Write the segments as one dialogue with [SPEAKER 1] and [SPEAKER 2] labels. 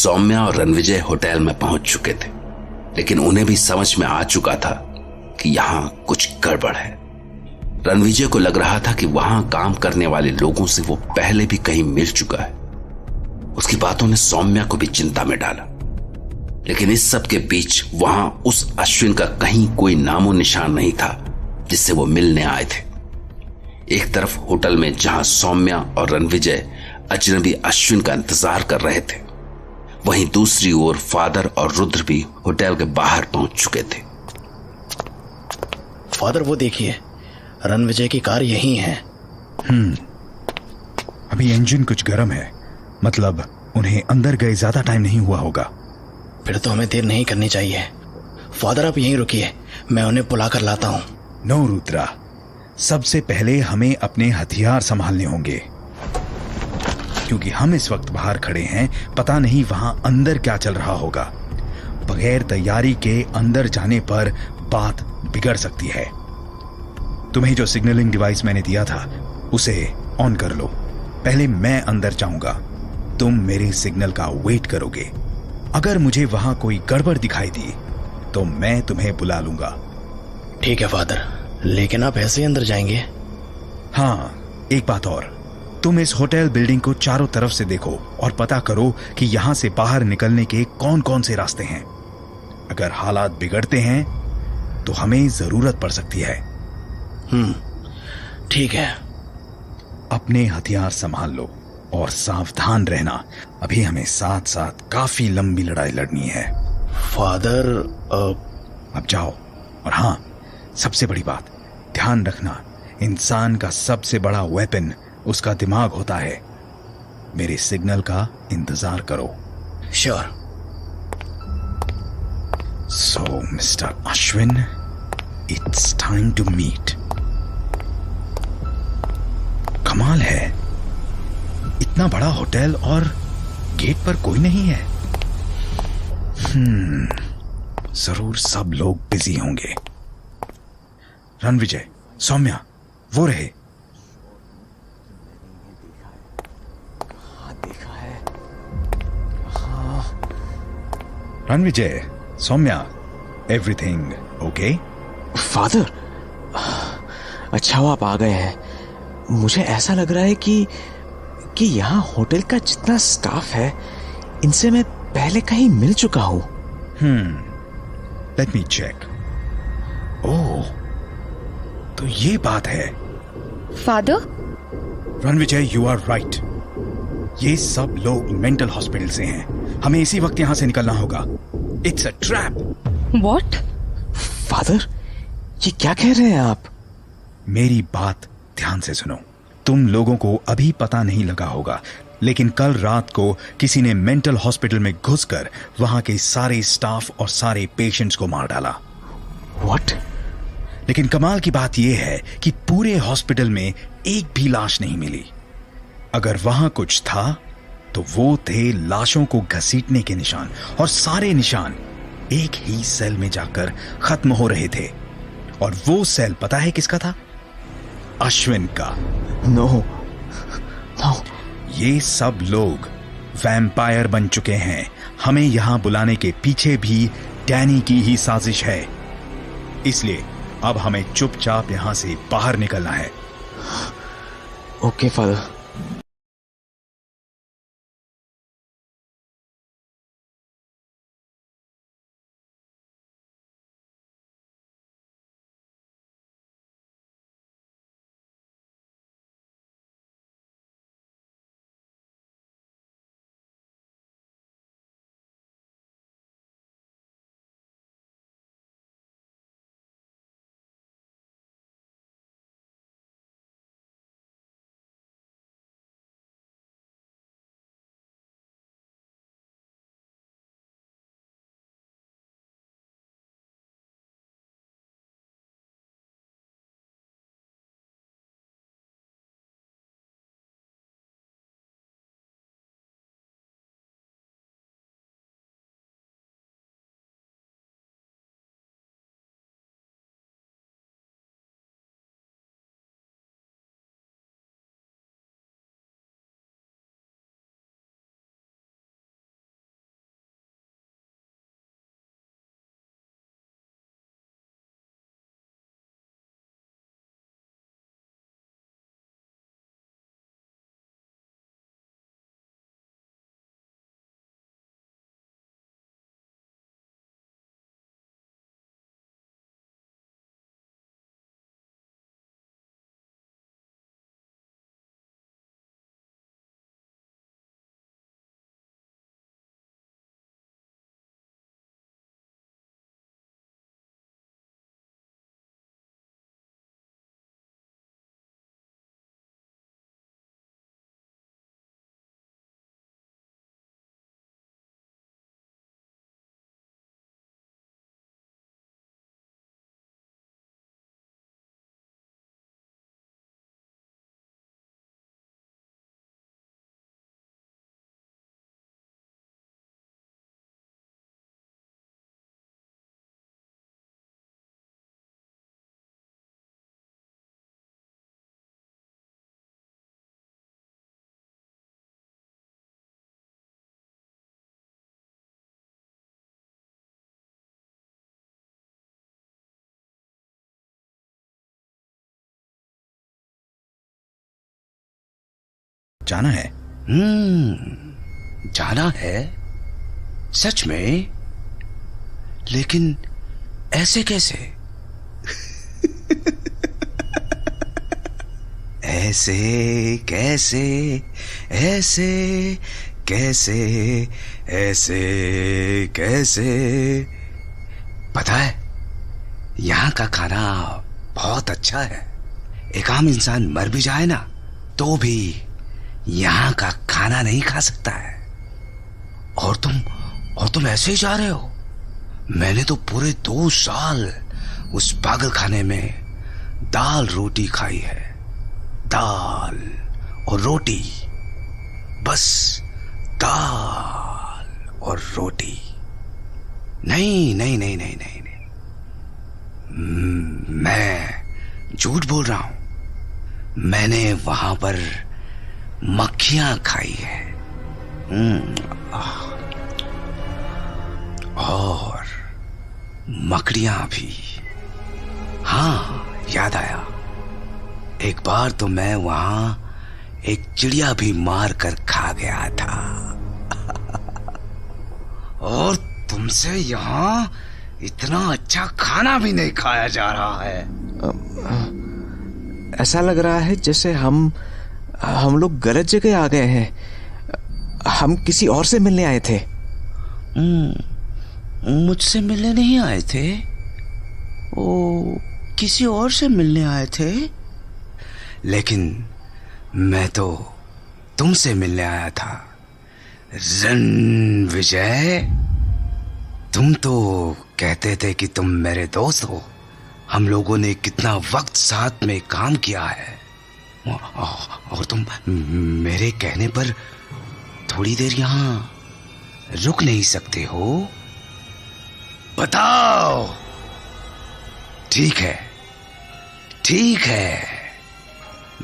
[SPEAKER 1] सौम्या और रणविजय होटल में पहुंच चुके थे, लेकिन उन्हें भी समझ में आ चुका था कि यहां कुछ गड़बड़ है। रणविजय को लग रहा था कि वहां काम करने वाले लोगों से वो पहले भी कहीं मिल चुका है। उसकी बातों ने सौम्या को भी चिंता में डाला, लेकिन इस सब के बीच वहां उस अश्विन का कहीं कोई नामो निशान नहीं था जिससे वो मिलने आए थे। एक तरफ होटल में जहां सौम्या और रणविजय अजनबी अश्विन का इंतजार कर रहे थे, वहीं दूसरी ओर फादर और रुद्र भी होटल के बाहर पहुंच चुके थे।
[SPEAKER 2] फादर, वो देखिए, रणविजय की कार यहीं है।
[SPEAKER 3] अभी इंजन कुछ गर्म है, मतलब उन्हें अंदर गए ज्यादा टाइम नहीं हुआ होगा।
[SPEAKER 2] फिर तो हमें देर नहीं करनी चाहिए। फादर, आप यहीं रुकिए, मैं उन्हें बुलाकर लाता हूं।
[SPEAKER 3] नो रुद्रा, सबसे पहले हमें अपने हथियार संभालने होंगे, क्योंकि हम इस वक्त बाहर खड़े हैं, पता नहीं वहां अंदर क्या चल रहा होगा। बगैर तैयारी के अंदर जाने पर बात बिगड़ सकती है। तुम्हें जो सिग्नलिंग डिवाइस मैंने दिया था उसे ऑन कर लो। पहले मैं अंदर जाऊंगा, तुम मेरे सिग्नल का वेट करोगे। अगर मुझे वहां कोई गड़बड़ दिखाई दी तो मैं तुम्हें बुला लूंगा।
[SPEAKER 2] ठीक है फादर, लेकिन आप ऐसे अंदर जाएंगे?
[SPEAKER 3] हाँ, एक बात और, तुम इस होटल बिल्डिंग को चारों तरफ से देखो और पता करो कि यहां से बाहर निकलने के कौन कौन से रास्ते हैं। अगर हालात बिगड़ते हैं तो हमें जरूरत पड़ सकती है।
[SPEAKER 2] ठीक है।
[SPEAKER 3] अपने हथियार संभाल लो और सावधान रहना। अभी हमें साथ साथ काफी लंबी लड़ाई लड़नी है।
[SPEAKER 2] फादर,
[SPEAKER 3] अब जाओ। और हाँ, सबसे बड़ी बात, ध्यान रखना, इंसान का सबसे बड़ा वेपन उसका दिमाग होता है। मेरे सिग्नल का इंतजार करो।
[SPEAKER 2] Sure.
[SPEAKER 3] So, Mr. Ashwin, it's time to meet. कमाल है, इतना बड़ा होटल और गेट पर कोई नहीं है। जरूर सब लोग बिजी होंगे। रणविजय, सौम्या, वो रहे।
[SPEAKER 4] देखा है।
[SPEAKER 3] Ranvijay, Saumya, everything okay?
[SPEAKER 4] Father, अच्छा हुआ आप आ गए हैं। मुझे ऐसा लग रहा है कि यहाँ होटल का जितना स्टाफ है, इनसे मैं पहले कहीं मिल चुका हूं।
[SPEAKER 3] Let me check. ओह, तो ये बात है।
[SPEAKER 5] Father?
[SPEAKER 3] Ranvijay, you are right. ये सब लोग मेंटल हॉस्पिटल से हैं। हमें इसी वक्त यहां से निकलना होगा। It's a trap.
[SPEAKER 5] What?
[SPEAKER 4] Father, ये क्या कह रहे हैं आप?
[SPEAKER 3] मेरी बात ध्यान से सुनो। तुम लोगों को अभी पता नहीं लगा होगा, लेकिन कल रात को किसी ने मेंटल हॉस्पिटल में घुसकर वहां के सारे स्टाफ और सारे पेशेंट्स को मार डाला।
[SPEAKER 4] व्हाट?
[SPEAKER 3] लेकिन कमाल की बात यह है कि पूरे हॉस्पिटल में एक भी लाश नहीं मिली। अगर वहां कुछ था तो वो थे लाशों को घसीटने के निशान, और सारे निशान एक ही सेल में जाकर खत्म हो रहे थे। और वो सेल पता है किसका था? अश्विन का।
[SPEAKER 4] No, no.
[SPEAKER 3] ये सब लोग वैम्पायर बन चुके हैं। हमें यहां बुलाने के पीछे भी डैनी की ही साजिश है। इसलिए अब हमें चुपचाप यहां से बाहर निकलना है।
[SPEAKER 4] Okay father.
[SPEAKER 3] जाना है?
[SPEAKER 1] जाना है सच में, लेकिन ऐसे कैसे? ऐसे कैसे, ऐसे कैसे, ऐसे कैसे? पता है, यहाँ का खाना बहुत अच्छा है। एक आम इंसान मर भी जाए ना तो भी यहाँ का खाना नहीं खा सकता है। और तुम ऐसे ही जा रहे हो? मैंने तो पूरे 2 साल उस पागल खाने में दाल रोटी खाई है। दाल और रोटी, बस दाल और रोटी। नहीं नहीं नहीं नहीं नहीं, नहीं। मैं झूठ बोल रहा हूं। मैंने वहां पर मक्खियां खाई है। और मकड़ियां भी। हाँ, याद आया, एक बार तो मैं वहां एक चिड़िया भी मार कर खा गया था। और तुमसे यहाँ इतना अच्छा खाना भी नहीं खाया जा रहा है।
[SPEAKER 4] ऐसा लग रहा है जैसे हम लोग गलत जगह आ गए हैं। हम किसी और से मिलने आए थे।
[SPEAKER 1] मुझसे मिलने नहीं आए थे? ओ, किसी और से मिलने आए थे? लेकिन मैं तो तुमसे मिलने आया था रणविजय। तुम तो कहते थे कि तुम मेरे दोस्त हो। हम लोगों ने कितना वक्त साथ में काम किया है, और तुम मेरे कहने पर थोड़ी देर यहाँ रुक नहीं सकते हो? बताओ। ठीक है, ठीक है,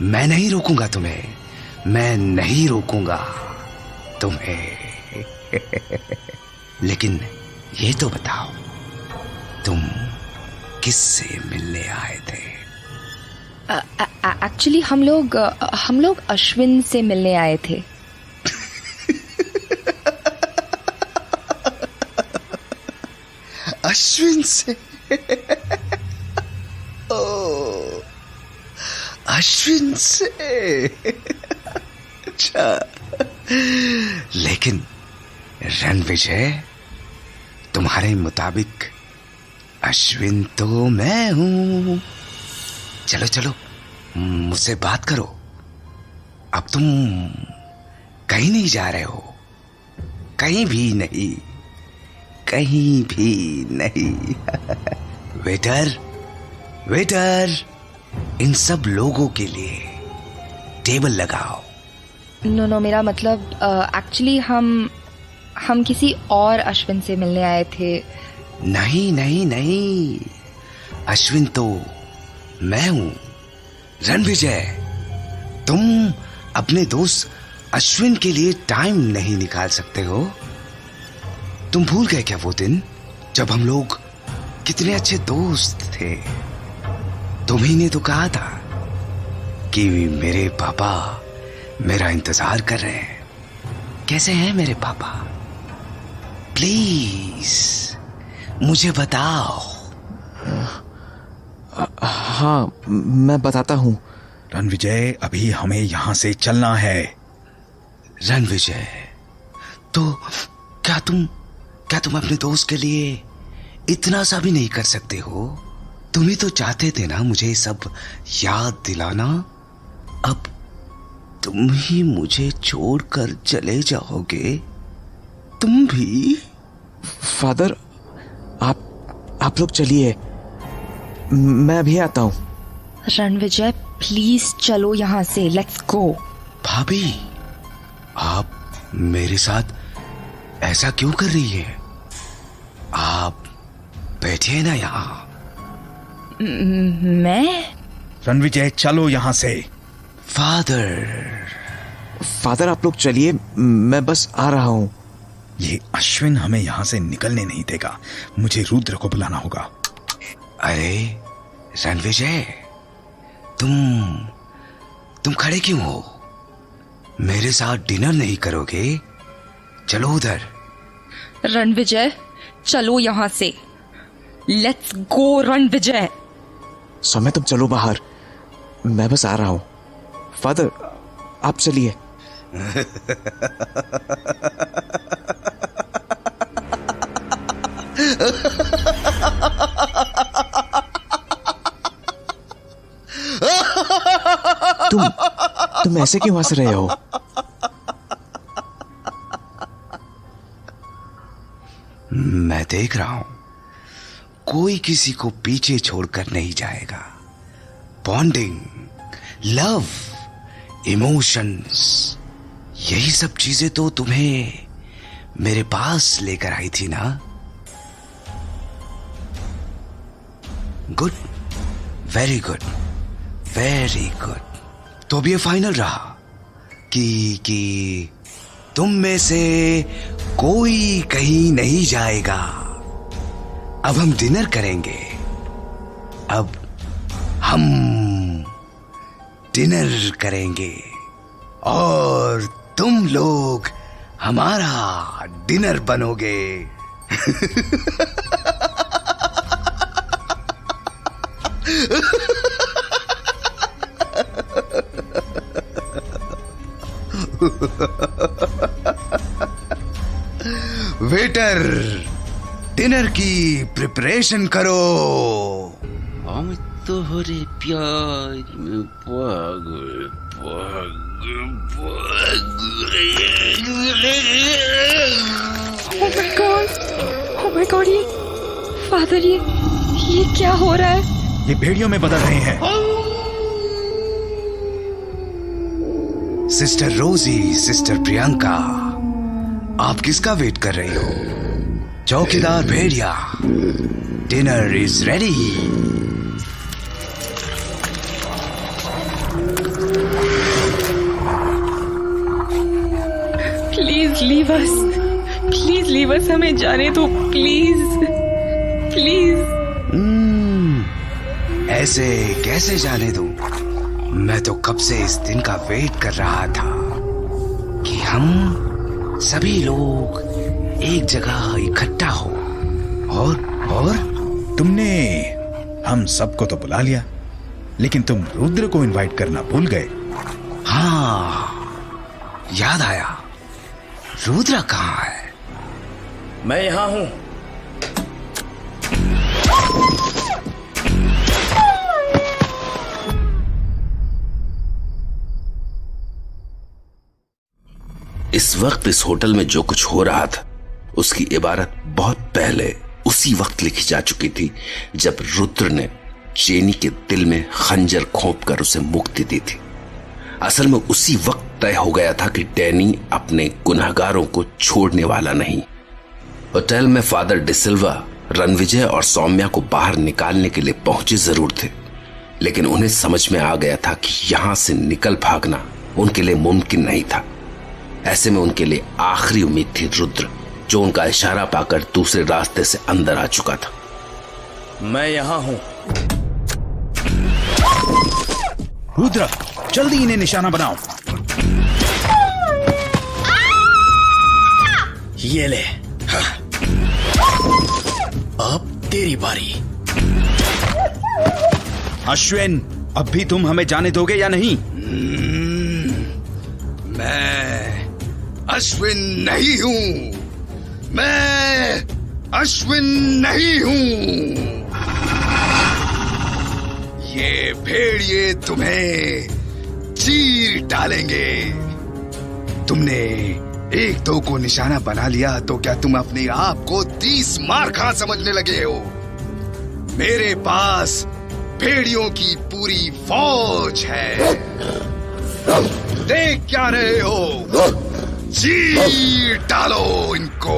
[SPEAKER 1] मैं नहीं रोकूंगा तुम्हें, मैं नहीं रोकूंगा तुम्हें। लेकिन ये तो बताओ, तुम किससे मिलने आए थे?
[SPEAKER 5] एक्चुअली हम लोग अश्विन से मिलने आए थे।
[SPEAKER 1] अश्विन से? ओ, अश्विन से। अच्छा, लेकिन रणविजय, तुम्हारे मुताबिक अश्विन तो मैं हूं। चलो चलो, मुझसे बात करो। अब तुम कहीं नहीं जा रहे हो, कहीं भी नहीं, कहीं भी नहीं। वेटर, वेटर, इन सब लोगों के लिए टेबल लगाओ।
[SPEAKER 5] नो, मेरा मतलब एक्चुअली हम किसी और अश्विन से मिलने आए थे।
[SPEAKER 1] नहीं नहीं नहीं, अश्विन तो मैं हूं, रणविजय। तुम अपने दोस्त अश्विन के लिए टाइम नहीं निकाल सकते हो? तुम भूल गए क्या वो दिन जब हम लोग कितने अच्छे दोस्त थे? तुम्ही ने तो कहा था कि मेरे पापा मेरा इंतजार कर रहे हैं। कैसे हैं मेरे पापा? प्लीज मुझे बताओ।
[SPEAKER 4] हाँ, मैं बताता हूं।
[SPEAKER 3] रणविजय, अभी हमें यहां से चलना है।
[SPEAKER 1] रणविजय, तो क्या तुम अपने दोस्त के लिए इतना सा भी नहीं कर सकते हो? तुम ही तो चाहते थे ना मुझे सब याद दिलाना। अब तुम ही मुझे छोड़कर चले जाओगे? तुम भी?
[SPEAKER 4] फादर, आप लोग चलिए, मैं अभी आता हूं।
[SPEAKER 5] रणविजय, प्लीज चलो यहाँ से, लेट्स गो।
[SPEAKER 1] भाभी, आप मेरे साथ ऐसा क्यों कर रही है? आप बैठिए ना यहाँ।
[SPEAKER 5] मैं?
[SPEAKER 3] रणविजय, चलो यहां से।
[SPEAKER 4] फादर, आप लोग चलिए, मैं बस आ रहा हूं।
[SPEAKER 3] ये अश्विन हमें यहां से निकलने नहीं देगा। मुझे रुद्र को बुलाना होगा।
[SPEAKER 1] अरे रणविजय, तुम खड़े क्यों हो?
[SPEAKER 6] मेरे साथ डिनर नहीं करोगे? चलो उधर।
[SPEAKER 5] रणविजय, चलो यहाँ से। Let's go Ranvijay.
[SPEAKER 4] सौम्या तुम चलो बाहर, मैं बस आ रहा हूं। फादर आप चलिए। तुम ऐसे क्यों हंस रहे हो?
[SPEAKER 6] मैं देख रहा हूं, कोई किसी को पीछे छोड़कर नहीं जाएगा। बॉन्डिंग, लव, इमोशंस, यही सब चीजें तो तुम्हें मेरे पास लेकर आई थी ना? Good, very good, very good. तो अब ये फाइनल रहा कि तुम में से कोई कहीं नहीं जाएगा। अब हम डिनर करेंगे। अब हम डिनर करेंगे और तुम लोग हमारा डिनर बनोगे। वेटर, डिनर की प्रिपरेशन करो।
[SPEAKER 1] हम तोहरे प्यार में पागल पागल पागल।
[SPEAKER 5] ओह माय गॉड, ये फादर, ये क्या हो रहा है?
[SPEAKER 3] ये भेड़ियों में बदल रहे हैं।
[SPEAKER 6] सिस्टर रोजी, सिस्टर प्रियंका, आप किसका वेट कर रही हो? चौकीदार भेड़िया, dinner is ready.
[SPEAKER 5] Please leave us, please leave us, हमें जाने दो प्लीज, प्लीज।
[SPEAKER 6] ऐसे कैसे जाने दूं? मैं तो कब से इस दिन का वेट कर रहा था कि हम सभी लोग एक जगह इकट्ठा हो। और
[SPEAKER 3] तुमने हम सबको तो बुला लिया, लेकिन तुम रुद्र को इनवाइट करना भूल गए।
[SPEAKER 6] हाँ, याद आया। रुद्र कहाँ है?
[SPEAKER 2] मैं यहां हूं।
[SPEAKER 1] इस वक्त इस होटल में जो कुछ हो रहा था उसकी इबारत बहुत पहले उसी वक्त लिखी जा चुकी थी जब रुद्र ने चेनी के दिल में खंजर खोपकर उसे मुक्ति दी थी। असल में उसी वक्त तय हो गया था कि डैनी अपने गुनहगारों को छोड़ने वाला नहीं। होटल में फादर डिसिल्वा रणविजय और सौम्या को बाहर निकालने के लिए पहुंचे जरूर थे, लेकिन उन्हें समझ में आ गया था कि यहां से निकल भागना उनके लिए मुमकिन नहीं था। ऐसे में उनके लिए आखिरी उम्मीद थी रुद्र, जो उनका इशारा पाकर दूसरे रास्ते से अंदर आ चुका था।
[SPEAKER 2] मैं यहां हूं।
[SPEAKER 3] रुद्र, जल्दी इन्हें निशाना बनाओ।
[SPEAKER 2] ये ले। हाँ। अब तेरी बारी।
[SPEAKER 3] अश्विन, अब भी तुम हमें जाने दोगे या नहीं?
[SPEAKER 6] मैं अश्विन नहीं हूं। मैं अश्विन नहीं हूं। ये भेड़िए तुम्हें चीर डालेंगे। तुमने एक दो को निशाना बना लिया तो क्या तुम अपने आप को 30 मार खा समझने लगे हो? मेरे पास भेड़ियों की पूरी फौज है। देख क्या रहे हो? चीर डालो इनको।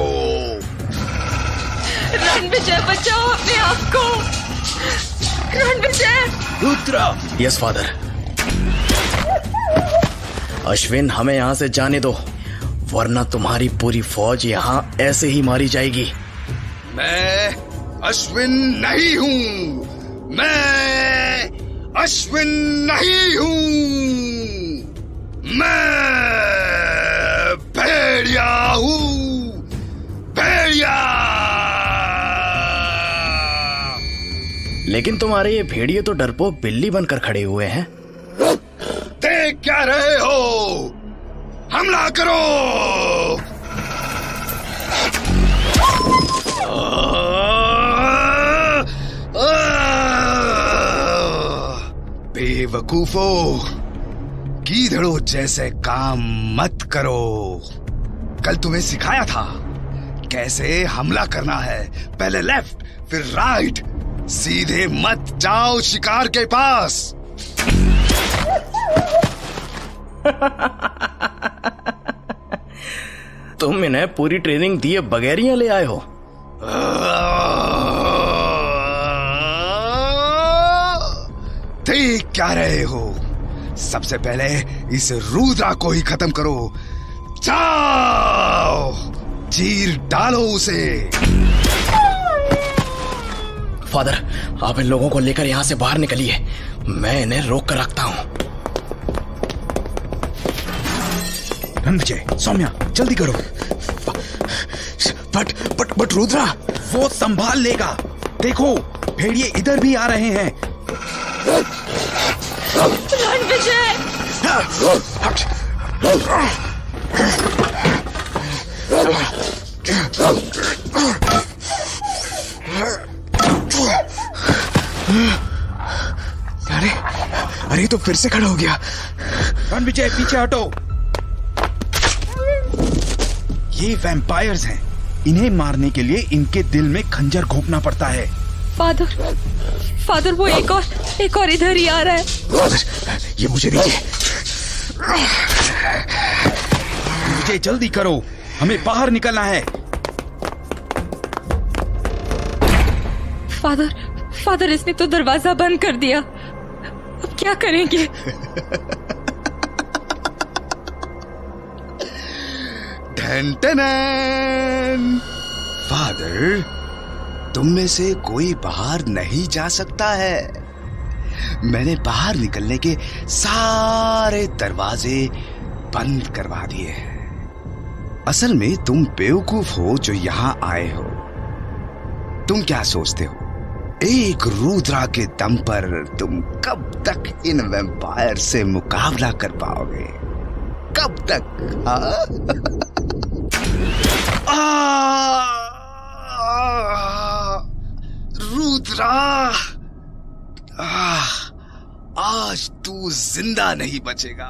[SPEAKER 5] रणविजय, बचाओ अपने आप को। रणविजय।
[SPEAKER 2] रुद्र। Yes father. अश्विन, हमें यहां से जाने दो, वरना तुम्हारी पूरी फौज यहां ऐसे ही मारी जाएगी।
[SPEAKER 6] मैं अश्विन नहीं हूं। मैं अश्विन नहीं हूं। मैं
[SPEAKER 2] लेकिन तुम्हारे ये भेड़िए तो डरपोक बिल्ली बनकर खड़े हुए हैं।
[SPEAKER 6] देख क्या रहे हो? हमला करो! बेवकूफो, गीदड़ों जैसे काम मत करो। कल तुम्हें सिखाया था कैसे हमला करना है। पहले लेफ्ट फिर राइट, सीधे मत जाओ शिकार के पास।
[SPEAKER 2] तुम इन्हें पूरी ट्रेनिंग दिए बगैर ही ले आए हो।
[SPEAKER 6] देख क्या रहे हो? सबसे पहले इस रुद्रा को ही खत्म करो। जाओ, चीर डालो उसे।
[SPEAKER 2] फादर, आप इन लोगों को लेकर यहाँ से बाहर निकलिए, मैं इन्हें रोक कर रखता हूँ।
[SPEAKER 3] रणविजय, सौम्या, जल्दी करो।
[SPEAKER 4] बट रुद्रा,
[SPEAKER 3] वो संभाल लेगा। देखो, भेड़िए इधर भी आ रहे हैं।
[SPEAKER 5] रणविजय!
[SPEAKER 4] अरे तो फिर से खड़ा हो गया।
[SPEAKER 3] रणविजय, पीछे हटो। ये वैम्पायर्स हैं। इन्हें मारने के लिए इनके दिल में खंजर घोंपना पड़ता है।
[SPEAKER 5] फादर, वो एक और इधर ही आ रहा है।
[SPEAKER 4] फादर, ये मुझे दीजिए।
[SPEAKER 3] मुझे जल्दी करो, हमें बाहर निकलना है।
[SPEAKER 5] फादर, इसने तो दरवाजा बंद कर दिया। अब क्या करेंगे?
[SPEAKER 6] फादर, तुम में से कोई बाहर नहीं जा सकता है। मैंने बाहर निकलने के सारे दरवाजे बंद करवा दिए हैं। असल में तुम बेवकूफ हो जो यहां आए हो। तुम क्या सोचते हो, एक रुद्रा के दम पर तुम कब तक इन वैम्पायर से मुकाबला कर पाओगे? कब तक? रुद्रा, आज तू जिंदा नहीं बचेगा।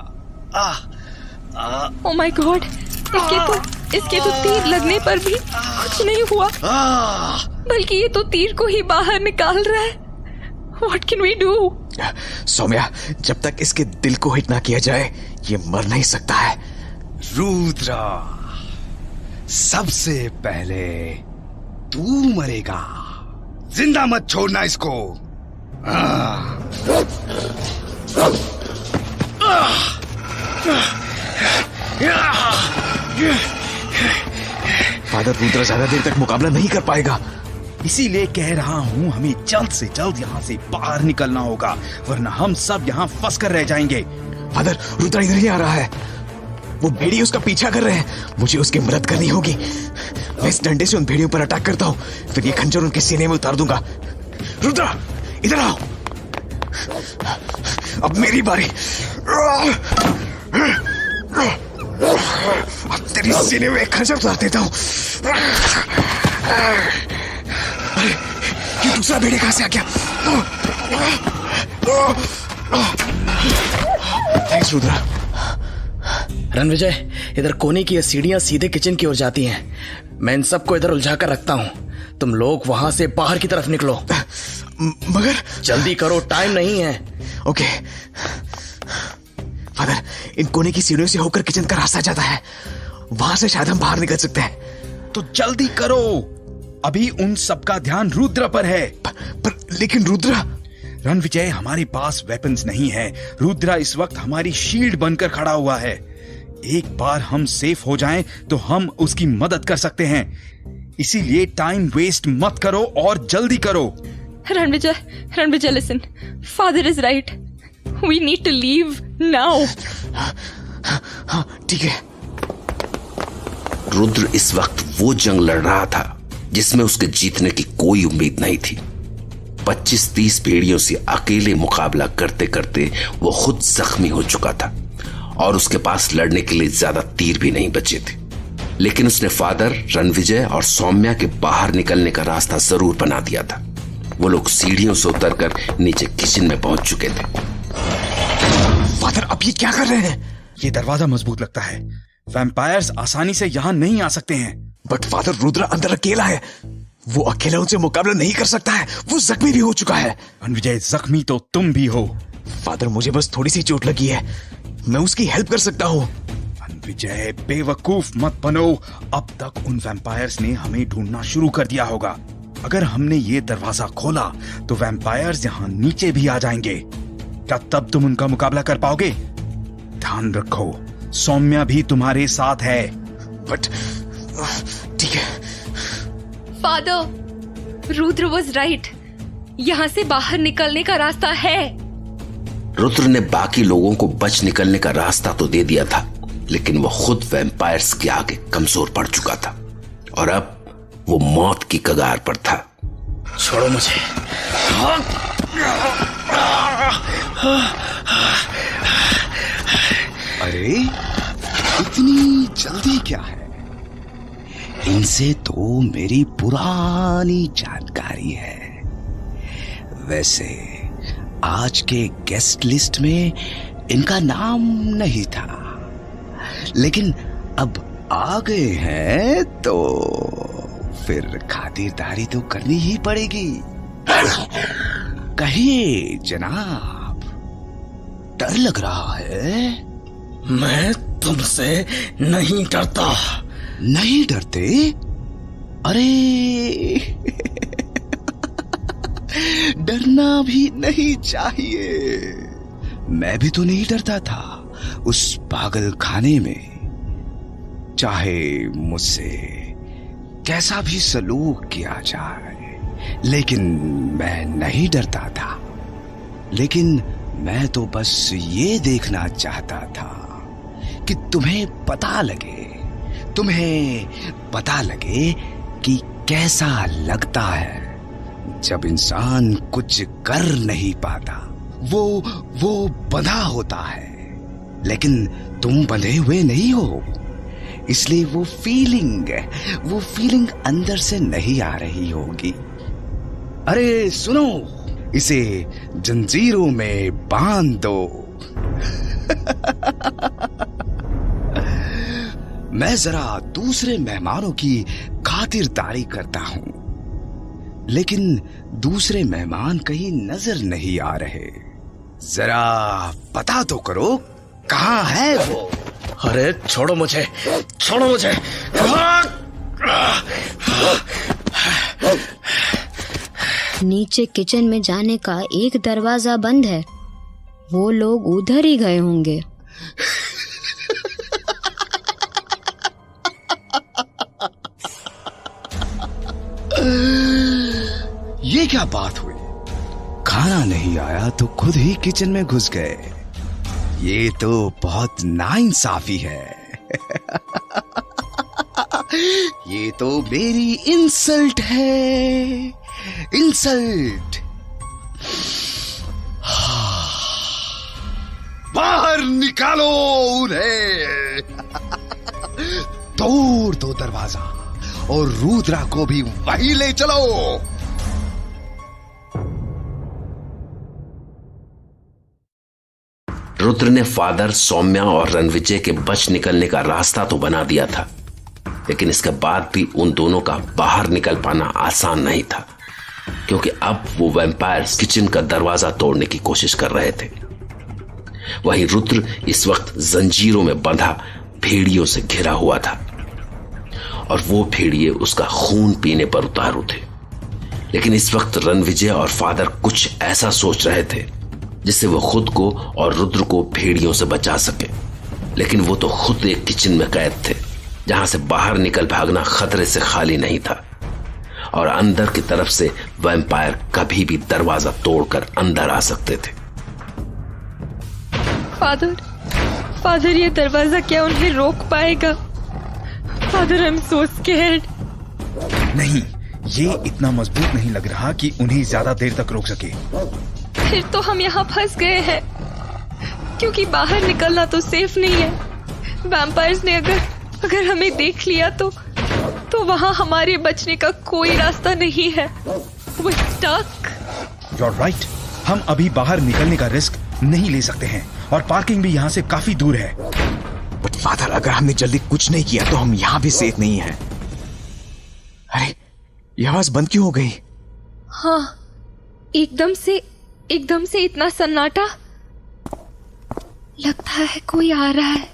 [SPEAKER 5] ओह माय गॉड, इसके तो तीर लगने पर भी कुछ नहीं हुआ, बल्कि ये तो तीर को ही बाहर निकाल रहा है। What can we do?
[SPEAKER 4] Saumya, जब तक इसके दिल को हिट ना किया जाए ये मर नहीं सकता है।
[SPEAKER 6] रुद्रा, सबसे पहले तू मरेगा। जिंदा मत छोड़ना इसको।
[SPEAKER 4] फादर, रुद्रा ज्यादा देर तक मुकाबला नहीं कर पाएगा।
[SPEAKER 3] इसीलिए कह रहा हूँ, हमें जल्द से जल्द यहाँ से बाहर निकलना होगा, वरना हम सब यहाँ फंस कर रह जाएंगे।
[SPEAKER 4] फादर, रुद्रा इधर ही आ रहा है। वो भेड़िए उसका पीछा कर रहे हैं। मुझे उसकी मदद करनी होगी। मैं इस डंडे से उन भेड़ियों पर अटैक करता हूँ, फिर ये खंजर उनके सीने में उतार दूंगा। रुद्रा, इधर आओ। अब मेरी बारी। अब तेरी सीने में खंजर उतार देता हूँ। अरे, ये दूसरा भेड़िया कहाँ से आ गया? थैंक्स रुद्रा।
[SPEAKER 2] रणविजय, इधर कोने की ये सीढ़ियां सीधे किचन की ओर जाती हैं। मैं इन सबको इधर उलझा कर रखता हूँ। तुम लोग वहां से बाहर की तरफ निकलो।
[SPEAKER 4] मगर
[SPEAKER 2] जल्दी करो, टाइम नहीं है।
[SPEAKER 4] ओके फादर, इन कोने की सीढ़ियों से होकर किचन का रास्ता जाता है। वहां से शायद हम बाहर निकल सकते हैं।
[SPEAKER 3] तो जल्दी करो, अभी उन सबका ध्यान रुद्र पर है।
[SPEAKER 4] पर लेकिन रुद्रा।
[SPEAKER 3] रणविजय, हमारे पास वेपन्स नहीं है। रुद्रा इस वक्त हमारी शील्ड बनकर खड़ा हुआ है। एक बार हम सेफ हो जाएं तो हम उसकी मदद कर सकते हैं। इसीलिए टाइम वेस्ट मत करो और जल्दी करो।
[SPEAKER 5] Ranvijay, listen, father is right. We need to leave now.
[SPEAKER 4] हाँ, ठीक है।
[SPEAKER 1] रुद्र इस वक्त वो जंग लड़ रहा था जिसमें उसके जीतने की कोई उम्मीद नहीं थी, 25-30 भेड़ियों से अकेले मुकाबला करते करते वो खुद जख्मी हो चुका था और उसके पास लड़ने के लिए ज्यादा तीर भी नहीं बचे थे। लेकिन उसने फादर, रणविजय और सौम्या के बाहर निकलने का रास्ता जरूर बना दिया था। वो लोग सीढ़ियों से उतरकर नीचे किचन में पहुंच चुके थे।
[SPEAKER 4] फादर, अब ये क्या कर रहे हैं?
[SPEAKER 3] ये दरवाजा मजबूत लगता है। वैम्पायर्स आसानी से यहाँ नहीं आ सकते हैं।
[SPEAKER 4] बट फादर, रुद्र अंदर अकेला है। वो अकेला उनसे मुकाबला नहीं कर सकता है। वो जख्मी भी हो चुका है।
[SPEAKER 3] रणविजय, जख्मी तो तुम भी हो।
[SPEAKER 4] फादर, मुझे बस थोड़ी सी चोट लगी है। मैं उसकी हेल्प कर सकता हूँ।
[SPEAKER 3] रणविजय, बेवकूफ मत बनो। अब तक उन वैम्पायर्स ने हमें ढूंढना शुरू कर दिया होगा। अगर हमने ये दरवाजा खोला तो वैम्पायर्स यहाँ नीचे भी आ जाएंगे। क्या तब तुम उनका मुकाबला कर पाओगे? ध्यान रखो, सौम्या भी तुम्हारे साथ है।
[SPEAKER 4] बट ठीक है।
[SPEAKER 5] Father, Rudra was right. यहाँ से बाहर निकलने का रास्ता है।
[SPEAKER 1] रुद्र ने बाकी लोगों को बच निकलने का रास्ता तो दे दिया था, लेकिन वो खुद वैम्पायर्स के आगे कमजोर पड़ चुका था और अब वो मौत की कगार पर था।
[SPEAKER 2] छोड़ो मुझे।
[SPEAKER 6] अरे, इतनी जल्दी क्या है? इनसे तो मेरी पुरानी जानकारी है। वैसे आज के गेस्ट लिस्ट में इनका नाम नहीं था, लेकिन अब आ गए हैं तो फिर खातिरदारी तो करनी ही पड़ेगी। कहिए जनाब, डर लग रहा है?
[SPEAKER 2] मैं तुमसे नहीं डरता।
[SPEAKER 6] नहीं डरते? अरे डरना भी नहीं चाहिए। मैं भी तो नहीं डरता था उस पागल खाने में। चाहे मुझसे कैसा भी सलूक किया जाए, लेकिन मैं नहीं डरता था। लेकिन मैं तो बस ये देखना चाहता था कि तुम्हें पता लगे कि कैसा लगता है जब इंसान कुछ कर नहीं पाता। वो बंधा होता है, लेकिन तुम बंधे हुए नहीं हो। इसलिए वो फीलिंग अंदर से नहीं आ रही होगी। अरे सुनो, इसे जंजीरों में बांध दो। मैं जरा दूसरे मेहमानों की खातिरदारी करता हूं, लेकिन दूसरे मेहमान कहीं नजर नहीं आ रहे। जरा पता तो करो, कहां है वो?
[SPEAKER 2] अरे छोड़ो मुझे, छोड़ो मुझे।
[SPEAKER 7] नीचे किचन में जाने का एक दरवाजा बंद है। वो लोग उधर ही गए होंगे।
[SPEAKER 6] ये क्या बात हुई? खाना नहीं आया तो खुद ही किचन में घुस गए। ये तो बहुत नाइंसाफी है। ये तो मेरी इंसल्ट है, इंसल्ट। बाहर निकालो उन्हें। तोड़ दो दरवाजा और रुद्रा को भी वहीं ले चलो।
[SPEAKER 1] रुद्र ने फादर, सौम्या और रणविजय के बच निकलने का रास्ता तो बना दिया था, लेकिन इसके बाद भी उन दोनों का बाहर निकल पाना आसान नहीं था, क्योंकि अब वो वैम्पायर्स किचन का दरवाजा तोड़ने की कोशिश कर रहे थे। वहीं रुद्र इस वक्त जंजीरों में बंधा भेड़ियों से घिरा हुआ था और वो भेड़िए उसका खून पीने पर उतारू थे। लेकिन इस वक्त रणविजय और फादर कुछ ऐसा सोच रहे थे जिससे वो खुद को और रुद्र को भेड़ियों से बचा सके। लेकिन वो तो खुद एक किचन में कैद थे, जहां से बाहर निकल भागना खतरे से खाली नहीं था और अंदर की तरफ से वैम्पायर कभी भी दरवाजा तोड़कर अंदर आ सकते थे।
[SPEAKER 5] फादर, ये दरवाजा क्या उन्हें रोक पाएगा? Father, I am so scared.
[SPEAKER 3] नहीं, ये इतना मजबूत नहीं लग रहा कि उन्हें ज्यादा देर तक रोक सके।
[SPEAKER 5] फिर तो हम यहाँ फंस गए हैं, क्योंकि बाहर निकलना तो सेफ नहीं है। वैम्पायर्स ने अगर हमें देख लिया तो वहाँ हमारे बचने का कोई रास्ता नहीं है। We're stuck.
[SPEAKER 3] You're right. हम अभी बाहर निकलने का रिस्क नहीं ले सकते हैं और पार्किंग भी यहाँ से काफी दूर है।
[SPEAKER 4] बट फादर, अगर हमने जल्दी कुछ नहीं किया तो हम यहाँ भी सेफ नहीं हैं। अरे, ये आवाज बंद क्यों हो गई?
[SPEAKER 5] हाँ, एकदम से इतना सन्नाटा। लगता है कोई आ रहा है।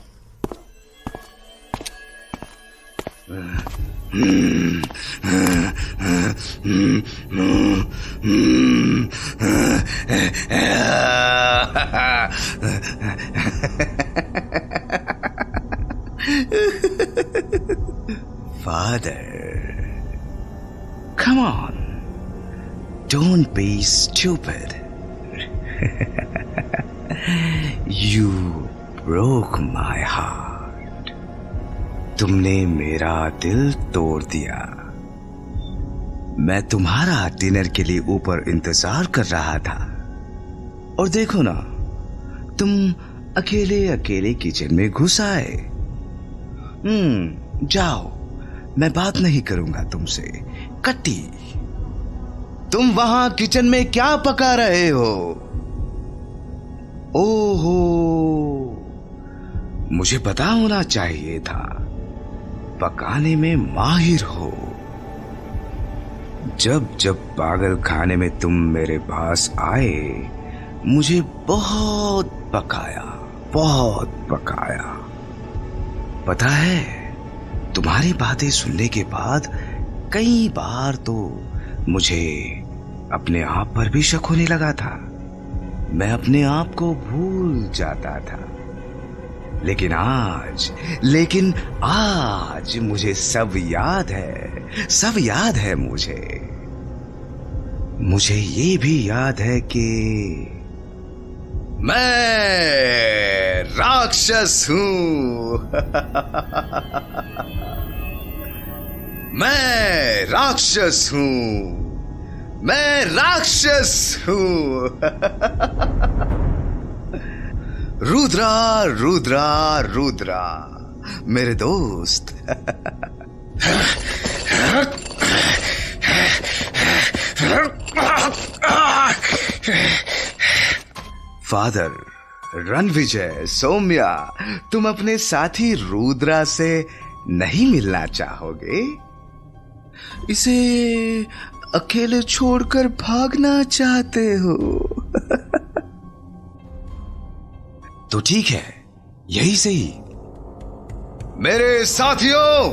[SPEAKER 6] Father, come on, don't be stupid. You broke my heart. तुमने मेरा दिल तोड़ दिया। मैं तुम्हारा डिनर के लिए ऊपर इंतजार कर रहा था और देखो ना, तुम अकेले अकेले किचन में घुस आए। जाओ, मैं बात नहीं करूंगा तुमसे। कट्टी, तुम वहां किचन में क्या पका रहे हो? ओहो, मुझे पता होना चाहिए था। पकाने में माहिर हो। जब जब पागल खाने में तुम मेरे पास आए, मुझे बहुत पकाया। पता है, तुम्हारी बातें सुनने के बाद कई बार तो मुझे अपने आप पर भी शक होने लगा था। मैं अपने आप को भूल जाता था। लेकिन आज मुझे सब याद है। मुझे ये भी याद है कि मैं राक्षस हूं। मैं राक्षस हूं। रुद्रा मेरे दोस्त। फादर, रणविजय, सौम्या, तुम अपने साथी रुद्रा से नहीं मिलना चाहोगे? इसे अकेले छोड़कर भागना चाहते हो? तो ठीक है, यही सही। मेरे साथियों,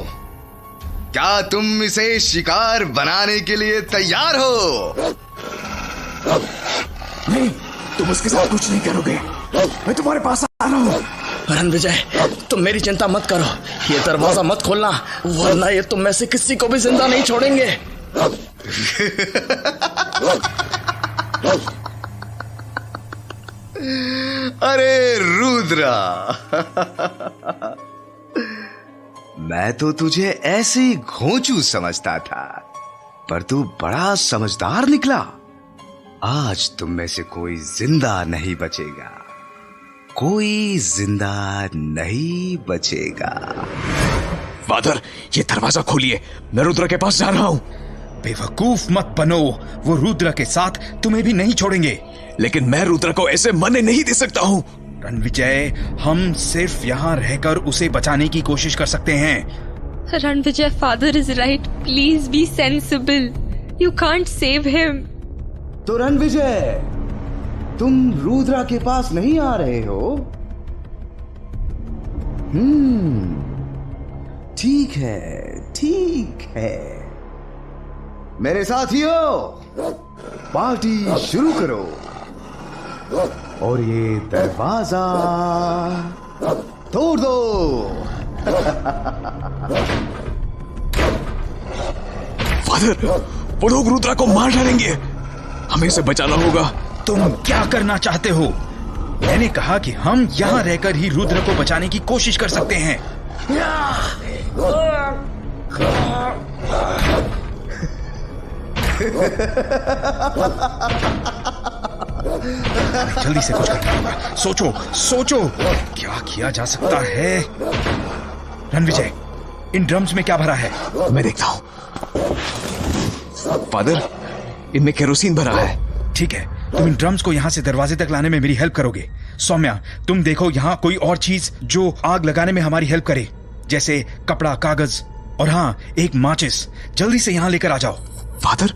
[SPEAKER 6] क्या तुम इसे शिकार बनाने के लिए तैयार हो?
[SPEAKER 4] नहीं, तुम उसके साथ कुछ नहीं करोगे। मैं तुम्हारे पास आ रहा हूँ।
[SPEAKER 2] रणविजय, तुम मेरी चिंता मत करो। ये दरवाजा मत खोलना, वरना ये तुम में से किसी को भी जिंदा नहीं छोड़ेंगे।
[SPEAKER 6] अरे रुद्रा, मैं तो तुझे ऐसे ही घोंचू समझता था, पर तू बड़ा समझदार निकला। आज तुम में से कोई जिंदा नहीं बचेगा।
[SPEAKER 4] फादर, ये दरवाजा खोलिए, मैं रुद्रा के पास जा रहा हूँ।
[SPEAKER 3] बेवकूफ मत बनो, वो रुद्रा के साथ तुम्हें भी नहीं छोड़ेंगे।
[SPEAKER 4] लेकिन मैं रुद्रा को ऐसे मरने नहीं दे सकता हूँ।
[SPEAKER 3] रणविजय, हम सिर्फ यहाँ रहकर उसे बचाने की कोशिश कर सकते हैं।
[SPEAKER 5] Ranvijay, father is right. Please be sensible. You can't save him.
[SPEAKER 6] तो रणविजय, तुम रुद्रा के पास नहीं आ रहे हो? ठीक है। मेरे साथियों, पार्टी शुरू करो और ये दरवाजा तोड़ दो।
[SPEAKER 4] फादर, वो लोग रुद्रा को मार डालेंगे। हमें इसे बचाना होगा।
[SPEAKER 3] तुम क्या करना चाहते हो? मैंने कहा कि हम यहाँ रहकर ही रुद्र को बचाने की कोशिश कर सकते हैं। जल्दी से कुछ करना होगा। सोचो सोचो, क्या किया जा सकता है? रणविजय, इन ड्रम्स में क्या भरा है?
[SPEAKER 4] मैं देखता हूं। फादर, इनमें केरोसिन भरा है।
[SPEAKER 3] ठीक है, तुम इन ड्रम्स को यहाँ से दरवाजे तक लाने में मेरी हेल्प करोगे। सौम्या, तुम देखो यहाँ कोई और चीज जो आग लगाने में हमारी हेल्प करे, जैसे कपड़ा, कागज और हाँ, एक माचिस। जल्दी से यहाँ लेकर आ जाओ।
[SPEAKER 4] फादर,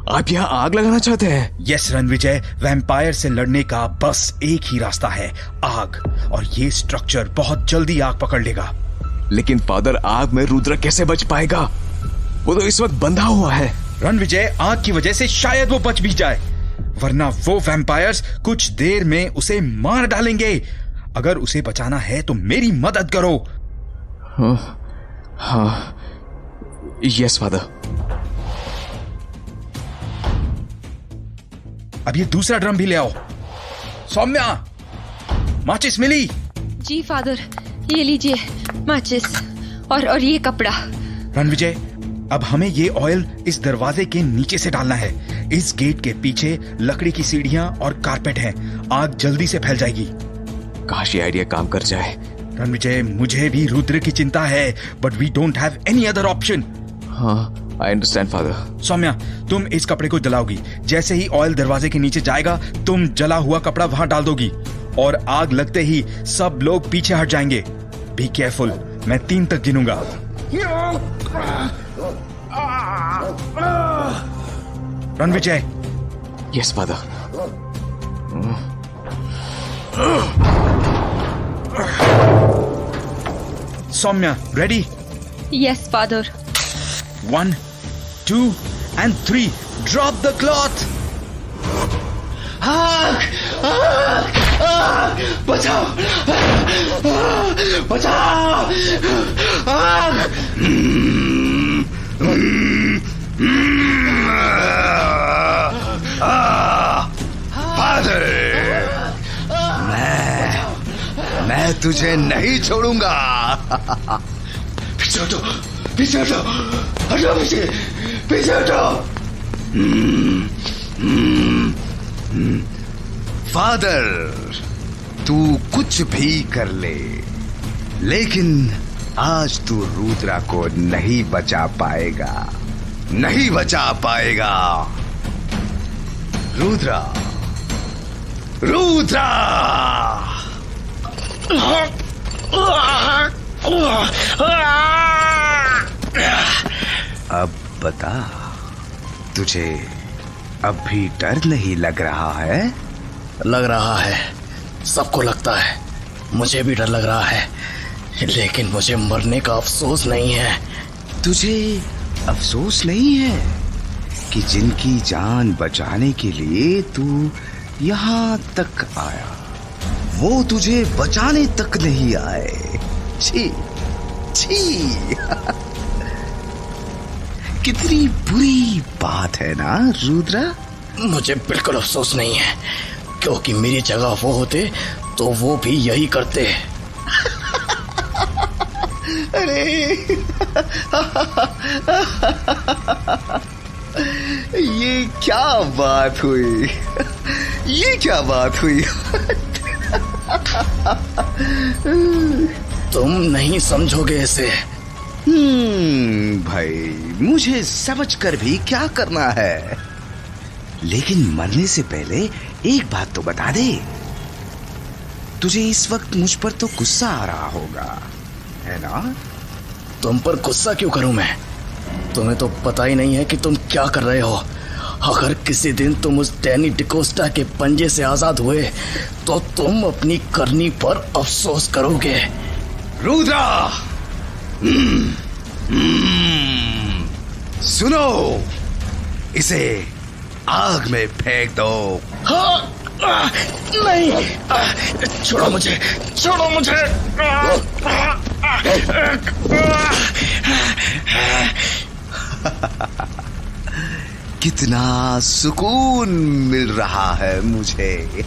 [SPEAKER 4] आप यहाँ आग लगाना चाहते हैं?
[SPEAKER 3] यस रणविजय, वैम्पायर से लड़ने का बस एक ही रास्ता है, आग। और ये स्ट्रक्चर बहुत जल्दी आग पकड़ लेगा।
[SPEAKER 4] लेकिन फादर, आग में रुद्र कैसे बच पाएगा? वो तो इस वक्त बंधा हुआ है।
[SPEAKER 3] रणविजय, आग की वजह से शायद वो बच भी जाए, वरना वो वैम्पायर्स कुछ देर में उसे मार डालेंगे। अगर उसे बचाना है तो मेरी मदद करो।
[SPEAKER 4] हाँ, यस फादर।
[SPEAKER 3] अब ये दूसरा ड्रम भी ले आओ। सौम्या, माचिस मिली?
[SPEAKER 5] जी फादर, ये लीजिए माचिस और ये कपड़ा।
[SPEAKER 3] रणविजय, अब हमें ये ऑयल इस दरवाजे के नीचे से डालना है। इस गेट के पीछे लकड़ी की सीढ़ियां और कारपेट हैं। आग जल्दी से फैल जाएगी।
[SPEAKER 4] काश ये आइडिया काम कर जाए।
[SPEAKER 3] रणविजय, मुझे भी रुद्र की चिंता है, but we don't have any other option.
[SPEAKER 4] हाँ, आई अंडरस्टैंड फादर।
[SPEAKER 3] सौम्या, तुम इस कपड़े को जलाओगी। जैसे ही ऑयल दरवाजे के नीचे जाएगा, तुम जला हुआ कपड़ा वहां डाल दोगी और आग लगते ही सब लोग पीछे हट जाएंगे। बी केयरफुल, मैं 3 तक गिनूंगा। Ranvijay.
[SPEAKER 4] Yes father.
[SPEAKER 3] Saumya, ready?
[SPEAKER 5] Yes father.
[SPEAKER 3] 1, 2 and 3, drop the cloth.
[SPEAKER 6] बचाओ, बचाओ! फादर, मैं तुझे नहीं छोड़ूंगा। पीछे हटो, पीछे हटो, हटो पीछे, पीछे हटो। फादर, तू कुछ भी कर ले, लेकिन आज तू रुद्रा को नहीं बचा पाएगा, नहीं बचा पाएगा। रुद्रा, रुद्रा! अब बता, तुझे अब भी डर नहीं लग रहा है?
[SPEAKER 2] लग रहा है, सबको लगता है। मुझे भी डर लग रहा है, लेकिन मुझे मरने का अफसोस नहीं है।
[SPEAKER 6] तुझे अफसोस नहीं है कि जिनकी जान बचाने के लिए तू यहाँ तक आया, वो तुझे बचाने तक नहीं आए। छी, छी! कितनी बुरी बात है ना रुद्रा?
[SPEAKER 2] मुझे बिल्कुल अफसोस नहीं है, क्योंकि मेरी जगह वो होते तो वो भी यही करते।
[SPEAKER 6] अरे ये क्या बात हुई? ये क्या बात हुई?
[SPEAKER 2] तुम नहीं समझोगे इसे।
[SPEAKER 6] भाई, मुझे समझ कर भी क्या करना है? लेकिन मरने से पहले एक बात तो बता दे। तुझे इस वक्त मुझ पर तो गुस्सा आ रहा होगा, है ना?
[SPEAKER 2] तुम पर गुस्सा क्यों करूं मैं? तुम्हें तो पता ही नहीं है कि तुम क्या कर रहे हो। अगर किसी दिन तुम उस डैनी डिकोस्टा के पंजे से आजाद हुए तो तुम अपनी करनी पर अफसोस करोगे।
[SPEAKER 6] रुद्रा, सुनो, इसे आग में फेंक दो।
[SPEAKER 2] नहीं, छोड़ो मुझे, छोड़ो मुझे।
[SPEAKER 6] कितना सुकून मिल रहा है मुझे।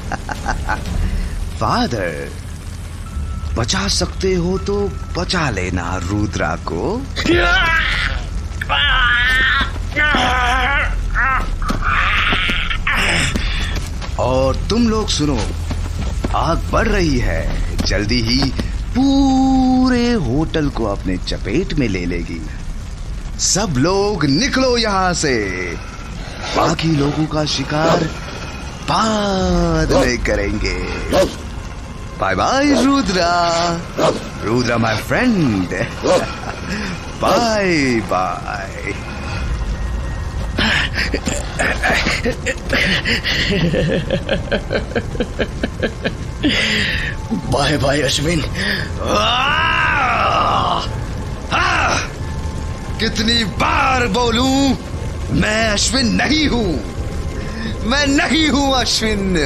[SPEAKER 6] फादर, बचा सकते हो तो बचा लेना रुद्रा को। और तुम लोग सुनो, आग बढ़ रही है, जल्दी ही पूरे होटल को अपने चपेट में ले लेगी। सब लोग निकलो यहां से, बाकी लोगों का शिकार बाद में करेंगे। Bye bye Rudra, Rudra my friend, bye bye.
[SPEAKER 2] Bye bye Ashwin.
[SPEAKER 6] कितनी बार बोलूं, मैं अश्विन नहीं हूं, मैं नहीं हूं अश्विन,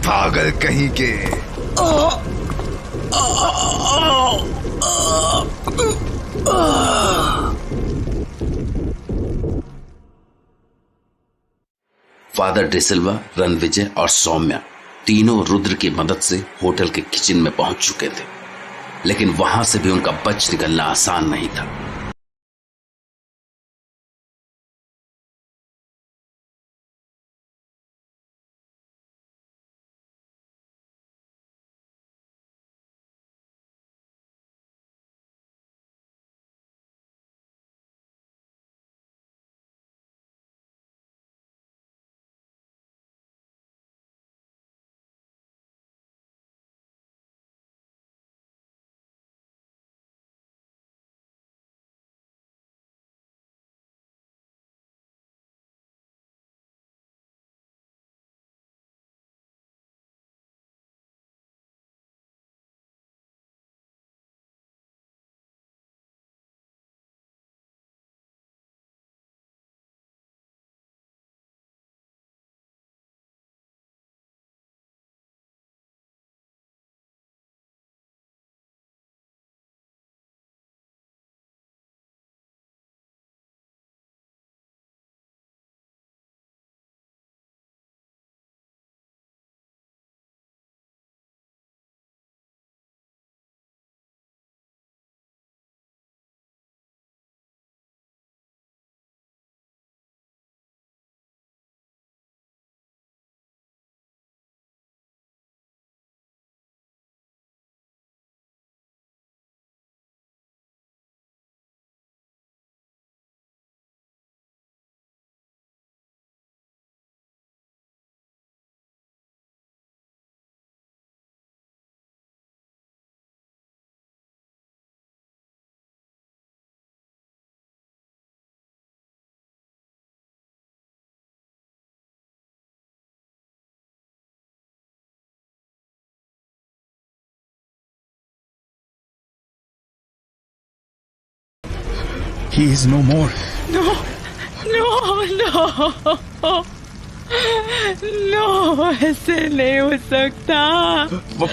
[SPEAKER 6] पागल कहीं के।
[SPEAKER 1] फादर डिसिल्वा, रणविजय और सौम्या तीनों रुद्र की मदद से होटल के किचन में पहुंच चुके थे, लेकिन वहां से भी उनका बच निकलना आसान नहीं था।
[SPEAKER 3] He is no more.
[SPEAKER 5] No, ऐसे नहीं हो सकता।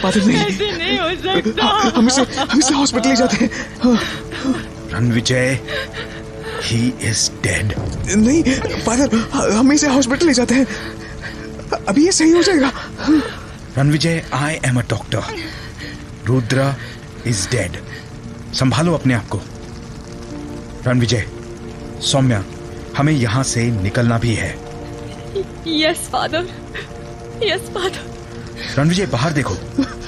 [SPEAKER 5] ऐसे नहीं हो सकता।
[SPEAKER 4] हम इसे हॉस्पिटल ले जाते हैं।
[SPEAKER 3] Ranvijay, he is dead.
[SPEAKER 4] नहीं फादर, हम इसे हॉस्पिटल ले जाते हैं, अभी ये सही हो जाएगा।
[SPEAKER 3] Ranvijay, I am a doctor. Rudra is dead. संभालो अपने आप को। रणविजय, सौम्या, हमें यहां से निकलना भी है।
[SPEAKER 5] Yes father, yes father.
[SPEAKER 3] Ranvijay, बाहर देखो,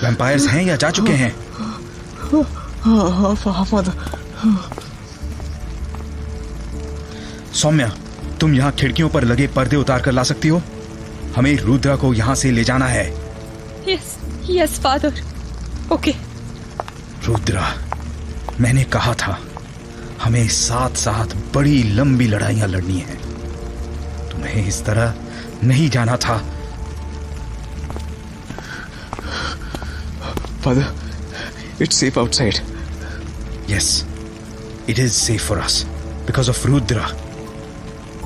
[SPEAKER 3] वैम्पायर्स हैं या जा चुके हैं?
[SPEAKER 4] हाँ फादर।
[SPEAKER 3] सौम्या, तुम यहाँ खिड़कियों पर लगे पर्दे उतार कर ला सकती हो? हमें रुद्रा को यहाँ से ले जाना है।
[SPEAKER 5] Yes father. ओके।
[SPEAKER 3] रुद्रा, मैंने कहा था हमें साथ साथ बड़ी लंबी लड़ाइयां लड़नी है। तुम्हें इस तरह नहीं जाना था।
[SPEAKER 4] Father, it's safe outside.
[SPEAKER 3] Yes, it is safe for us because of Rudra.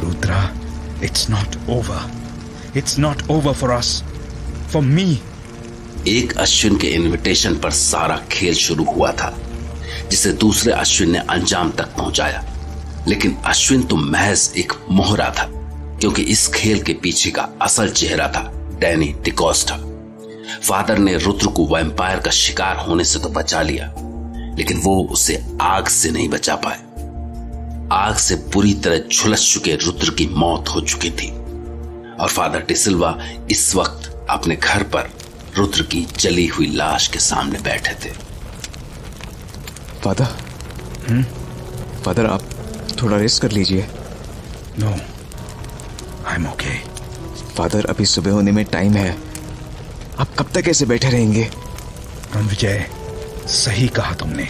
[SPEAKER 3] Rudra, it's not over. It's not over for us. For me.
[SPEAKER 1] एक अश्विन के इनविटेशन पर सारा खेल शुरू हुआ था, जिसे दूसरे अश्विन ने अंजाम तक पहुंचाया। लेकिन अश्विन तो महज एक मोहरा था, क्योंकि इस खेल के पीछे का असल चेहरा था डैनी डिकोस्टा। फादर ने रुद्र को वैम्पायर का शिकार होने से तो बचा लिया, लेकिन वो उसे आग से नहीं बचा पाए। आग से बुरी तरह झुलस चुके रुद्र की मौत हो चुकी थी। और फादर डिसिल्वा इस वक्त अपने घर पर रुद्र की जली हुई लाश के सामने बैठे थे।
[SPEAKER 4] फादर आप थोड़ा रेस्ट कर लीजिए।
[SPEAKER 3] No, I am okay.
[SPEAKER 4] Father अभी सुबह होने में टाइम है, आप कब तक ऐसे बैठे रहेंगे?
[SPEAKER 3] रणविजय, सही कहा तुमने।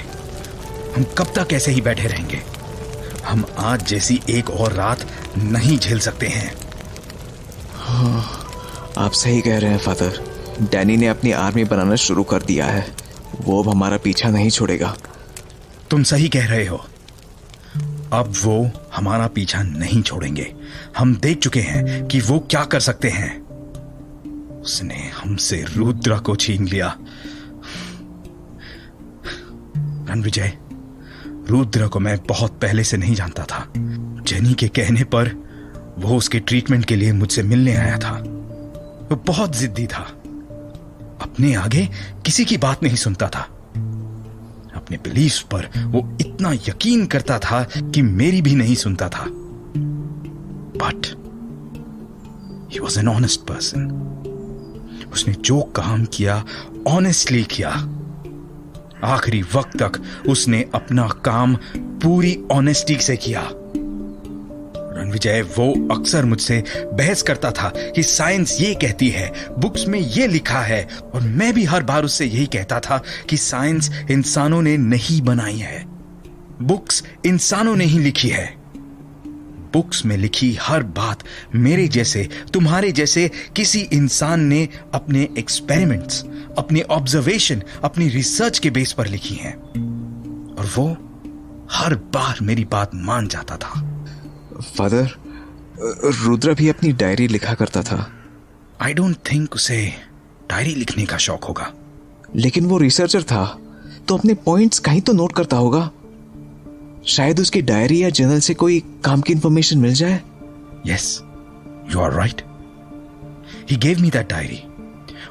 [SPEAKER 3] हम कब तक ऐसे ही बैठे रहेंगे? हम आज जैसी एक और रात नहीं झेल सकते हैं।
[SPEAKER 4] हाँ, आप सही कह रहे हैं फादर। डैनी ने अपनी आर्मी बनाना शुरू कर दिया है, वो अब हमारा पीछा नहीं छोड़ेगा।
[SPEAKER 3] तुम सही कह रहे हो, अब वो हमारा पीछा नहीं छोड़ेंगे। हम देख चुके हैं कि वो क्या कर सकते हैं। उसने हमसे रुद्र को छीन लिया। रणविजय, रुद्र को मैं बहुत पहले से नहीं जानता था। जेनी के कहने पर वो उसके ट्रीटमेंट के लिए मुझसे मिलने आया था। वो बहुत जिद्दी था, अपने आगे किसी की बात नहीं सुनता था। अपने बिलीफ पर वो इतना यकीन करता था कि मेरी भी नहीं सुनता था। But he was an honest person. उसने जो काम किया ऑनेस्टली किया। आखिरी वक्त तक उसने अपना काम पूरी ऑनेस्टी से किया। रणविजय, वो अक्सर मुझसे बहस करता था कि साइंस ये कहती है, बुक्स में ये लिखा है, और मैं भी हर बार उससे यही कहता था कि साइंस इंसानों ने नहीं बनाई है, बुक्स इंसानों ने ही लिखी है। बुक्स में लिखी हर बात मेरे जैसे, तुम्हारे जैसे किसी इंसान ने अपने एक्सपेरिमेंट्स, अपने ऑब्जर्वेशन, अपनी रिसर्च के बेस पर लिखी हैं, और वो हर बार मेरी बात मान जाता था।
[SPEAKER 4] फादर, रुद्र भी अपनी डायरी लिखा करता था।
[SPEAKER 3] आई डोंट थिंक उसे डायरी लिखने का शौक होगा।
[SPEAKER 4] लेकिन वो रिसर्चर था, तो अपने पॉइंट्स कहीं तो नोट करता होगा। शायद उसकी डायरी या जर्नल से कोई काम की इंफॉर्मेशन मिल जाए।
[SPEAKER 3] Yes, you are right. He gave me that diary.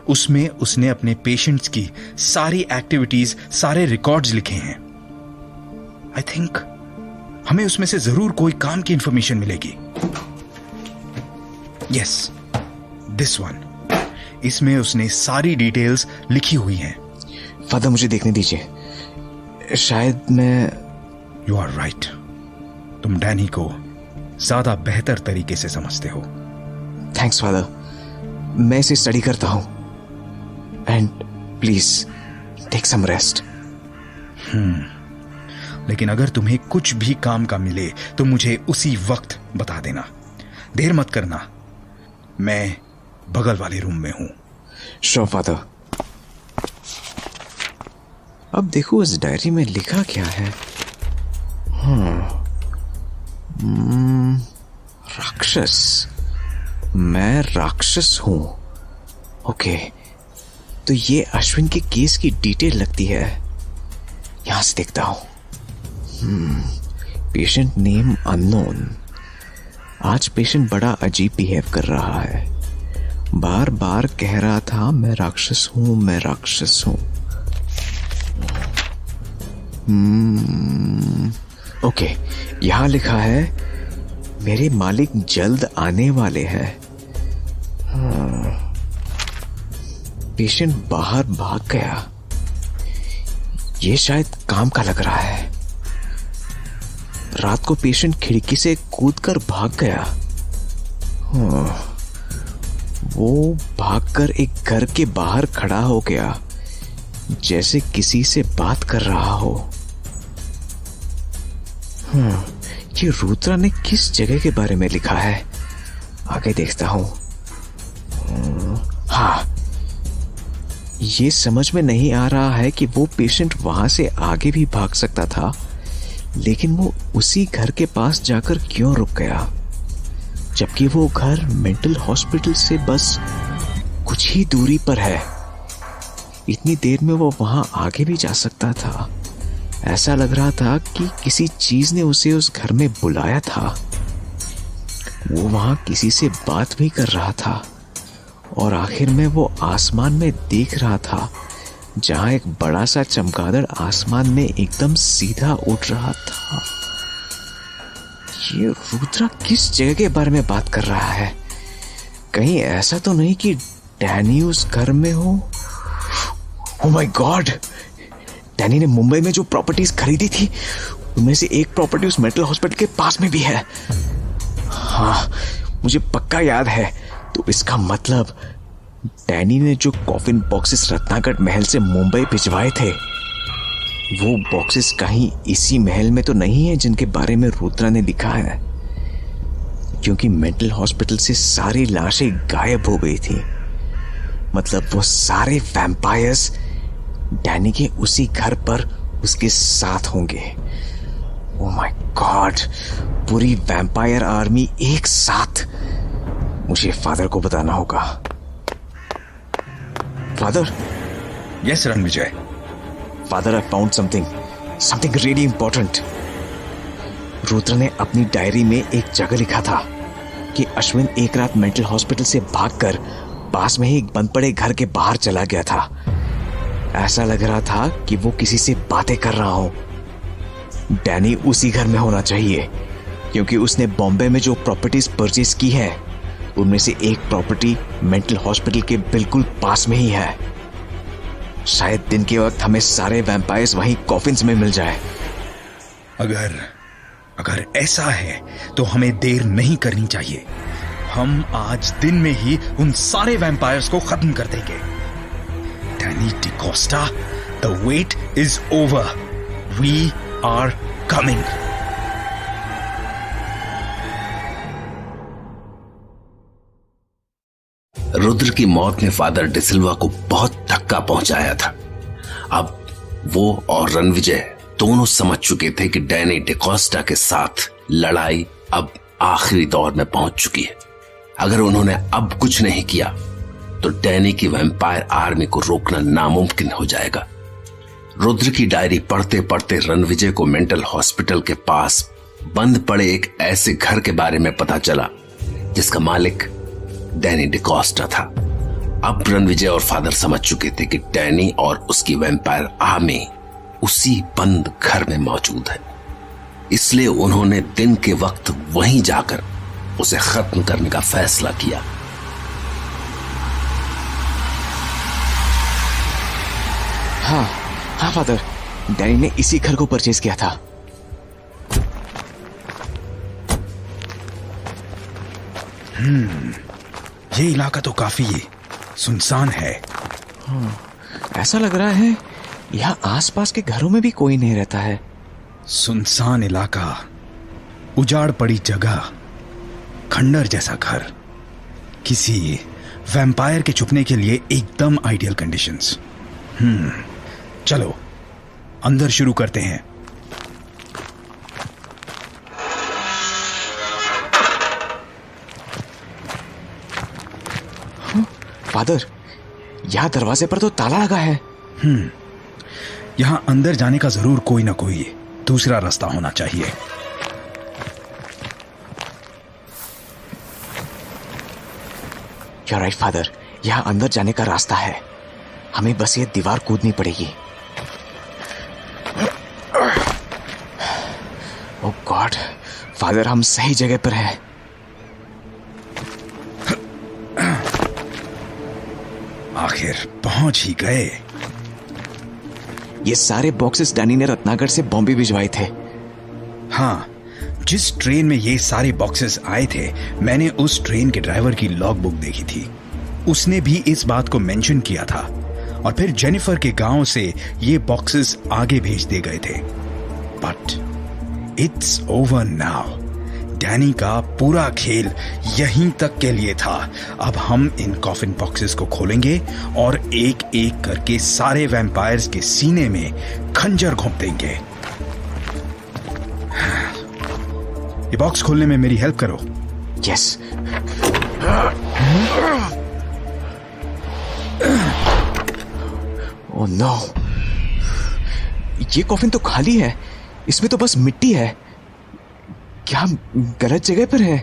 [SPEAKER 3] उसमें उसने अपने पेशेंट्स की सारी एक्टिविटीज, सारे रिकॉर्ड्स लिखे हैं। आई थिंक हमें उसमें से जरूर कोई काम की इंफॉर्मेशन मिलेगी। Yes, this one. इसमें उसने सारी डिटेल्स लिखी हुई हैं।
[SPEAKER 4] फादर, मुझे देखने दीजिए, शायद मैं।
[SPEAKER 3] You are right. तुम डैनी को ज्यादा बेहतर तरीके से समझते हो।
[SPEAKER 4] थैंक्स फादर, मैं इसे स्टडी करता हूं। And please take some rest.
[SPEAKER 3] लेकिन अगर तुम्हें कुछ भी काम का मिले तो मुझे उसी वक्त बता देना। देर मत करना। मैं बगल वाले रूम में हूं।
[SPEAKER 4] Sure father. अब देखो इस डायरी में लिखा क्या है। राक्षस, मैं राक्षस हूं। ओके, तो ये अश्विन के केस की डिटेल लगती है। यहां से देखता हूं। Patient name unknown. आज पेशेंट बड़ा अजीब बिहेव कर रहा है। बार बार कह रहा था मैं राक्षस हूं, मैं राक्षस हूं। ओके, यहां लिखा है मेरे मालिक जल्द आने वाले हैं। पेशेंट बाहर भाग गया। ये शायद काम का लग रहा है। रात को पेशेंट खिड़की से कूदकर भाग गया। वो भागकर एक घर के बाहर खड़ा हो गया, जैसे किसी से बात कर रहा हो। ये रुद्र ने किस जगह के बारे में लिखा है? आगे देखता हूं। हाँ, ये समझ में नहीं आ रहा है कि वो पेशेंट वहां से आगे भी भाग सकता था, लेकिन वो उसी घर के पास जाकर क्यों रुक गया, जबकि वो घर मेंटल हॉस्पिटल से बस कुछ ही दूरी पर है। इतनी देर में वो वहां आगे भी जा सकता था। ऐसा लग रहा था कि किसी चीज ने उसे उस घर में बुलाया था। वो वहां किसी से बात भी कर रहा था, और आखिर में वो आसमान में देख रहा था, जहां एक बड़ा सा चमगादड़ आसमान में एकदम सीधा उड़ रहा था। ये रुद्र किस जगह के बारे में बात कर रहा है? कहीं ऐसा तो नहीं कि डैनी उस घर में हो? ओह माय गॉड, डैनी ने मुंबई में जो प्रॉपर्टीज खरीदी थी उनमें से एक प्रॉपर्टी उस मेंटल हॉस्पिटल के पास में भी है। हाँ, मुझे पक्का याद है। तो इसका मतलब डैनी ने जो कॉफिन बॉक्सेस रत्नागढ़ महल से मुंबई भिजवाए थे, वो बॉक्सेस कहीं इसी महल में तो नहीं है जिनके बारे में रुद्रा ने लिखा है, क्योंकि मेंटल हॉस्पिटल से सारी लाशें गायब हो गई थी। मतलब वो सारे वैम्पायर्स डैनी के उसी घर पर उसके साथ होंगे। ओह माय गॉड, पूरी वैम्पायर आर्मी एक साथ। मुझे फादर को बताना होगा। Father.
[SPEAKER 3] Yes Ranvijay.
[SPEAKER 4] Father, I found something really important. Rudra ने अपनी डायरी में एक जगह लिखा था कि अश्विन एक रात मेंटल हॉस्पिटल से भागकर पास में ही एक बंद पड़े घर के बाहर चला गया था। ऐसा लग रहा था कि वो किसी से बातें कर रहा हो। डैनी उसी घर में होना चाहिए, क्योंकि उसने बॉम्बे में जो प्रॉपर्टीज परचेज की है उनमें से एक प्रॉपर्टी मेंटल हॉस्पिटल के बिल्कुल पास में ही है। शायद दिन के वक्त हमें सारे वैम्पायर्स वहीं कॉफिन्स में मिल जाए।
[SPEAKER 3] अगर ऐसा है तो हमें देर नहीं करनी चाहिए। हम आज दिन में ही उन सारे वैम्पायर्स को खत्म कर देंगे। Danny D'Costa, the wait is over. We are coming.
[SPEAKER 1] Rudra की मौत ने फादर डिसिल्वा को बहुत धक्का पहुंचाया था। अब वो और रणविजय दोनों समझ चुके थे कि डैनी डिकोस्टा के साथ लड़ाई अब आखिरी दौर में पहुंच चुकी है। अगर उन्होंने अब कुछ नहीं किया तो डैनी की वैम्पायर आर्मी को रोकना नामुमकिन हो जाएगा। रुद्र की डायरी पढ़ते पढ़ते रणविजय को मेंटल हॉस्पिटल के पास बंद पड़े एक ऐसे घर के बारे में पता चला जिसका मालिक डैनी डिकोस्टा था। अब रणविजय और फादर समझ चुके थे कि डैनी और उसकी वैम्पायर आर्मी उसी बंद घर में मौजूद है, इसलिए उन्होंने दिन के वक्त वहीं जाकर उसे खत्म करने का फैसला किया।
[SPEAKER 4] हाँ फादर, डैनी ने इसी घर को परचेज किया था।
[SPEAKER 3] ये इलाका तो काफी सुनसान है।
[SPEAKER 4] ऐसा लग रहा है यहाँ आसपास के घरों में भी कोई नहीं रहता है।
[SPEAKER 3] सुनसान इलाका, उजाड़ पड़ी जगह, खंडर जैसा घर, किसी वैम्पायर के छुपने के लिए एकदम आइडियल कंडीशंस। चलो अंदर शुरू करते हैं।
[SPEAKER 4] फादर, यहाँ दरवाजे पर तो ताला लगा है।
[SPEAKER 3] यहाँ अंदर जाने का जरूर कोई ना कोई दूसरा रास्ता होना चाहिए।
[SPEAKER 4] You're right, फादर, यहाँ अंदर जाने का रास्ता है। हमें बस ये दीवार कूदनी पड़ेगी। ओह गॉड, फादर, हम सही जगह पर हैं।
[SPEAKER 3] आखिर पहुंच ही गए।
[SPEAKER 4] ये सारे बॉक्सेस डैनी ने रत्नागढ़ से बॉम्बे भिजवाए थे।
[SPEAKER 3] हाँ, जिस ट्रेन में ये सारे बॉक्सेस आए थे, मैंने उस ट्रेन के ड्राइवर की लॉग बुक देखी थी। उसने भी इस बात को मेंशन किया था और फिर जेनिफर के गांव से ये बॉक्सेस आगे भेज दिए गए थे। But it's over now. Danny का पूरा खेल यहीं तक के लिए था। अब हम इन कॉफिन बॉक्सेस को खोलेंगे और एक एक करके सारे वैम्पायर्स के सीने में खंजर घोंप देंगे। ये बॉक्स खोलने में मेरी हेल्प करो।
[SPEAKER 4] यस। ओह नो, ये कॉफिन तो खाली है। इसमें तो बस मिट्टी है। क्या हम गलत जगह पर हैं?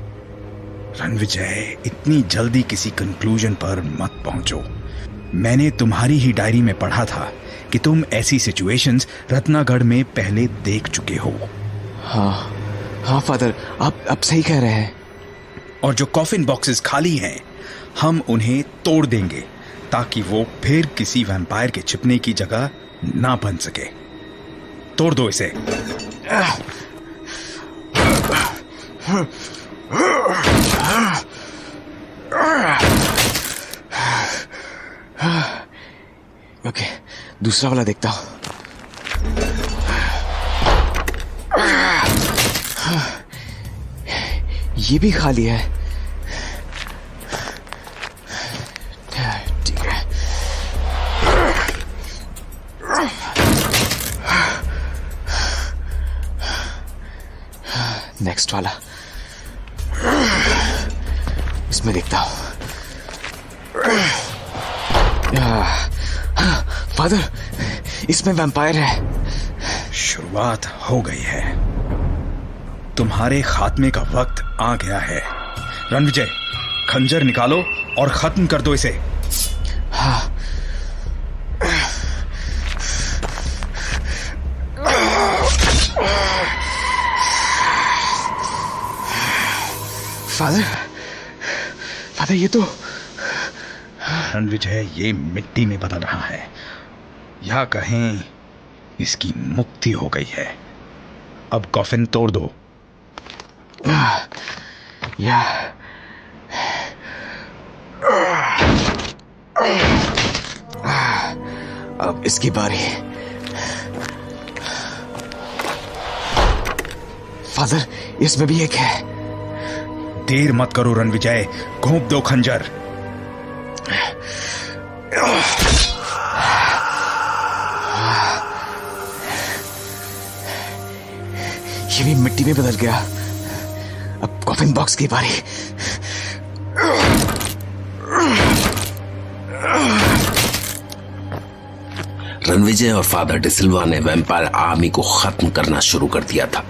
[SPEAKER 3] रणविजय, इतनी जल्दी किसी कंक्लूजन पर मत पहुंचो। मैंने तुम्हारी ही डायरी में पढ़ा था कि तुम ऐसी सिचुएशंस रत्नागढ़ में पहले देख चुके हो।
[SPEAKER 4] हाँ फादर, आप सही कह रहे हैं।
[SPEAKER 3] और जो कॉफिन बॉक्सेस खाली हैं, हम उन्हें तोड़ देंगे ताकि वो फिर किसी वैम्पायर के छिपने की जगह ना बन सके। तोड़ दो इसे।
[SPEAKER 4] ओके, दूसरा वाला देखता हूं। ये भी खाली है। ठीक है। नेक्स्ट वाला, इसमें देखता हूं। फादर, इसमें वैम्पायर है।
[SPEAKER 3] शुरुआत हो गई है। तुम्हारे खात्मे का वक्त आ गया है। रणविजय, खंजर निकालो और खत्म कर दो इसे।
[SPEAKER 4] हाँ। फादर, ये तो
[SPEAKER 3] रणविजय, ये मिट्टी में बदल रहा है, या कहें इसकी मुक्ति हो गई है। अब कॉफिन तोड़ दो।
[SPEAKER 4] या अब इसकी बारी। फादर, इसमें भी एक है।
[SPEAKER 3] देर मत करो रणविजय, घोंप दो खंजर।
[SPEAKER 4] ये भी मिट्टी में बदल गया। अब कॉफिन बॉक्स की बारी।
[SPEAKER 1] रणविजय और फादर डिसिल्वा ने वैम्पायर आर्मी को खत्म करना शुरू कर दिया था।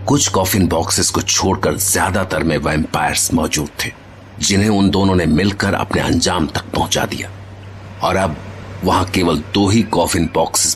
[SPEAKER 1] कुछ कॉफिन बॉक्सेस को छोड़कर ज्यादातर में वैम्पायर्स मौजूद थे, जिन्हें उन दोनों ने मिलकर अपने अंजाम तक पहुंचा दिया। और अब वहां केवल 2 ही कॉफिन बॉक्सेस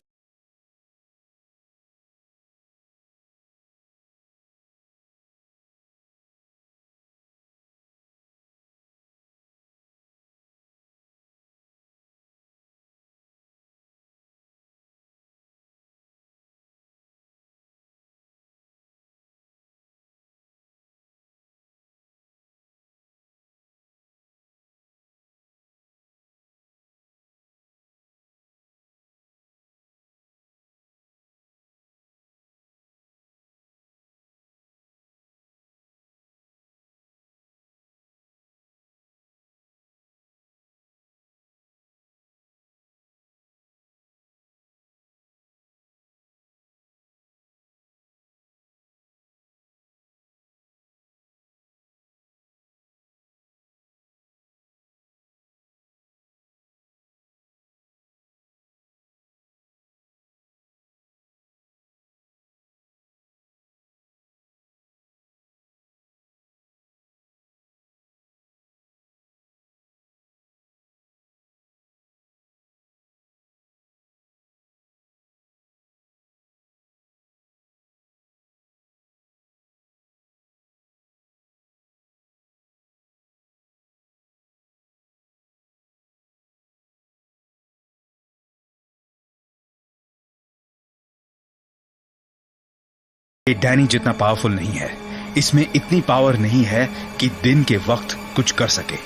[SPEAKER 3] ये डैनी जितना पावरफुल नहीं है। इसमें इतनी पावर नहीं है कि दिन के वक्त कुछ कर सके।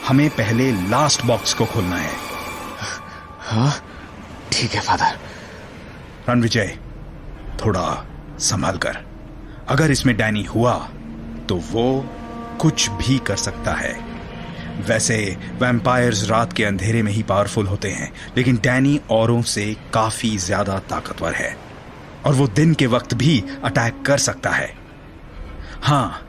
[SPEAKER 3] हमें पहले लास्ट बॉक्स को खोलना है।
[SPEAKER 4] हाँ, ठीक है फादर।
[SPEAKER 3] रणविजय, थोड़ा संभाल कर। अगर इसमें डैनी हुआ तो वो कुछ भी कर सकता है। वैसे वैम्पायर्स रात के अंधेरे में ही पावरफुल होते हैं, लेकिन डैनी औरों से काफी ज्यादा ताकतवर है और वो दिन के वक्त भी अटैक कर सकता है। हाँ,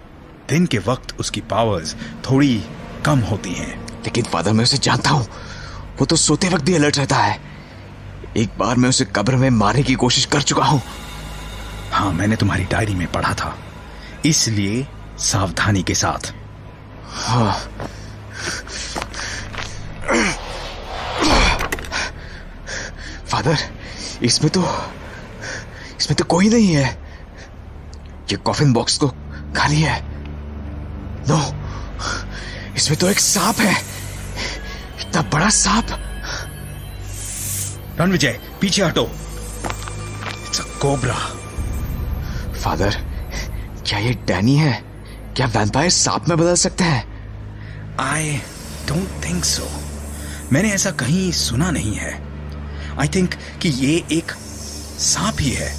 [SPEAKER 3] दिन के वक्त उसकी पावर्स थोड़ी कम होती हैं।
[SPEAKER 4] लेकिन फादर, मैं उसे जानता हूं। वो तो सोते वक्त भी अलर्ट रहता है। एक बार मैं उसे कब्र में मारने की कोशिश कर चुका हूं।
[SPEAKER 3] हाँ, मैंने तुम्हारी डायरी में पढ़ा था, इसलिए सावधानी के साथ।
[SPEAKER 4] हाँ। फादर, इसमें तो कोई नहीं है। ये कॉफिन बॉक्स तो खाली है। नो, इसमें तो एक सांप है, इतना बड़ा सांप।
[SPEAKER 3] रणविजय, पीछे हटो। It's a cobra.
[SPEAKER 4] फादर, क्या ये डैनी है? क्या वैम्पायर सांप में बदल सकते हैं?
[SPEAKER 3] I don't think so. मैंने ऐसा कहीं सुना नहीं है। आई थिंक कि ये एक सांप ही है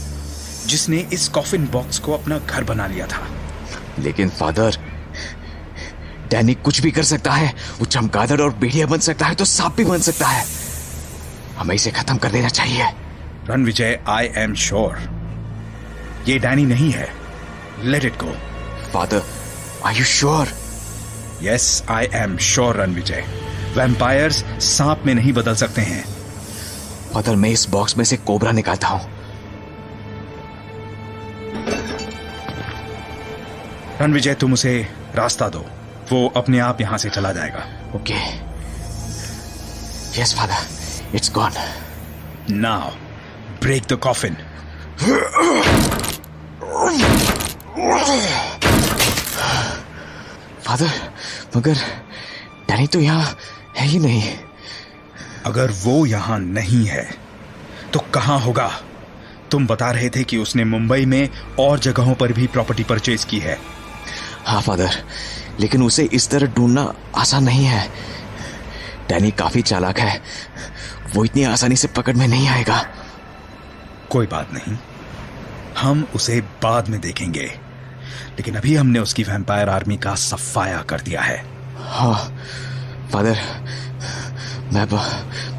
[SPEAKER 3] जिसने इस कॉफिन बॉक्स को अपना घर बना लिया था।
[SPEAKER 4] लेकिन फादर, डैनी कुछ भी कर सकता है। वो चमगादड़ और भेड़िया बन सकता है तो सांप भी बन सकता है। हमें इसे खत्म कर देना चाहिए।
[SPEAKER 3] रणविजय, आई एम श्योर ये डैनी नहीं है। Let it go.
[SPEAKER 4] Father, are you sure?
[SPEAKER 3] Yes, I am sure Ranvijay. Vampires सांप में नहीं बदल सकते हैं।
[SPEAKER 4] फादर, मैं इस बॉक्स में से कोबरा निकालता हूं।
[SPEAKER 3] रणविजय, तुम उसे रास्ता दो, वो अपने आप यहां से चला जाएगा।
[SPEAKER 4] Okay. Yes father, it's gone.
[SPEAKER 3] Now break the coffin.
[SPEAKER 4] Father, मगर डैनी तो यहां है ही नहीं।
[SPEAKER 3] अगर वो यहां नहीं है तो कहां होगा? तुम बता रहे थे कि उसने मुंबई में और जगहों पर भी प्रॉपर्टी परचेज की है।
[SPEAKER 4] हाँ फादर, लेकिन उसे इस तरह ढूंढना आसान नहीं है। डैनी काफी चालाक है, वो इतनी आसानी से पकड़ में नहीं आएगा।
[SPEAKER 3] कोई बात नहीं, हम उसे बाद में देखेंगे, लेकिन अभी हमने उसकी वैम्पायर आर्मी का सफाया कर दिया है।
[SPEAKER 4] हाँ फादर,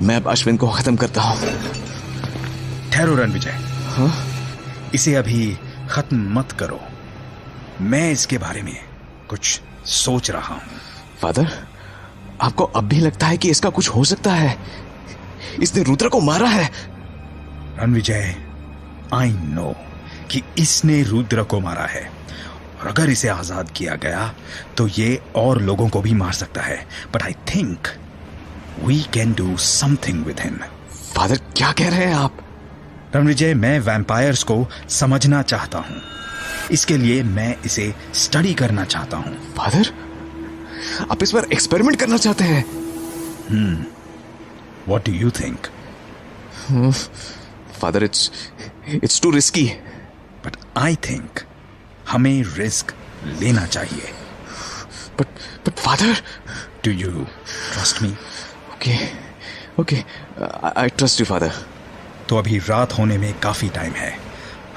[SPEAKER 4] मैं अब अश्विन को खत्म करता हूं।
[SPEAKER 3] ठहरो रणविजय।
[SPEAKER 4] हाँ?
[SPEAKER 3] इसे अभी खत्म मत करो, मैं इसके बारे में कुछ सोच रहा हूं।
[SPEAKER 4] फादर, आपको अब भी लगता है कि इसका कुछ हो सकता है? इसने रुद्र को मारा है।
[SPEAKER 3] रणविजय, आई नो कि इसने रुद्र को मारा है, और अगर इसे आजाद किया गया तो ये और लोगों को भी मार सकता है। But I think we can do something with him.
[SPEAKER 4] Father, क्या कह रहे हैं आप?
[SPEAKER 3] रणविजय, मैं वैम्पायर्स को समझना चाहता हूं, इसके लिए मैं इसे स्टडी करना चाहता हूं।
[SPEAKER 4] फादर, आप इस पर एक्सपेरिमेंट करना चाहते हैं?
[SPEAKER 3] What do you think?
[SPEAKER 4] Father, it's to risky.
[SPEAKER 3] But I think हमें रिस्क लेना चाहिए।
[SPEAKER 4] But father,
[SPEAKER 3] do you trust me?
[SPEAKER 4] Okay, I trust you father.
[SPEAKER 3] तो अभी रात होने में काफी टाइम है,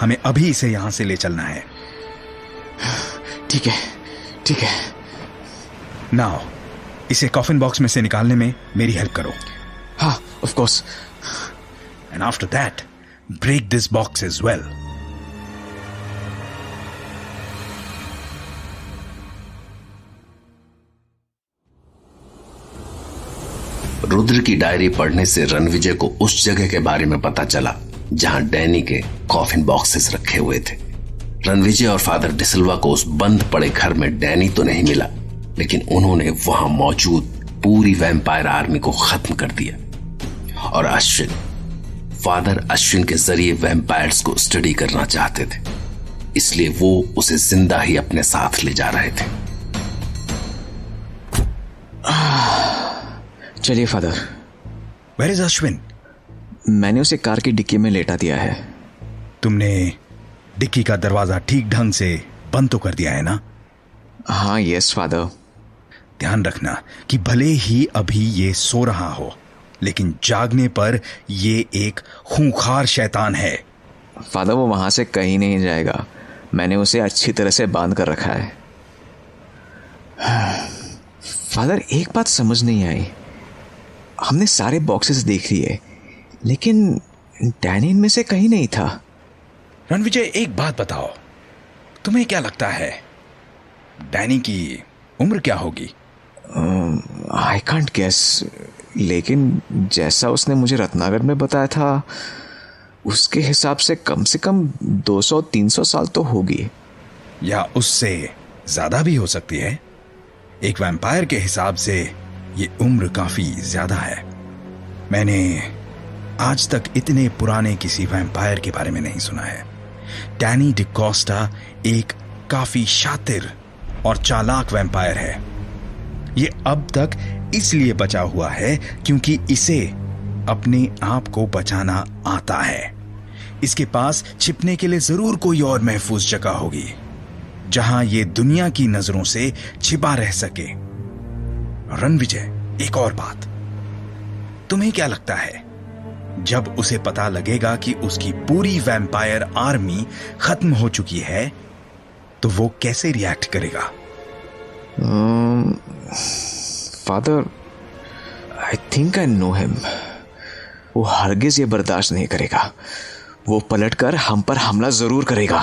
[SPEAKER 3] हमें अभी इसे यहां से ले चलना है।
[SPEAKER 4] ठीक है।
[SPEAKER 3] नाउ इसे कॉफिन बॉक्स में से निकालने में मेरी हेल्प करो।
[SPEAKER 4] हाँ, of course.
[SPEAKER 3] And after that break this box as well.
[SPEAKER 1] Rudra की डायरी पढ़ने से रणविजय को उस जगह के बारे में पता चला जहां डैनी के कॉफिन बॉक्सेस रखे हुए थे। रणविजय और फादर डिसिल्वा को उस बंद पड़े घर में डैनी तो नहीं मिला, लेकिन उन्होंने वहां मौजूद पूरी वैम्पायर आर्मी को खत्म कर दिया। और फादर अश्विन के जरिए वैम्पायर्स को स्टडी करना चाहते थे, इसलिए वो उसे जिंदा ही अपने साथ ले जा रहे थे।
[SPEAKER 4] चलिए फादर।
[SPEAKER 3] Where is Ashwin?
[SPEAKER 4] मैंने उसे कार की डिक्की में लेटा दिया है।
[SPEAKER 3] तुमने डिक्की का दरवाजा ठीक ढंग से बंद तो कर दिया है ना?
[SPEAKER 4] हाँ, यस फादर।
[SPEAKER 3] ध्यान रखना कि भले ही अभी ये सो रहा हो, लेकिन जागने पर ये एक खूंखार शैतान है।
[SPEAKER 4] फादर, वो वहां से कहीं नहीं जाएगा। मैंने उसे अच्छी तरह से बांध कर रखा है। फादर, एक बात समझ नहीं आई। हमने सारे बॉक्सेस देख लिए, लेकिन डैनी इनमें से कहीं नहीं था।
[SPEAKER 3] रणविजय, एक बात बताओ, तुम्हें क्या लगता है डैनी की उम्र क्या होगी?
[SPEAKER 4] आई कांट गेस, लेकिन जैसा उसने मुझे रत्नागर में बताया था, उसके हिसाब से कम 200-300 साल तो होगी।
[SPEAKER 3] या उससे ज्यादा भी हो सकती है। एक वैम्पायर के हिसाब से ये उम्र काफी ज्यादा है। मैंने आज तक इतने पुराने किसी वैम्पायर के बारे में नहीं सुना है। डैनी डिकोस्टा एक काफी शातिर और चालाक वैम्पायर है। ये अब तक इसलिए बचा हुआ है क्योंकि इसे अपने आप को बचाना आता है। इसके पास छिपने के लिए जरूर कोई और महफूज जगह होगी जहां ये दुनिया की नजरों से छिपा रह सके। रणविजय, एक और बात, तुम्हें क्या लगता है जब उसे पता लगेगा कि उसकी पूरी वैम्पायर आर्मी खत्म हो चुकी है तो वो कैसे रिएक्ट करेगा?
[SPEAKER 4] Father, I think I know him. वो हरगिज ये बर्दाश्त नहीं करेगा। वो पलटकर हम पर हमला जरूर करेगा।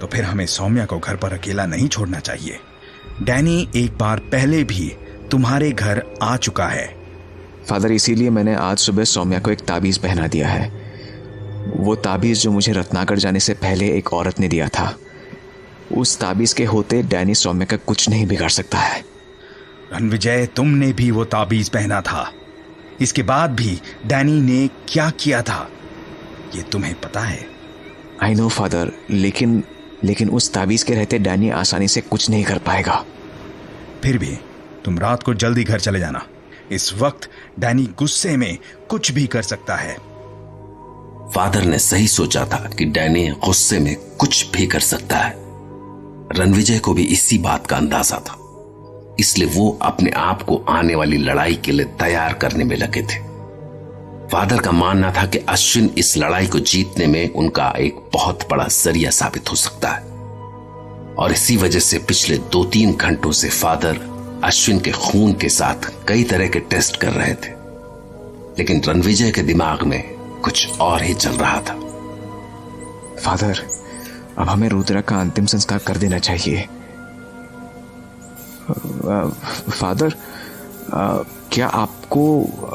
[SPEAKER 3] तो फिर हमें सौम्या को घर पर अकेला नहीं छोड़ना चाहिए। डैनी एक बार पहले भी तुम्हारे घर आ चुका है।
[SPEAKER 4] फादर, इसीलिए मैंने आज सुबह सौम्या को एक ताबीज पहना दिया है। वो ताबीज जो मुझे रत्नाकर जाने से पहले एक औरत ने दिया था। उस ताबीज के होते डैनी सौम्या का कुछ नहीं बिगाड़ सकता है।
[SPEAKER 3] रणविजय, तुमने भी वो ताबीज पहना था। इसके बाद भी डैनी ने क्या किया था ये तुम्हें पता है?
[SPEAKER 4] आई नो फादर, लेकिन उस ताबीज के रहते डैनी आसानी से कुछ नहीं कर पाएगा।
[SPEAKER 3] फिर भी तुम रात को जल्दी घर चले जाना। इस वक्त डैनी गुस्से में कुछ भी कर सकता है।
[SPEAKER 1] फादर ने सही सोचा था कि डैनी गुस्से में कुछ भी कर सकता है। रणविजय को भी इसी बात का अंदाजा था, इसलिए वो अपने आप को आने वाली लड़ाई के लिए तैयार करने में लगे थे। फादर का मानना था कि अश्विन इस लड़ाई को जीतने में उनका एक बहुत बड़ा जरिया साबित हो सकता है, और इसी वजह से पिछले 2-3 घंटों से फादर अश्विन के खून के साथ कई तरह के टेस्ट कर रहे थे, लेकिन रणविजय के दिमाग में कुछ और ही चल रहा था।
[SPEAKER 4] फादर, अब हमें रुद्रा का अंतिम संस्कार कर देना चाहिए। फादर, क्या आपको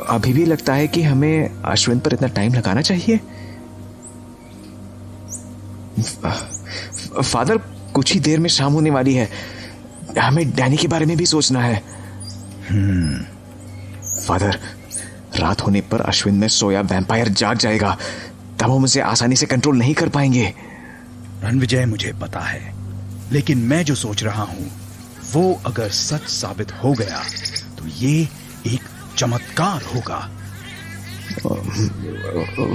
[SPEAKER 4] अभी भी लगता है कि हमें अश्विन पर इतना टाइम लगाना चाहिए? फादर, कुछ ही देर में शाम होने वाली है। हमें डैनी के बारे में भी सोचना है। फादर, रात होने पर अश्विन में सोया वैम्पायर जाग जाएगा, तब हम उसे आसानी से कंट्रोल नहीं कर पाएंगे।
[SPEAKER 3] रणविजय, मुझे पता है, लेकिन मैं जो सोच रहा हूं वो अगर सच साबित हो गया तो ये एक चमत्कार होगा।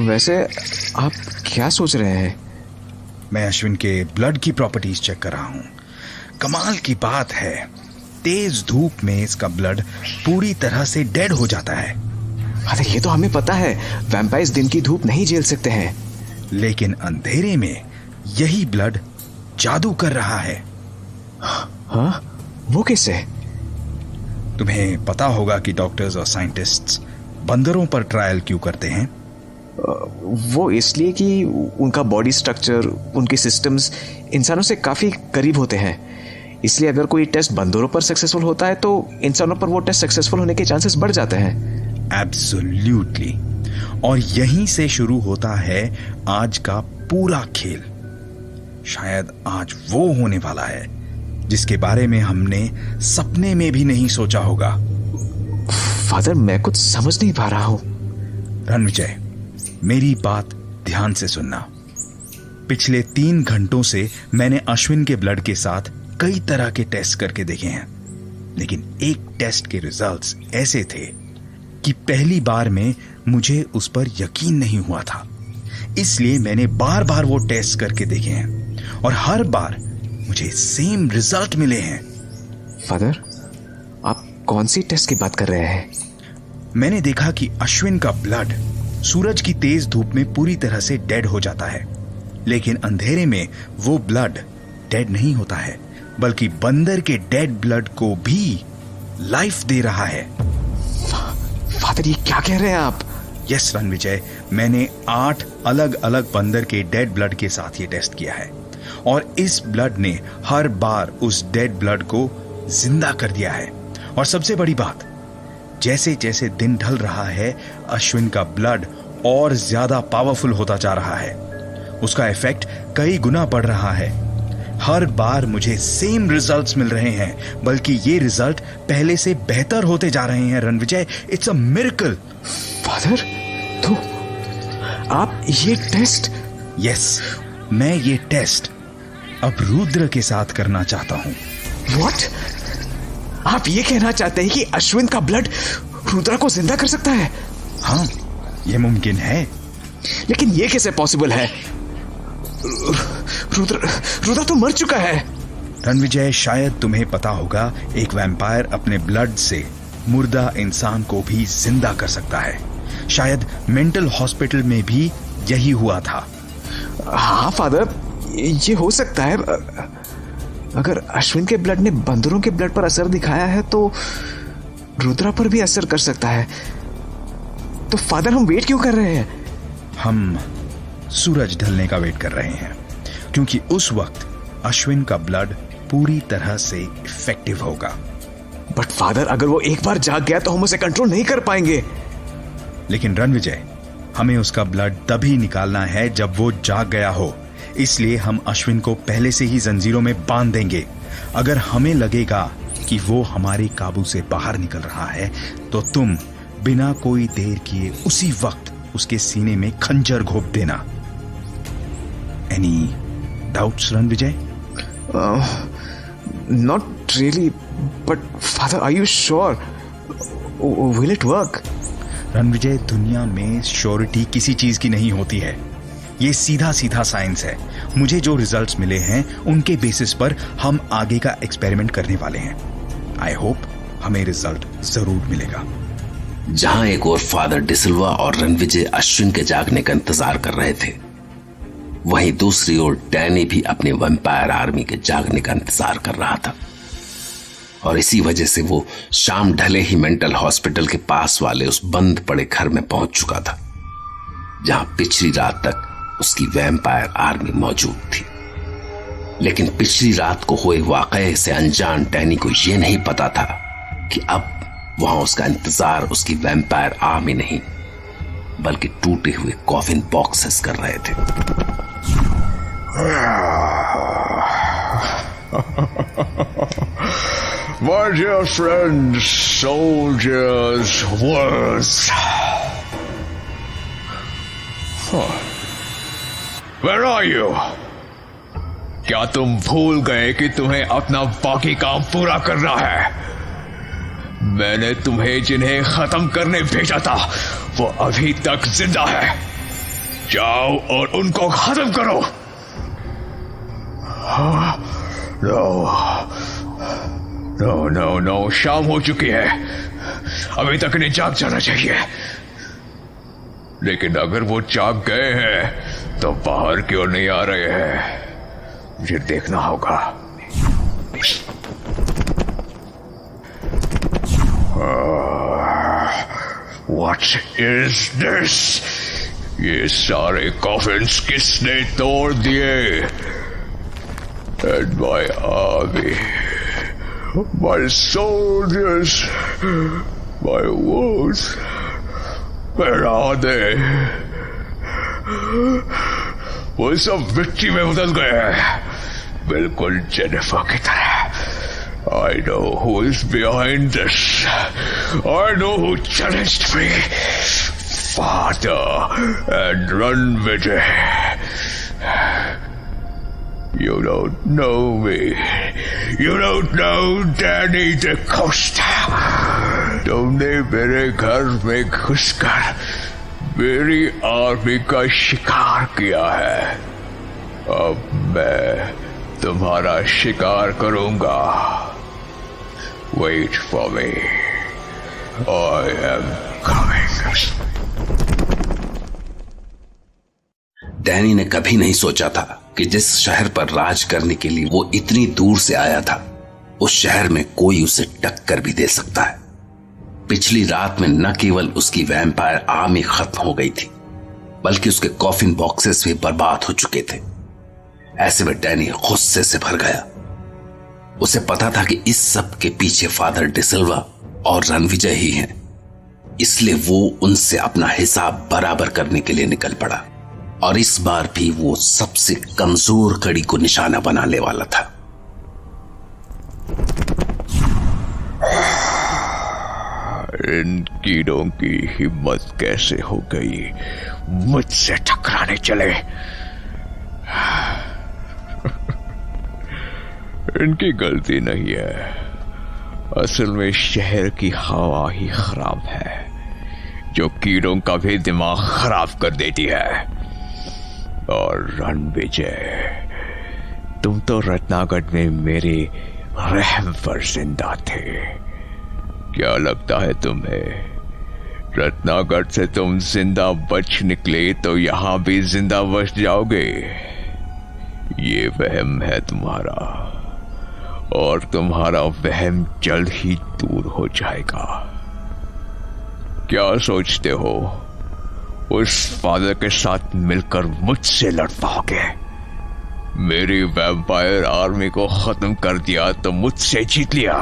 [SPEAKER 4] वैसे आप क्या सोच रहे हैं?
[SPEAKER 3] मैं अश्विन के ब्लड की प्रॉपर्टीज चेक कर रहा हूं। कमाल की बात है, तेज धूप में इसका ब्लड पूरी तरह से डेड हो जाता है।
[SPEAKER 4] अरे ये तो हमें पता है, वैम्पायर्स दिन की धूप नहीं झेल सकते हैं।
[SPEAKER 3] लेकिन अंधेरे में यही ब्लड जादू कर रहा है।
[SPEAKER 4] हाँ, वो कैसे?
[SPEAKER 3] तुम्हें पता होगा कि डॉक्टर्स और साइंटिस्ट्स बंदरों पर ट्रायल क्यों करते हैं?
[SPEAKER 4] वो इसलिए कि उनका बॉडी स्ट्रक्चर, उनके सिस्टम्स इंसानों से काफी करीब होते हैं। इसलिए अगर कोई टेस्ट बंदरों पर सक्सेसफुल होता है तो इंसानों पर वो टेस्ट सक्सेसफुल होने के चांसेस बढ़ जाते हैं।
[SPEAKER 3] एब्सोल्युटली। और यहीं से शुरू होता है आज का पूरा खेल। शायद आज वो होने वाला है जिसके बारे में हमने सपने में भी नहीं सोचा होगा।
[SPEAKER 4] फादर, मैं कुछ समझ नहीं पा रहा हूं।
[SPEAKER 3] रणविजय, मेरी बात ध्यान से सुनना। पिछले 3 घंटों से मैंने अश्विन के ब्लड के साथ कई तरह के टेस्ट करके देखे हैं, लेकिन एक टेस्ट के रिजल्ट्स ऐसे थे कि पहली बार में मुझे उस पर यकीन नहीं हुआ था। इसलिए मैंने बार बार वो टेस्ट करके देखे हैं और हर बार मुझे सेम रिजल्ट मिले हैं।
[SPEAKER 4] फादर, आप कौन सी टेस्ट की बात कर रहे हैं?
[SPEAKER 3] मैंने देखा कि अश्विन का ब्लड सूरज की तेज धूप में पूरी तरह से डेड हो जाता है, लेकिन अंधेरे में वो ब्लड डेड नहीं होता है, बल्कि बंदर के डेड ब्लड को भी लाइफ दे रहा है।
[SPEAKER 4] फादर, ये क्या कह रहे हैं आप?
[SPEAKER 3] यस रणविजय, मैंने 8 अलग अलग बंदर के डेड ब्लड के साथ ये टेस्ट किया है और इस ब्लड ने हर बार उस डेड ब्लड को जिंदा कर दिया है। और सबसे बड़ी बात, जैसे जैसे दिन ढल रहा है अश्विन का ब्लड और ज्यादा पावरफुल होता जा रहा है। उसका इफेक्ट कई गुना बढ़ रहा है। हर बार मुझे सेम रिजल्ट्स मिल रहे हैं, बल्कि ये रिजल्ट पहले से बेहतर होते जा रहे हैं। Ranvijay, it's a miracle.
[SPEAKER 4] Father, तो आप ये टेस्ट?
[SPEAKER 3] यस, मैं ये टेस्ट अब रुद्र के साथ करना चाहता हूं।
[SPEAKER 4] व्हाट? आप ये कहना चाहते हैं कि अश्विन का ब्लड रुद्रा को जिंदा कर सकता है?
[SPEAKER 3] हाँ, ये मुमकिन है।
[SPEAKER 4] लेकिन ये कैसे पॉसिबल है? रुद्रा तो मर चुका है।
[SPEAKER 3] रणविजय, शायद तुम्हें पता होगा, एक वैम्पायर अपने ब्लड से मुर्दा इंसान को भी जिंदा कर सकता है। शायद मेंटल हॉस्पिटल में भी यही हुआ था।
[SPEAKER 4] हाँ फादर, ये हो सकता है। अगर अश्विन के ब्लड ने बंदरों के ब्लड पर असर दिखाया है तो रुद्रा पर भी असर कर सकता है। तो फादर, हम वेट क्यों कर रहे हैं?
[SPEAKER 3] हम सूरज ढलने का वेट कर रहे हैं, क्योंकि उस वक्त अश्विन का ब्लड पूरी तरह से इफेक्टिव होगा।
[SPEAKER 4] बट फादर, अगर वो एक बार जाग गया तो हम उसे कंट्रोल नहीं कर पाएंगे।
[SPEAKER 3] लेकिन रणविजय, हमें उसका ब्लड तभी निकालना है जब वो जाग गया हो। इसलिए हम अश्विन को पहले से ही जंजीरों में बांध देंगे। अगर हमें लगेगा कि वो हमारे काबू से बाहर निकल रहा है तो तुम बिना कोई देर किए उसी वक्त उसके सीने में खंजर घोंप देना। Any doubts Ranvijay?
[SPEAKER 4] Not really, but father, are you sure? Will it work?
[SPEAKER 3] Ranvijay, दुनिया में श्योरिटी किसी चीज की नहीं होती है। ये सीधा सीधा साइंस है। मुझे जो रिजल्ट्स मिले हैं उनके बेसिस पर हम आगे का एक्सपेरिमेंट करने वाले हैं। आई होप हमें रिजल्ट जरूर मिलेगा।
[SPEAKER 1] जहां एक और फादर डिसिल्वा और रणविजय अश्विन के जागने का इंतजार कर रहे थे, वहीं दूसरी ओर डैनी भी अपने वैम्पायर आर्मी के जागने का इंतजार कर रहा था। और इसी वजह से वो शाम ढले ही मेंटल हॉस्पिटल के पास वाले उस बंद पड़े घर में पहुंच चुका था, जहां पिछली रात तक उसकी वैम्पायर आर्मी मौजूद थी। लेकिन पिछली रात को हुए वाकये से अनजान डैनी को यह नहीं पता था कि अब वहां उसका इंतजार उसकी वैम्पायर आर्मी नहीं, बल्कि टूटे हुए कॉफिन बॉक्सेस कर रहे थे।
[SPEAKER 8] My dear friends, soldiers, warriors. Where are you? क्या तुम भूल गए कि तुम्हें अपना बाकी काम पूरा करना है? मैंने तुम्हें जिन्हें खत्म करने भेजा था वो अभी तक जिंदा है। जाओ और उनको खत्म करो। नो, शाम हो चुकी है। अभी तक इन्हें जाग जाना चाहिए। लेकिन अगर वो जाग गए हैं तो बाहर क्यों नहीं आ रहे हैं? मुझे देखना होगा। What is this? ये सारे कॉफिन्स किसने तोड़ दिए? And my army, my soldiers, my wolves, where are they? वो सब मिट्टी में बदल गए हैं, बिल्कुल जेनिफर की तरह। I know who is behind this. I know who challenged me. Father and Ranvijay. You don't know me. You don't know Danny DaCosta. तुमने मेरे घर में घुसकर मेरी आर्मी का शिकार किया है। अब मैं तुम्हारा शिकार करूंगा। Wait for me. I am coming.
[SPEAKER 1] Danny ने कभी नहीं सोचा था कि जिस शहर पर राज करने के लिए वो इतनी दूर से आया था, उस शहर में कोई उसे टक्कर भी दे सकता है। पिछली रात में न केवल उसकी वैम्पायर आर्मी खत्म हो गई थी, बल्कि उसके कॉफिन बॉक्सेस भी बर्बाद हो चुके थे। ऐसे में डैनी गुस्से से भर गया। उसे पता था कि इस सब के पीछे फादर डिसिल्वा और रणविजय ही हैं, इसलिए वो उनसे अपना हिसाब बराबर करने के लिए निकल पड़ा। और इस बार भी वो सबसे कमजोर कड़ी को निशाना बनाने वाला था।
[SPEAKER 8] इन कीड़ों की हिम्मत कैसे हो गई मुझसे टकराने चले? इनकी गलती नहीं है। असल में शहर की हवा ही खराब है, जो कीड़ों का भी दिमाग खराब कर देती है। और रणविजय, तुम तो रत्नागढ़ में मेरे रहम पर जिंदा थे। क्या लगता है तुम्हें रत्नागढ़ से तुम जिंदा बच निकले तो यहां भी जिंदा बच जाओगे? ये वहम है तुम्हारा, और तुम्हारा वहम जल्द ही दूर हो जाएगा। क्या सोचते हो उस फादर के साथ मिलकर मुझसे लड़ पाओगे? मेरी वैम्पायर आर्मी को खत्म कर दिया तो मुझसे जीत लिया?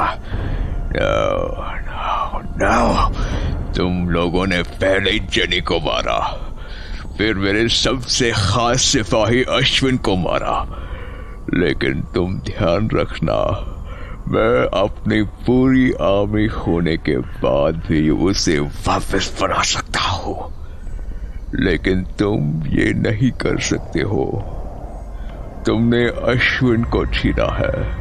[SPEAKER 8] नो, तुम लोगों ने पहले जेनी को मारा, फिर मेरे सबसे खास सिपाही अश्विन को मारा, लेकिन तुम ध्यान रखना, मैं अपनी पूरी आर्मी होने के बाद भी उसे वापस बना सकता हूं, लेकिन तुम ये नहीं कर सकते हो। तुमने अश्विन को छीना है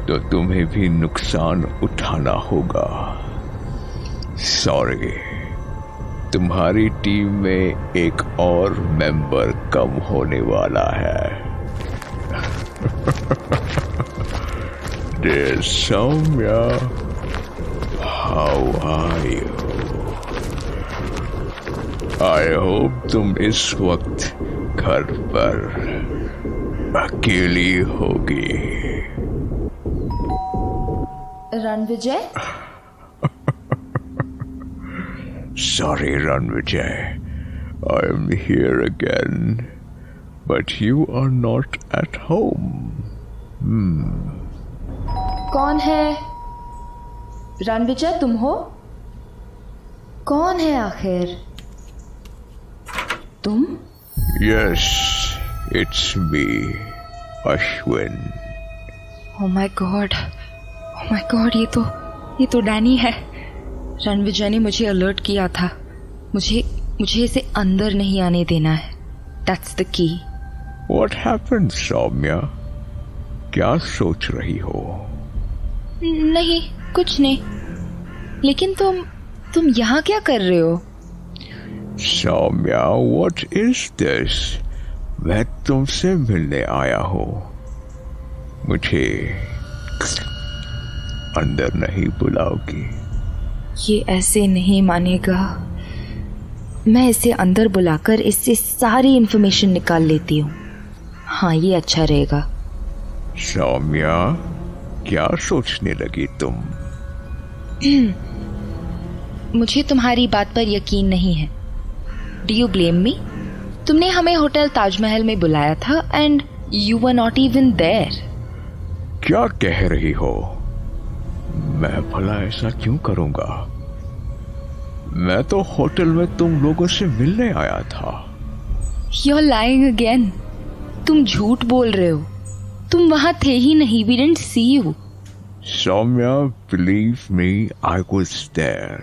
[SPEAKER 8] तो तुम्हें भी नुकसान उठाना होगा। सॉरी, तुम्हारी टीम में एक और मेंबर कम होने वाला है। Dear Soumya, how are you? I hope तुम इस वक्त घर पर अकेली होगी।
[SPEAKER 9] Ranvijay?
[SPEAKER 8] Sorry, Ranvijay. I am here again, but you are not at home.
[SPEAKER 9] कौन है? रणविजय, तुम हो? कौन है आखिर? तुम?
[SPEAKER 8] Yes, it's me, Ashwin.
[SPEAKER 5] Oh my God, ये तो डैनी है।
[SPEAKER 9] रणविजय ने मुझे अलर्ट किया था। मुझे इसे अंदर नहीं आने देना है। That's the key.
[SPEAKER 8] What happened, Soumya? क्या सोच रही हो?
[SPEAKER 9] नहीं, कुछ नहीं। लेकिन तुम यहाँ क्या कर रहे हो?
[SPEAKER 8] Soumya, what is this? मैं तुमसे मिलने आया हूँ। मुझे अंदर नहीं बुलाओगी?
[SPEAKER 9] ये ऐसे नहीं मानेगा। मैं इसे अंदर बुलाकर इससे सारी इंफॉर्मेशन निकाल लेती हूँ। हाँ, ये अच्छा रहेगा।
[SPEAKER 8] सौम्या, क्या सोचने लगी तुम?
[SPEAKER 9] मुझे तुम्हारी बात पर यकीन नहीं है। Do you blame me? तुमने हमें होटल ताजमहल में बुलाया था and you were not even there.
[SPEAKER 8] क्या कह रही हो? मैं भला ऐसा क्यों करूंगा? मैं तो होटल में तुम लोगों से मिलने आया था।
[SPEAKER 9] You're lying again. तुम झूठ बोल रहे हो। तुम वहां थे ही नहीं। We didn't see you.
[SPEAKER 8] Saumya, believe me, I was there.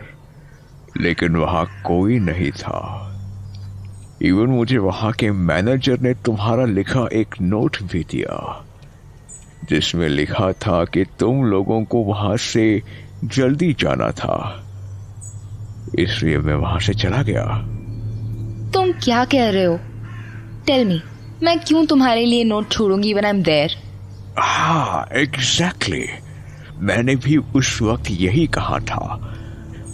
[SPEAKER 8] लेकिन वहां कोई नहीं था। इवन मुझे वहां के मैनेजर ने तुम्हारा लिखा एक नोट भी दिया, जिसमें लिखा था कि तुम लोगों को वहां से जल्दी जाना था, इसलिए मैं वहां से चला गया।
[SPEAKER 9] तुम क्या कह रहे हो? टेल मी, मैं क्यों तुम्हारे लिए नोट छोड़ूंगी when I'm there?
[SPEAKER 8] हाँ, एग्जैक्टली। मैंने भी उस वक्त यही कहा था।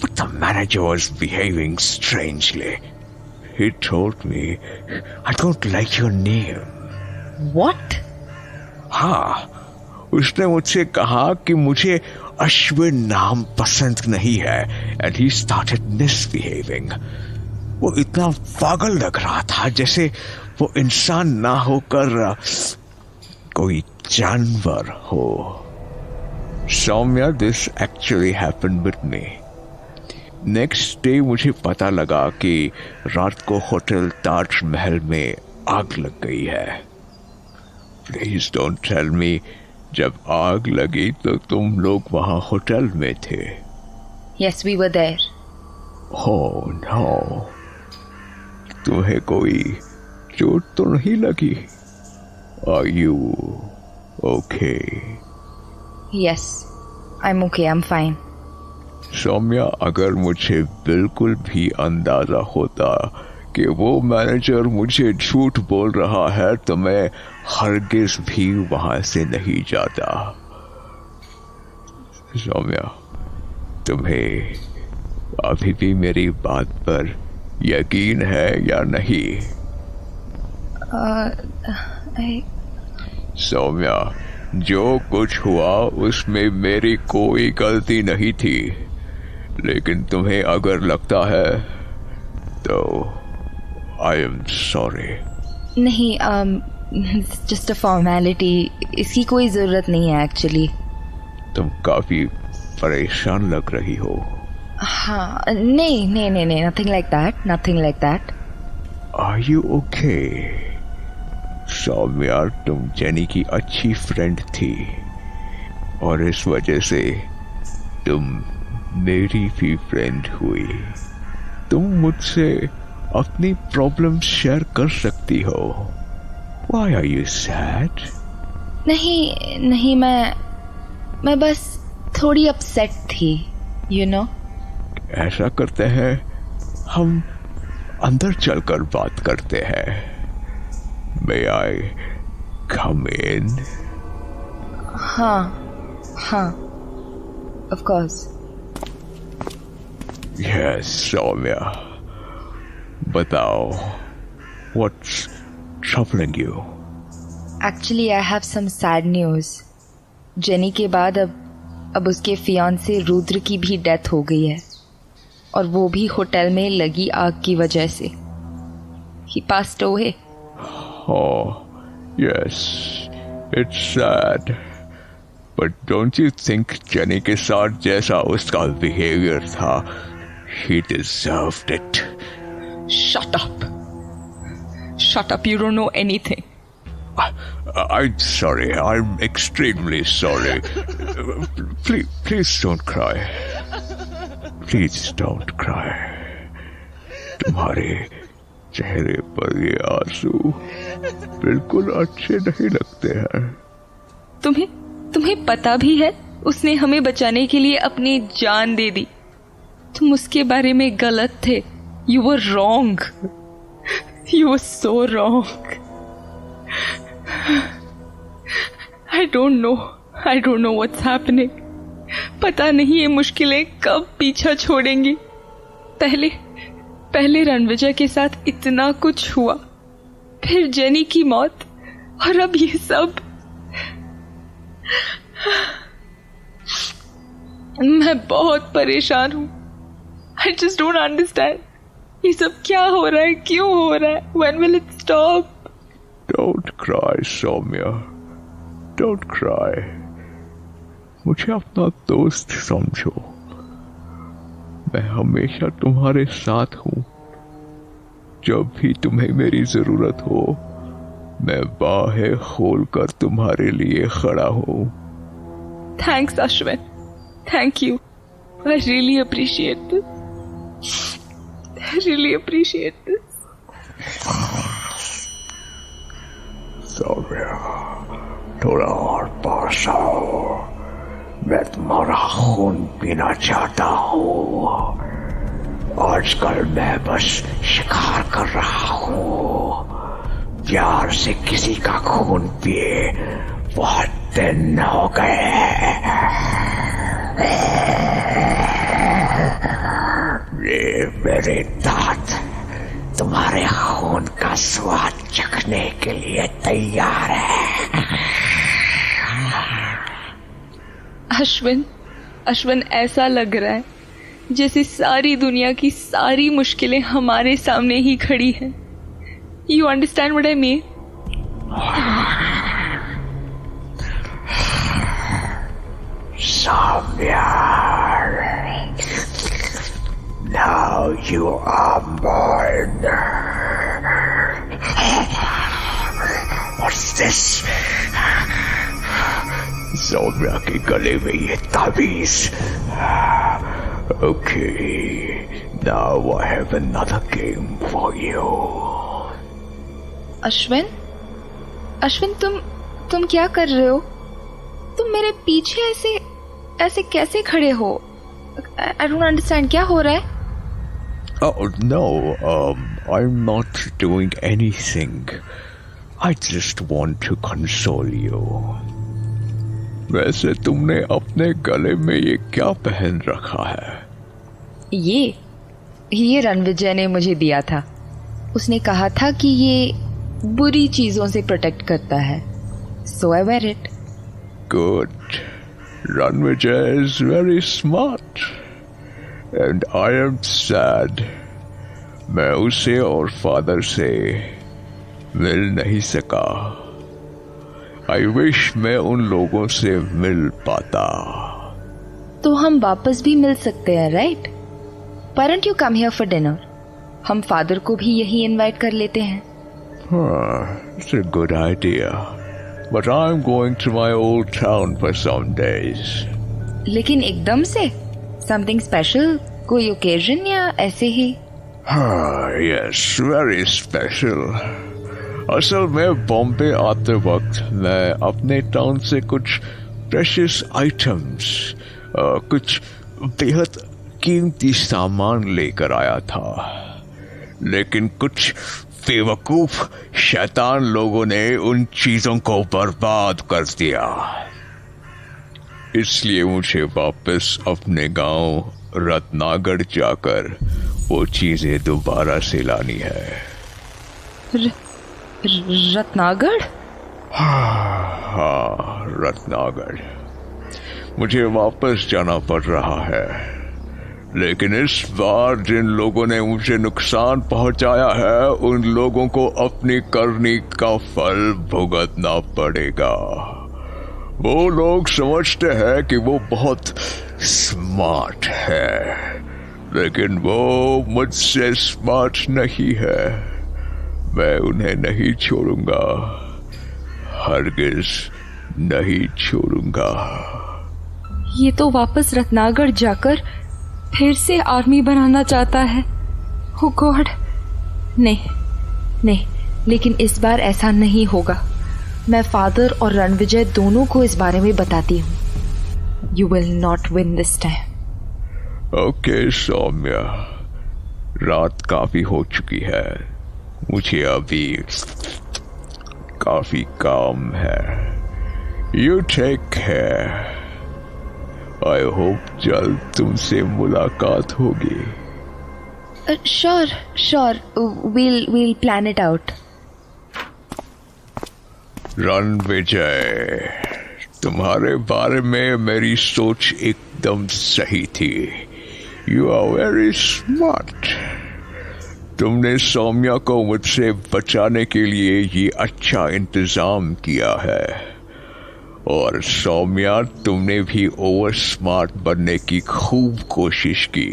[SPEAKER 8] But the manager was behaving strangely. He told me, I don't like your name.
[SPEAKER 9] What?
[SPEAKER 8] हाँ, उसने मुझसे कहा कि मुझे अश्विन नाम पसंद नहीं है, and he started misbehaving. वो इतना पागल लग रहा था जैसे वो इंसान ना होकर कोई जानवर हो। Saumya, this actually happened with me. Next day मुझे पता लगा कि रात को होटल ताजमहल में आग लग गई है। प्लीज डोंट टेल मी, जब आग लगी तो तुम लोग वहां होटल में थे?
[SPEAKER 9] Yes, we were there.
[SPEAKER 8] Oh no, तुम्हें कोई चोट तो नहीं लगी? Are you okay?
[SPEAKER 9] Yes, I'm okay, I'm fine.
[SPEAKER 8] Saumya, अगर मुझे बिल्कुल भी अंदाजा होता कि वो मैनेजर मुझे झूठ बोल रहा है तो मैं हरगिज भी वहां से नहीं जाता। सौम्या, तुम्हें अभी भी मेरी बात पर यकीन है या नहीं? सौम्या, जो कुछ हुआ उसमें मेरी कोई गलती नहीं थी, लेकिन तुम्हें अगर लगता है तो आई एम सॉरी।
[SPEAKER 9] नहीं, जस्ट अ फॉर्मेलिटी, इसकी कोई जरूरत नहीं है एक्चुअली।
[SPEAKER 8] तुम काफी परेशान लग रही हो।
[SPEAKER 9] हाँ, नहीं, nothing like that.
[SPEAKER 8] Are you okay? Saumya, तुम जेनी की अच्छी फ्रेंड थी और इस वजह से तुम मेरी भी फ्रेंड हुई। तुम मुझसे अपनी प्रॉब्लम शेयर कर सकती हो। Why are you sad?
[SPEAKER 9] नहीं, मैं बस थोड़ी अपसेट थी, you know?
[SPEAKER 8] ऐसा करते हैं, हम अंदर चलकर बात करते हैं। May I come in?
[SPEAKER 9] हाँ, of course.
[SPEAKER 8] Yes, सौम्या, बताओ, what's troubling you?
[SPEAKER 9] Actually, I have some sad news. Jenny के बाद अब उसके फियांसे रुद्र की भी डेथ हो गई है, और वो भी होटल में लगी आग की वजह से। He passed away.
[SPEAKER 8] Oh, yes, it's sad. But don't you think jenny के साथ जैसा उसका behavior था, he deserved it?
[SPEAKER 5] Shut up, you don't know anything.
[SPEAKER 8] I'm sorry, I'm extremely sorry. Please don't cry. Please don't cry. तुम्हारे चेहरे पर ये आंसू बिल्कुल अच्छे नहीं लगते हैं।
[SPEAKER 5] तुम्हें पता भी है उसने हमें बचाने के लिए अपनी जान दे दी। तुम उसके बारे में गलत थे। You were wrong. You were so wrong. I don't know what's happening. पता नहीं ये मुश्किलें कब पीछा छोड़ेंगी। पहले रणविजय के साथ इतना कुछ हुआ, फिर जेनी की मौत, और अब ये सब। मैं बहुत परेशान हूँ। I just don't understand. ये सब क्या हो रहा है, क्यों हो रहा है? When will it stop?
[SPEAKER 8] Don't cry, Saumya, don't cry. मुझे अपना दोस्त समझो। मैं हमेशा तुम्हारे साथ हूँ। जब भी तुम्हें मेरी जरूरत हो, मैं बाहें खोलकर तुम्हारे लिए खड़ा हूँ।
[SPEAKER 5] Thanks, Ashwin. Thank you. I really appreciate this.
[SPEAKER 8] Saumya, थोड़ा और पास आओ। मैं तुम्हारा खून पीना चाहता हूँ। आजकल मैं बस शिकार कर रहा हूँ। प्यार से किसी का खून पिए बहुत दिन हो गए। ये मेरे दांत तुम्हारे खून का स्वाद चखने के लिए तैयार है।
[SPEAKER 5] अश्विन, ऐसा लग रहा है जैसे सारी दुनिया की सारी मुश्किलें हमारे सामने ही खड़ी हैं। You understand what I mean?
[SPEAKER 8] Samya, now you are mine. What's this? Samya के गले में ये ताबीज। Okay, now I have another game for you.
[SPEAKER 9] Ashwin, तुम क्या कर रहे हो? तुम मेरे पीछे ऐसे कैसे खड़े हो? आई डोंट अंडरस्टैंड, क्या हो रहा है?
[SPEAKER 8] Oh no, I'm not doing anything. I just want to console you. वैसे तुमने अपने गले में ये क्या पहन रखा है?
[SPEAKER 9] ये रणविजय ने मुझे दिया था। उसने कहा था कि ये बुरी चीजों से प्रोटेक्ट करता है, so I wear it.
[SPEAKER 8] Good. Ranvijay is very smart. And I am sad. मैं उसे और फादर से मिल नहीं सका। I wish मैं उन लोगों से मिल पाता।
[SPEAKER 9] तो हम वापस भी मिल सकते हैं, right? Why don't you come here for dinner? हम फादर को भी यही इनवाइट कर लेते हैं।
[SPEAKER 8] It's a good idea. But I'm going to my old town for some days.
[SPEAKER 9] लेकिन एकदम से? Something special? कोई ओकेजन या ऐसे ही?
[SPEAKER 8] Yes, very special. असल में बॉम्बे आते वक्त मैं अपने टाउन से कुछ प्रेशियस आइटम्स, कुछ बेहद कीमती सामान लेकर आया था, लेकिन कुछ बेवकूफ शैतान लोगों ने उन चीजों को बर्बाद कर दिया। इसलिए मुझे वापस अपने गांव रत्नागढ़ जाकर वो चीजें दोबारा से लानी है।
[SPEAKER 9] रत्नागढ़?
[SPEAKER 8] हाँ, रत्नागढ़। मुझे वापस जाना पड़ रहा है, लेकिन इस बार जिन लोगों ने मुझे नुकसान पहुंचाया है उन लोगों को अपनी करनी का फल भुगतना पड़ेगा। वो लोग समझते हैं कि वो बहुत स्मार्ट है, लेकिन वो मुझसे स्मार्ट नहीं है। मैं उन्हें नहीं छोड़ूंगा, हरगिज नहीं छोड़ूंगा।
[SPEAKER 9] ये तो वापस रत्नागढ़ जाकर फिर से आर्मी बनाना चाहता है। ओ गॉड, नहीं, लेकिन इस बार ऐसा नहीं होगा। मैं फादर और रणविजय दोनों को इस बारे में बताती हूँ। You will not win this time.
[SPEAKER 8] Okay Saumya, रात काफी हो चुकी है, मुझे अभी काफी काम है। You take care. I hope जल्द तुमसे मुलाकात होगी।
[SPEAKER 9] Sure, we'll plan it out.
[SPEAKER 8] Ranvijay, तुम्हारे बारे में मेरी सोच एकदम सही थी। You are very smart. तुमने सौम्या को मुझसे बचाने के लिए ये अच्छा इंतजाम किया है, और सौम्या, तुमने भी ओवर स्मार्ट बनने की खूब कोशिश की,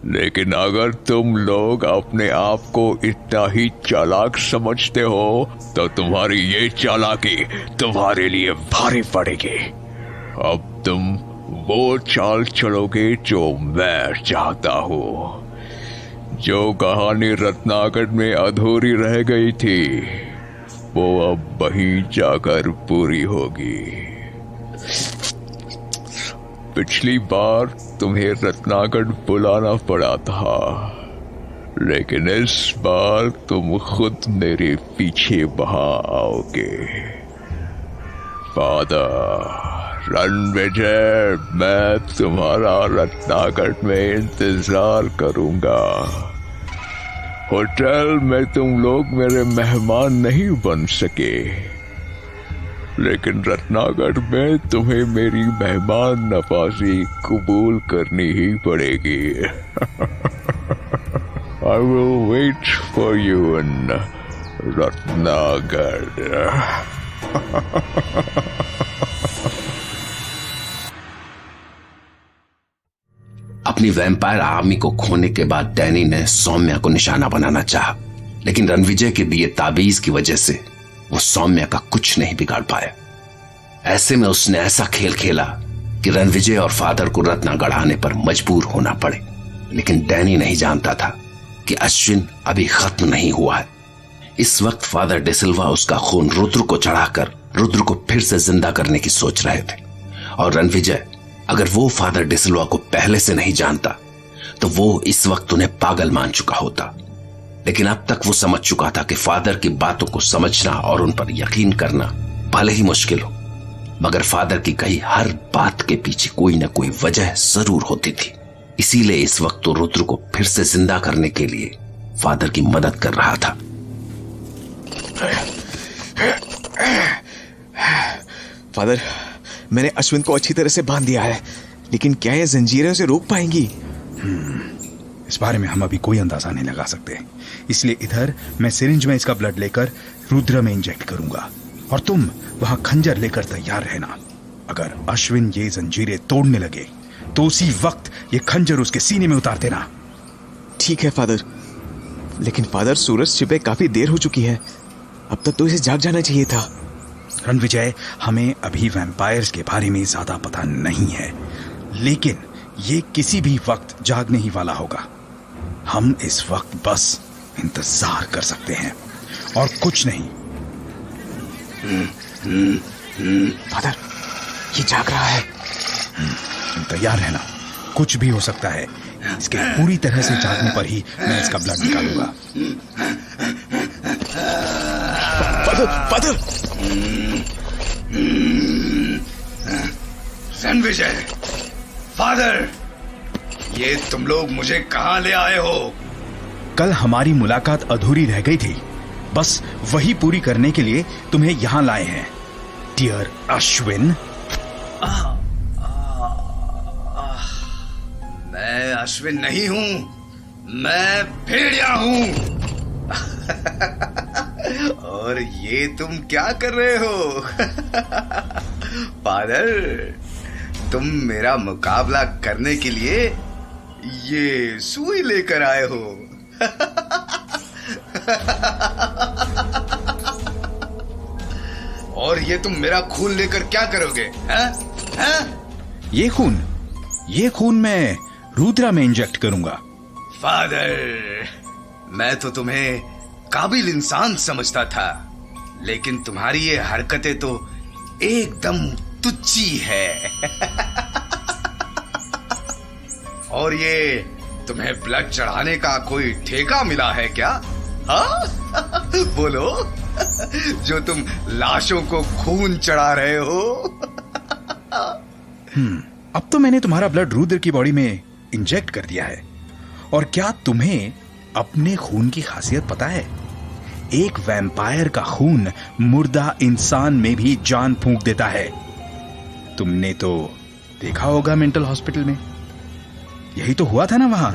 [SPEAKER 8] लेकिन अगर तुम लोग अपने आप को इतना ही चालाक समझते हो तो तुम्हारी ये चालाकी तुम्हारे लिए भारी पड़ेगी। अब तुम वो चाल चलोगे जो मैं चाहता हूँ। जो कहानी रत्नागढ़ में अधूरी रह गई थी वो अब वहीं जाकर पूरी होगी। पिछली बार तुम्हें रत्नागढ़ बुलाना पड़ा था, लेकिन इस बार तुम खुद मेरे पीछे वहां आओगे। फादर, रणविजय, मैं तुम्हारा रत्नागढ़ में इंतजार करूंगा। होटल में तुम लोग मेरे मेहमान नहीं बन सके, लेकिन रत्नागढ़ में तुम्हें मेरी मेहमान नवाजी कबूल करनी ही पड़ेगी। I will wait for you in Ratnagarh.
[SPEAKER 1] अपनी वैम्पायर आर्मी को खोने के बाद डैनी ने सौम्या को निशाना बनाना चाहा, लेकिन रणविजय के दिए ताबीज की वजह से वो सौम्या का कुछ नहीं बिगाड़ पाया। ऐसे में उसने ऐसा खेल खेला कि रणविजय और फादर को रत्नागढ़ आने पर मजबूर होना पड़े। लेकिन डैनी नहीं जानता था कि अश्विन अभी खत्म नहीं हुआ है। इस वक्त फादर डिसिल्वा उसका खून रुद्र को चढ़ाकर रुद्र को फिर से जिंदा करने की सोच रहे थे, और रणविजय अगर वो फादर डिसिल्वा को पहले से नहीं जानता तो वो इस वक्त उन्हें पागल मान चुका होता। लेकिन अब तक वो समझ चुका था कि फादर की बातों को समझना और उन पर यकीन करना भले ही मुश्किल हो, मगर फादर की कही हर बात के पीछे कोई ना कोई वजह जरूर होती थी। इसीलिए इस वक्त तो रुद्र को फिर से जिंदा करने के लिए फादर की मदद कर रहा था।
[SPEAKER 4] फादर, मैंने अश्विन को अच्छी तरह से बांध दिया है, लेकिन क्या ये जंजीरें उसे रोक पाएंगी?
[SPEAKER 3] इस बारे में हम अभी कोई अंदाजा नहीं लगा सकते। इसलिए इधर मैं सिरिंज में इसका ब्लड लेकर रुद्र में इंजेक्ट करूंगा और तुम वहां खंजर लेकर तैयार रहना। अगर अश्विन ये जंजीरें तोड़ने लगे तो उसी वक्त ये खंजर उसके सीने में उतार देना।
[SPEAKER 4] ठीक है फादर। लेकिन फादर, सूरज छिपे काफी देर हो चुकी है, अब तक तो इसे जाग जाना चाहिए था।
[SPEAKER 3] रणविजय, हमें अभी वैम्पायर्स के बारे में ज्यादा पता नहीं है, लेकिन ये किसी भी वक्त जागने ही वाला होगा। हम इस वक्त बस इंतजार कर सकते हैं और कुछ नहीं।
[SPEAKER 4] फादर, ये जाग रहा है।
[SPEAKER 3] तुम तैयार रहना, कुछ भी हो सकता है। इसके पूरी तरह से जागने पर ही मैं इसका ब्लड निकालूंगा।
[SPEAKER 4] फादर,
[SPEAKER 6] रणविजय, फादर, ये तुम लोग मुझे कहां ले आए हो?
[SPEAKER 3] कल हमारी मुलाकात अधूरी रह गई थी, बस वही पूरी करने के लिए तुम्हें यहां लाए हैं, डियर अश्विन।
[SPEAKER 6] मैं अश्विन नहीं हूं, मैं भेड़िया हूं। और ये तुम क्या कर रहे हो? फादर, तुम मेरा मुकाबला करने के लिए ये सुई लेकर आए हो। और ये तुम मेरा खून लेकर क्या करोगे?
[SPEAKER 3] ये खून मैं रुद्रा में इंजेक्ट करूंगा।
[SPEAKER 6] फादर, मैं तो तुम्हें काबिल इंसान समझता था, लेकिन तुम्हारी ये हरकतें तो एकदम तुच्ची है। और ये तुम्हें ब्लड चढ़ाने का कोई ठेका मिला है क्या? हाँ? बोलो, जो तुम लाशों को खून चढ़ा रहे हो।
[SPEAKER 3] अब तो मैंने तुम्हारा ब्लड रुद्र की बॉडी में इंजेक्ट कर दिया है। और क्या तुम्हें अपने खून की खासियत पता है? एक वैम्पायर का खून मुर्दा इंसान में भी जान फूंक देता है। तुमने तो देखा होगा मेंटल हॉस्पिटल में, यही तो हुआ था ना वहां।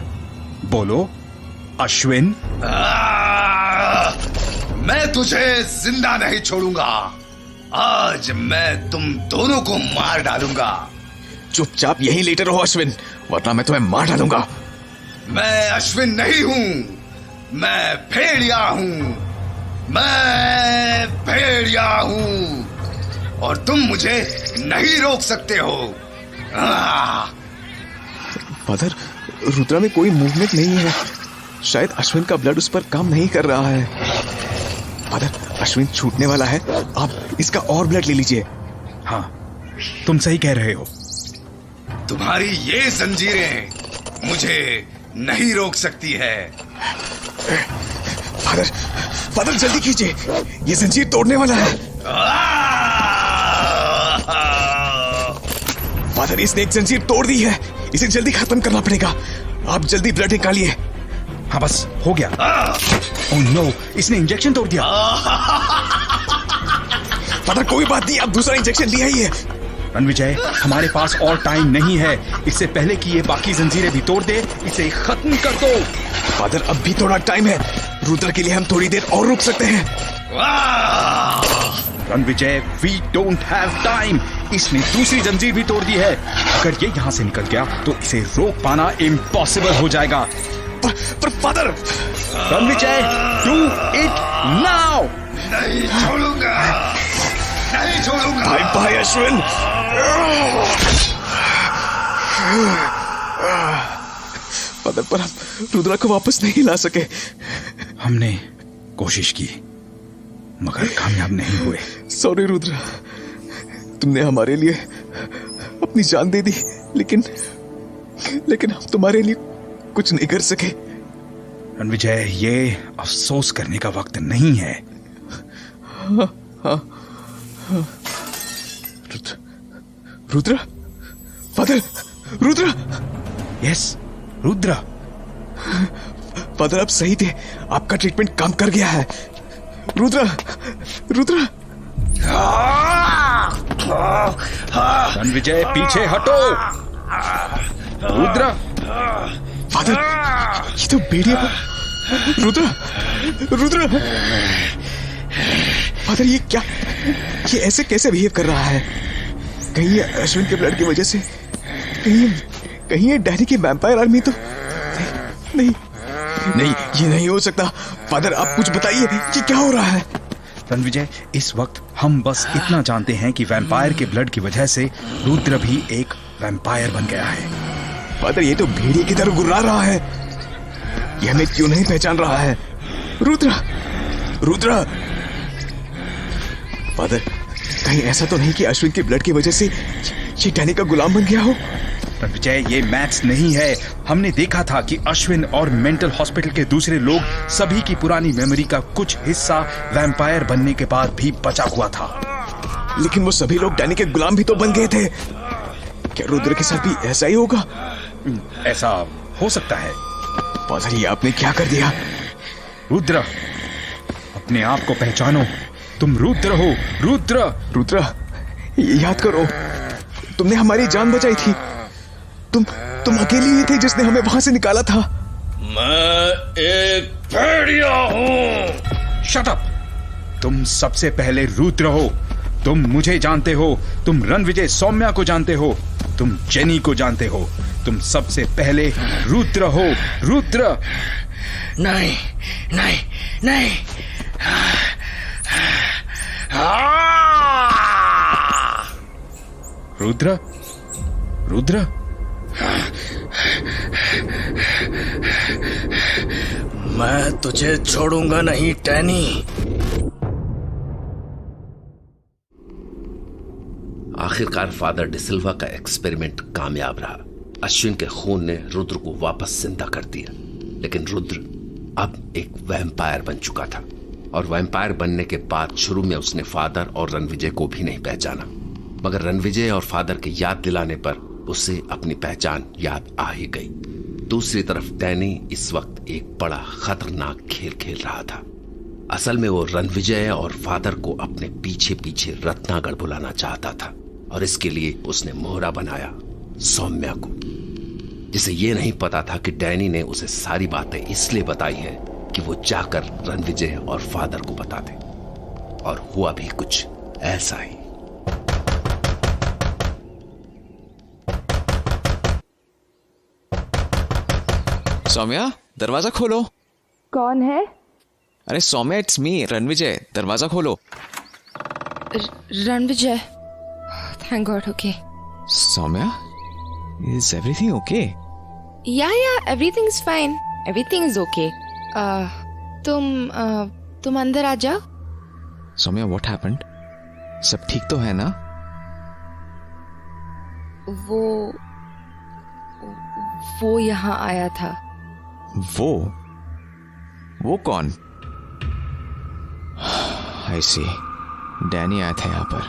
[SPEAKER 3] बोलो अश्विन।
[SPEAKER 6] मैं तुझे जिंदा नहीं छोड़ूंगा। आज मैं तुम दोनों को मार डालूंगा।
[SPEAKER 4] चुपचाप यहीं लेटे रहो अश्विन, वरना मैं तुम्हें मार डालूंगा।
[SPEAKER 6] मैं अश्विन नहीं हूं, मैं भेड़िया हूं। मैं भेड़िया हूं और तुम मुझे नहीं रोक सकते हो।
[SPEAKER 4] फादर, रुद्रा में कोई मूवमेंट नहीं है। शायद अश्विन का ब्लड उस पर काम नहीं कर रहा है। फादर, अश्विन छूटने वाला है, आप इसका और ब्लड ले लीजिए।
[SPEAKER 3] हाँ, तुम सही कह रहे हो।
[SPEAKER 6] तुम्हारी ये जंजीरें मुझे नहीं रोक सकती है।
[SPEAKER 4] फादर जल्दी कीजिए, ये जंजीर तोड़ने वाला है। फादर, इसने एक जंजीर तोड़ दी है, इसे जल्दी खत्म करना पड़ेगा। आप जल्दी ब्लड निकालिए।
[SPEAKER 3] हाँ, बस हो गया। ओह नो, इसने इंजेक्शन तोड़ दिया।
[SPEAKER 4] फादर कोई बात नहीं, आप दूसरा इंजेक्शन लिया ही है।
[SPEAKER 3] रणविजय, हमारे पास और टाइम नहीं है। इससे पहले कि ये बाकी जंजीरें भी तोड़ दे, इसे खत्म कर दो।
[SPEAKER 4] फादर, अब भी थोड़ा टाइम है। रुद्र के लिए हम थोड़ी देर और रुक सकते हैं।
[SPEAKER 3] Ranvijay, we don't have time. इसने दूसरी जंजीर भी तोड़ दी है। अगर ये यहाँ से निकल गया तो इसे रोक पाना इम्पॉसिबल हो जाएगा।
[SPEAKER 4] पर father,
[SPEAKER 3] Ranvijay, do it now.
[SPEAKER 6] नहीं छोड़ूंगा, नहीं छोड़ूंगा।
[SPEAKER 4] Bye bye Ashwin. फादर, पर हम रुद्रा को वापस नहीं ला सके।
[SPEAKER 3] हमने कोशिश की मगर कामयाब नहीं हुए।
[SPEAKER 4] सॉरी रुद्रा, तुमने हमारे लिए अपनी जान दे दी। लेकिन हम तुम्हारे लिए कुछ नहीं कर सके।
[SPEAKER 3] रणविजय, ये अफसोस करने का वक्त नहीं है।
[SPEAKER 4] Rudra, father, Rudra.
[SPEAKER 3] Yes, Rudra.
[SPEAKER 4] Father, आप सही थे, आपका ट्रीटमेंट काम कर गया है। रुद्र, रुद्र।
[SPEAKER 3] रणविजय, पीछे हटो। रुद्र।
[SPEAKER 4] फादर, ये तो भेड़िया। रुद्र, रुद्र। फादर, ये क्या, ये ऐसे कैसे बिहेव कर रहा है? कहीं ये अश्विन के ब्लड की वजह से, कहीं ये डैनी की वैम्पायर आर्मी तो नहीं, ये नहीं हो सकता। फादर, आप कुछ बताइए, ये क्या हो रहा है?
[SPEAKER 3] रणविजय, इस वक्त हम बस इतना जानते हैं कि वैम्पायर के ब्लड की वजह से रुद्र भी एक वैम्पायर बन गया है।
[SPEAKER 4] फादर, ये तो भेड़िए की तरह गुर्रा रहा है। ये हमें क्यों नहीं पहचान रहा है? रुद्र, रुद्र। फादर, कहीं ऐसा तो नहीं कि अश्विन के ब्लड की वजह से ये डैनी का गुलाम बन गया हो?
[SPEAKER 3] विजय, ये मैथ्स नहीं है। हमने देखा था कि अश्विन और मेंटल हॉस्पिटल के दूसरे लोग सभी की पुरानी मेमोरी का कुछ हिस्सा वैम्पायर बनने के बाद भी बचा हुआ था।
[SPEAKER 4] लेकिन वो सभी लोग डैनी के गुलाम भी तो बन गए थे। क्या रुद्र के साथ भी ऐसा ही होगा?
[SPEAKER 3] ऐसा हो सकता है।
[SPEAKER 4] फादर, ये आपने क्या कर दिया?
[SPEAKER 3] रुद्र, अपने आप को पहचानो। तुम रुद्र हो। रुद्र।
[SPEAKER 4] रुद्र, याद करो, तुमने हमारी जान बचाई थी। तुम अकेले ही थे जिसने हमें वहां से निकाला था।
[SPEAKER 1] मैं एक भेड़िया हूं।
[SPEAKER 3] Shut up. तुम सबसे पहले रुद्र हो। तुम मुझे जानते हो। तुम रणविजय सौम्या को जानते हो। तुम जेनी को जानते हो। तुम सबसे पहले रुद्र हो। रुद्र।
[SPEAKER 2] नहीं, नहीं, नहीं।
[SPEAKER 3] रुद्र, रुद्र।
[SPEAKER 2] मैं तुझे छोड़ूंगा नहीं टैनी।
[SPEAKER 1] आखिरकार फादर डिसिल्वा का एक्सपेरिमेंट कामयाब रहा। अश्विन के खून ने रुद्र को वापस जिंदा कर दिया, लेकिन रुद्र अब एक वैम्पायर बन चुका था और वैम्पायर बनने के बाद शुरू में उसने फादर और रणविजय को भी नहीं पहचाना, मगर रणविजय और फादर के याद दिलाने पर उसे अपनी पहचान याद आ ही गई। दूसरी तरफ डैनी इस वक्त एक बड़ा खतरनाक खेल खेल रहा था। असल में वो रणविजय और फादर को अपने पीछे पीछे रत्नागढ़ बुलाना चाहता था और इसके लिए उसने मोहरा बनाया सौम्या को, जिसे ये नहीं पता था कि डैनी ने उसे सारी बातें इसलिए बताई है कि वो जाकर रणविजय और फादर को बता दे। और हुआ भी कुछ ऐसा ही।
[SPEAKER 4] सौम्या, दरवाजा खोलो।
[SPEAKER 9] कौन है?
[SPEAKER 4] अरे सौम्या, इट्स मी, रणविजय। दरवाजा खोलो।
[SPEAKER 9] Ranvijay, thank God. Okay
[SPEAKER 4] Saumya, is everything okay?
[SPEAKER 9] या everything is fine, everything is okay. तुम अंदर आ जाओ।
[SPEAKER 4] Saumya, what happened? सब ठीक तो है ना?
[SPEAKER 9] वो यहाँ आया था।
[SPEAKER 4] वो कौन? आई सी, डैनी आया था यहाँ पर।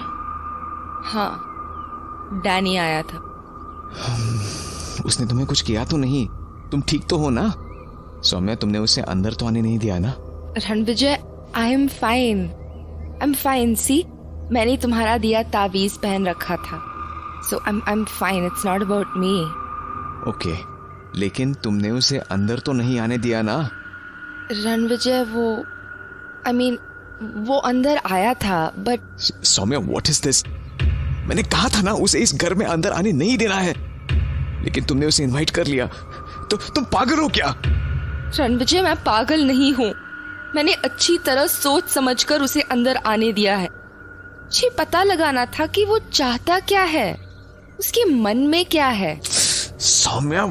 [SPEAKER 9] हाँ, डैनी आया था।
[SPEAKER 4] उसने तुम्हें कुछ किया तो नहीं? तुम ठीक तो हो ना? सौम्या, तुमने उसे अंदर तो आने नहीं दिया ना?
[SPEAKER 9] Ranvijay, I am fine. See, मैंने तुम्हारा दिया ताबीज पहन रखा था, so I am fine. It's not about me.
[SPEAKER 4] Okay, लेकिन तुमने उसे अंदर तो नहीं आने दिया ना?
[SPEAKER 9] रणविजय, वो अंदर आया था, but
[SPEAKER 4] Saumya, what is this? मैंने कहा था ना उसे इस घर में अंदर आने नहीं देना है, लेकिन तुमने उसे इनवाइट कर लिया। तो तुम पागल हो क्या?
[SPEAKER 9] रणविजय, मैं पागल नहीं हूँ। मैंने अच्छी तरह सोच समझकर उसे अंदर आने दिया है। मुझे पता लगाना था कि वो चाहता क्या है, उसके मन में क्या है।
[SPEAKER 4] सौम्या,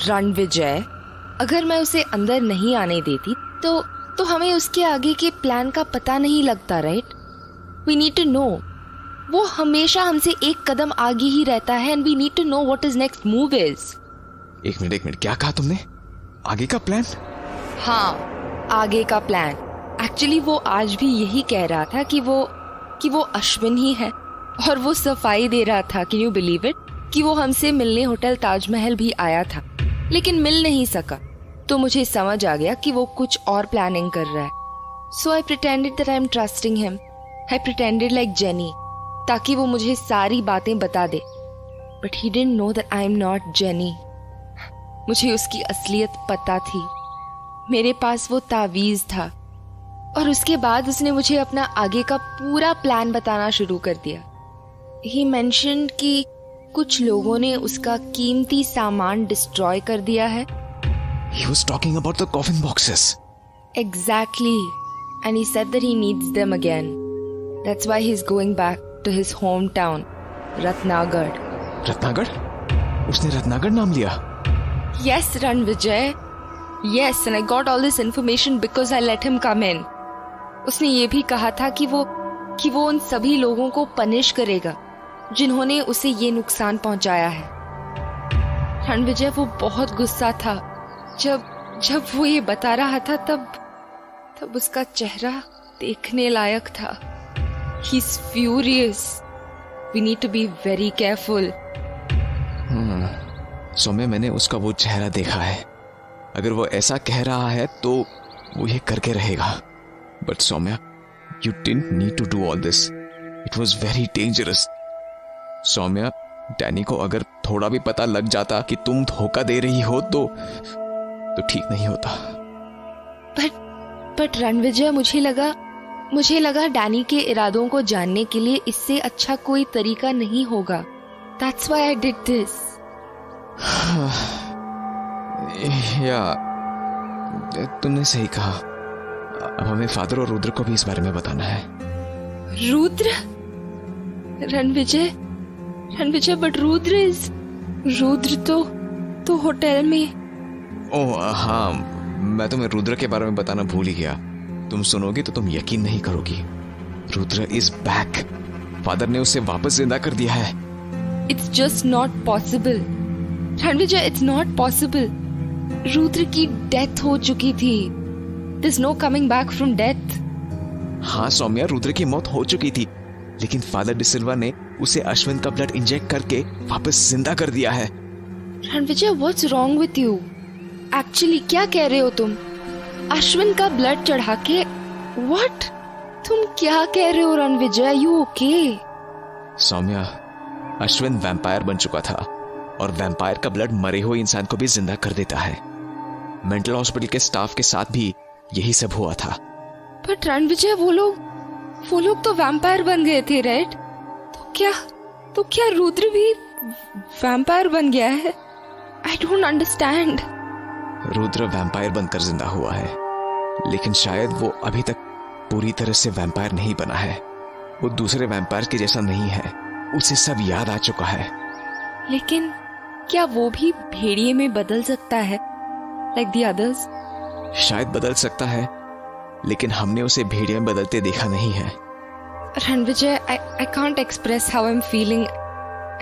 [SPEAKER 9] रणविजय, अगर मैं उसे अंदर नहीं आने देती तो हमें उसके आगे के प्लान का पता नहीं लगता, right? We need to know. वो हमेशा हमसे एक कदम आगे ही रहता है and we need to know what is next move is.
[SPEAKER 4] एक मिनट, क्या कहा तुमने? आगे का प्लान?
[SPEAKER 9] हाँ, आगे का प्लान। एक्चुअली वो आज भी यही कह रहा था कि वो अश्विन ही है, और वो सफाई दे रहा था, कैन यू बिलीव इट, कि वो हमसे मिलने होटल ताजमहल भी आया था लेकिन मिल नहीं सका। तो मुझे समझ आ गया कि वो कुछ और प्लानिंग कर रहा है। So I pretended that I am trusting him. I pretended like Jenny, ताकि वो मुझे सारी बातें बता दे। But he didn't know that I am not Jenny. मुझे उसकी असलियत पता थी। मेरे पास वो तावीज था, और उसके बाद उसने मुझे अपना आगे का पूरा प्लान बताना शुरू कर दिया। ही मेंशन्ड कि कुछ लोगों ने उसका कीमती सामान डिस्ट्रॉय कर दिया है।
[SPEAKER 4] He was talking about the coffin boxes.
[SPEAKER 9] Exactly. And he said that he needs them again. That's why he's going back to his hometown, Ratnagar.
[SPEAKER 4] Ratnagarh? उसने रत्नागढ़ नाम लिया?
[SPEAKER 9] Yes, Ranvijay. Yes, and I got all this information because I let him come in. उसने ये भी कहा था कि वो उन सभी लोगों को पनिश करेगा जिन्होंने उसे ये नुकसान पहुंचाया है। रणविजय, वो बहुत गुस्सा था। जब वो ये बता रहा था तब उसका चेहरा देखने लायक था। He's furious. We need to be very careful.
[SPEAKER 4] Saumya, मैंने उसका वो चेहरा देखा है। अगर वो ऐसा कह रहा है तो वो ये करके रहेगा। But Saumya, you didn't need to do all this. It was very dangerous. Saumya, Danny को अगर थोड़ा भी पता लग जाता कि तुम धोखा दे रही हो तो ठीक नहीं होता।
[SPEAKER 9] बट रणविजय, मुझे लगा डैनी के इरादों को जानने के लिए इससे अच्छा कोई तरीका नहीं होगा। That's why I did this.
[SPEAKER 4] या तुमने सही कहा। अब हमें फादर और रुद्र को भी इस बारे में बताना है।
[SPEAKER 9] रुद्र? रणविजय, बट रुद्र तो होटल में।
[SPEAKER 4] ओह हाँ, मैं तुम्हें रुद्र के बारे में बताना भूल ही गया। तुम सुनोगी तो तुम यकीन नहीं करोगी। Rudra is back. फादर ने उसे वापस जिंदा कर दिया है।
[SPEAKER 9] It's just not possible Ranvijay, it's not possible. Rudra की डेथ हो चुकी थी। There is no coming back from death.
[SPEAKER 4] हाँ सौम्या, रुद्र की मौत हो चुकी थी, लेकिन फादर डिसिल्वा ने उसे अश्विन का ब्लड इंजेक्ट करके वापस जिंदा कर दिया है।
[SPEAKER 9] Ranvijay, what's wrong with you? Actually क्या कह रहे हो तुम? अश्विन का ब्लड चढ़ा के? व्हाट? तुम क्या कह रहे हो Ranvijay? You okay?
[SPEAKER 4] Saumya, Ashwin vampire बन चुका था, और वैम्पायर का ब्लड मरे हुए इंसान को भी जिंदा कर देता है। मेंटल हॉस्पिटल के स्टाफ के साथ भी यही सब हुआ था।
[SPEAKER 9] बट रणविजय, वो लोग तो वैम्पायर बन गए थे, राइट? तो क्या रुद्र भी वैम्पायर बन गया है? I don't understand.
[SPEAKER 4] Rudra vampire बनकर जिंदा हुआ है, लेकिन शायद वो अभी तक पूरी तरह से वैम्पायर नहीं बना है। वो दूसरे वैम्पायर के जैसा नहीं है। उसे सब याद आ चुका है।
[SPEAKER 9] लेकिन क्या वो भी भेड़िए में बदल सकता है, लाइक द अदर्स?
[SPEAKER 4] शायद बदल सकता है, लेकिन हमने उसे भेड़िए में बदलते देखा नहीं है।
[SPEAKER 9] Ranvijay, I can't express how I'm feeling.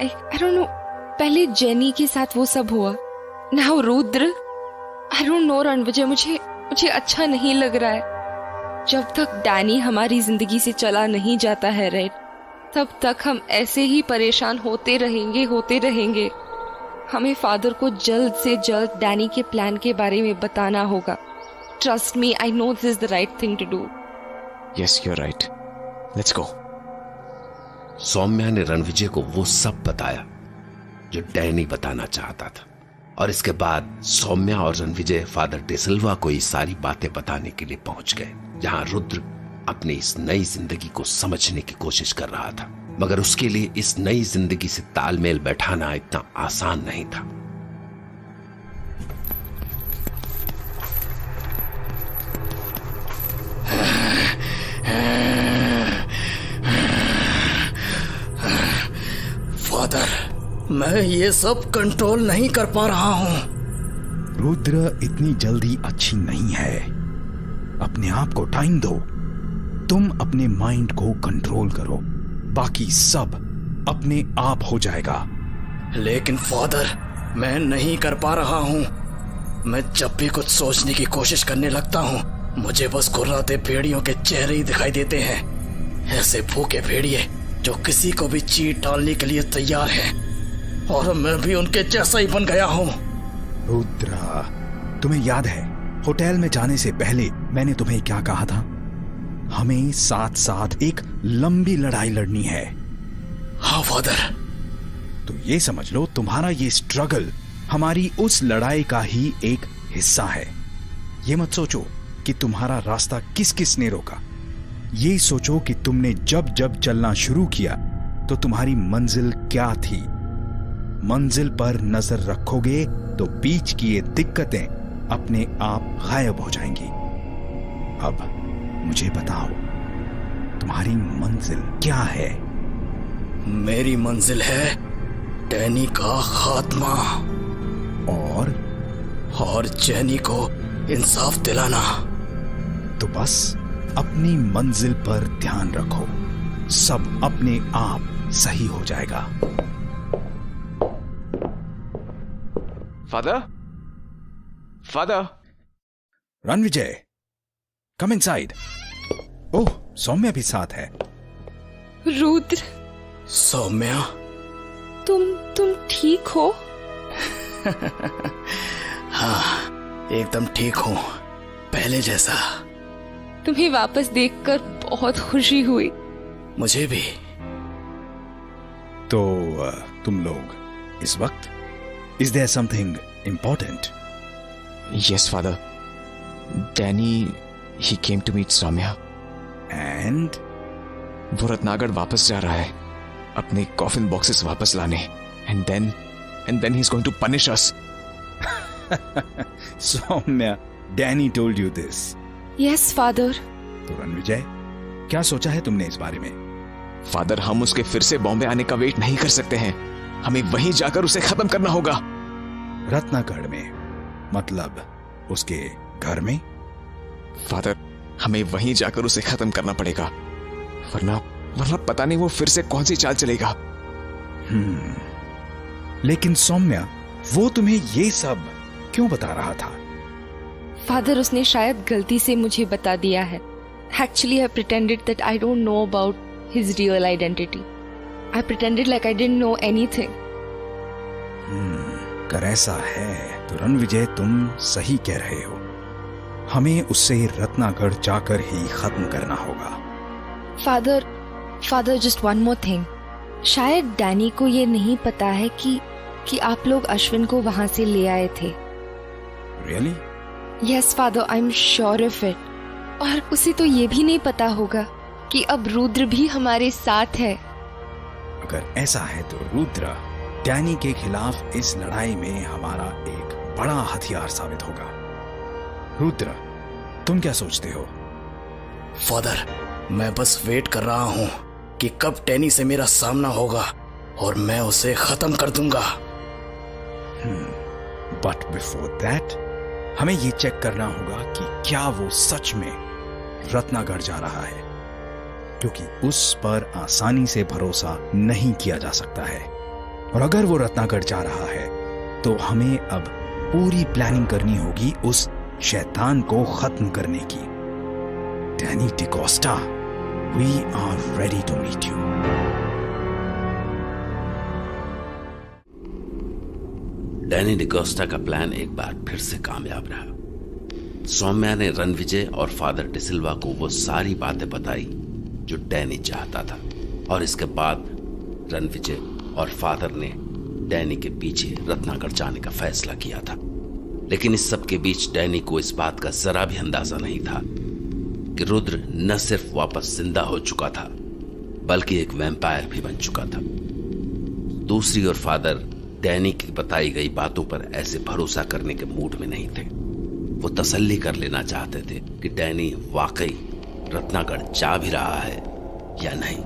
[SPEAKER 9] I don't know. पहले जेनी के साथ वो सब हुआ, now Rudra. I don't know Ranvijay, मुझे अच्छा नहीं लग रहा है। जब तक डैनी हमारी जिंदगी से चला नहीं जाता है, राइट, तब तक हम ऐसे ही परेशान होते रहेंगे। हमें फादर को जल्द से जल्द डैनी के प्लान के बारे में बताना होगा। Trust me, I know this is the right thing to do.
[SPEAKER 4] Yes, you're right. Let's go.
[SPEAKER 1] Saumya ने रणविजय को वो सब बताया जो डैनी बताना चाहता था, और इसके बाद सौम्या और रणविजय फादर डिसिल्वा को ये सारी बातें बताने के लिए पहुंच गए, जहां रुद्र अपनी इस नई जिंदगी को समझने की कोशिश कर रहा था। मगर उसके लिए इस नई जिंदगी से तालमेल बैठाना इतना आसान नहीं था।
[SPEAKER 2] फादर, मैं ये सब कंट्रोल नहीं कर पा रहा हूं।
[SPEAKER 3] रुद्र इतनी जल्दी अच्छी नहीं है। अपने आप को टाइम दो। तुम अपने माइंड को कंट्रोल करो। बाकी सब अपने आप हो जाएगा।
[SPEAKER 2] लेकिन फादर, मैं नहीं कर पा रहा हूँ। मैं जब भी कुछ सोचने की कोशिश करने लगता हूँ, मुझे बस गुर्राते भेड़ियों के चेहरे ही दिखाई देते हैं। ऐसे भूखे भेड़िए जो किसी को भी चीर डालने के लिए तैयार हैं। और मैं भी उनके जैसा ही बन गया हूँ।
[SPEAKER 3] रुद्रा, तुम्हें याद है होटल में जाने से पहले मैंने तुम्हें क्या कहा था? हमें साथ साथ एक लंबी लड़ाई लड़नी है।
[SPEAKER 2] हाँ फादर।
[SPEAKER 3] तो ये समझ लो, तुम्हारा ये स्ट्रगल हमारी उस लड़ाई का ही एक हिस्सा है। ये मत सोचो कि तुम्हारा रास्ता किस किस ने रोका। ये सोचो कि तुमने जब जब चलना शुरू किया तो तुम्हारी मंजिल क्या थी। मंजिल पर नजर रखोगे तो बीच की ये दिक्कतें अपने आप गायब हो जाएंगी। अब मुझे बताओ, तुम्हारी मंजिल क्या है?
[SPEAKER 2] मेरी मंजिल है डैनी का खात्मा और जेनी को इंसाफ दिलाना।
[SPEAKER 3] तो बस अपनी मंजिल पर ध्यान रखो, सब अपने आप सही हो जाएगा।
[SPEAKER 4] Father,
[SPEAKER 3] Ranvijay, come inside. Oh, Saumya भी साथ है।
[SPEAKER 5] रुद्र,
[SPEAKER 2] सौम्या,
[SPEAKER 5] तुम ठीक हो?
[SPEAKER 2] हाँ, एकदम ठीक हूँ, पहले जैसा।
[SPEAKER 5] तुम्हें वापस देखकर बहुत खुशी हुई।
[SPEAKER 2] मुझे भी।
[SPEAKER 3] तो तुम लोग इस वक्त, is there something important?
[SPEAKER 4] Yes father, Danny he came to meet Saumya.
[SPEAKER 3] And
[SPEAKER 4] वो रत्नागढ़ वापस जा रहा है अपने कॉफिन बॉक्सेस वापस लाने। And then he is going to punish us.
[SPEAKER 3] Saumya, Danny told you this?
[SPEAKER 5] Yes father.
[SPEAKER 3] तो रणविजय, क्या सोचा है तुमने इस बारे में?
[SPEAKER 4] फादर, हम उसके फिर से बॉम्बे आने का वेट नहीं कर सकते हैं। हमें वहीं जाकर उसे खत्म करना होगा।
[SPEAKER 3] रत्नागढ़ में? मतलब उसके घर में?
[SPEAKER 4] फादर, हमें वहीं जाकर उसे खत्म करना पड़ेगा, वरना पता नहीं वो फिर से कौन सी चाल चलेगा।
[SPEAKER 3] लेकिन सौम्या, वो तुम्हें ये सब क्यों बता रहा था?
[SPEAKER 9] फादर, उसने शायद गलती से मुझे बता दिया है। Actually, I pretended that I don't know about his real identity. I pretended like I didn't know anything.
[SPEAKER 3] अगर ऐसा है तो रणविजय, तुम सही कह रहे हो। हमें उससे रत्नागढ़ जाकर ही खत्म करना होगा।
[SPEAKER 9] Father, just one more thing. शायद डैनी को ये नहीं पता है कि आप लोग अश्विन को वहां से ले आए थे।
[SPEAKER 3] Really?
[SPEAKER 9] Yes, father, I'm sure of it. और उसे तो ये भी नहीं पता होगा कि अब रुद्र भी हमारे साथ है।
[SPEAKER 3] अगर ऐसा है तो रुद्र डैनी के खिलाफ इस लड़ाई में हमारा एक बड़ा हथियार साबित होगा। रुद्र, तुम क्या सोचते हो?
[SPEAKER 2] फादर, मैं बस वेट कर रहा हूँ कि कब डैनी से मेरा सामना होगा और मैं उसे खत्म कर दूंगा।
[SPEAKER 3] बट बिफोर दैट हमें ये चेक करना होगा कि क्या वो सच में रत्नागढ़ जा रहा है, क्योंकि उस पर आसानी से भरोसा नहीं किया जा सकता है। और अगर वो रत्नागढ़ जा रहा है तो हमें अब पूरी प्लानिंग करनी होगी उस शैतान को खत्म करने की। Danny D'Costa, we are ready to meet you.
[SPEAKER 1] Danny D'Costa का प्लान एक बार फिर से कामयाब रहा। सौम्या ने रणविजय और फादर डिसिल्वा को वो सारी बातें बताई जो डैनी चाहता था, और इसके बाद रणविजय और फादर ने डैनी के पीछे रत्नागढ़ जाने का फैसला किया था। लेकिन इस सब के बीच डैनी को इस बात का जरा भी अंदाजा नहीं था कि रुद्र न सिर्फ वापस जिंदा हो चुका था, बल्कि एक वैम्पायर भी बन चुका था। दूसरी ओर फादर डैनी की बताई गई बातों पर ऐसे भरोसा करने के मूड में नहीं थे। वो तसल्ली कर लेना चाहते थे कि डैनी वाकई रत्नागढ़ जा भी रहा है या नहीं।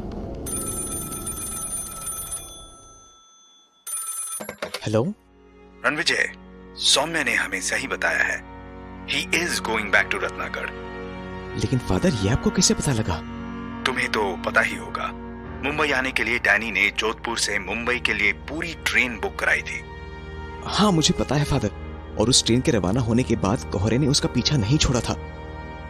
[SPEAKER 4] हेलो
[SPEAKER 3] रणविजय, सौम्या ने हमें सही बताया है। He is going back to Ratnagarh.
[SPEAKER 4] लेकिन फादर, ये आपको कैसे पता लगा?
[SPEAKER 3] तुम्हें तो पता ही होगा, मुंबई आने के लिए डैनी ने जोधपुर से मुंबई के लिए पूरी ट्रेन बुक कराई थी।
[SPEAKER 4] हाँ मुझे पता है फादर, और उस ट्रेन के रवाना होने के बाद कोहरे ने उसका पीछा नहीं छोड़ा था,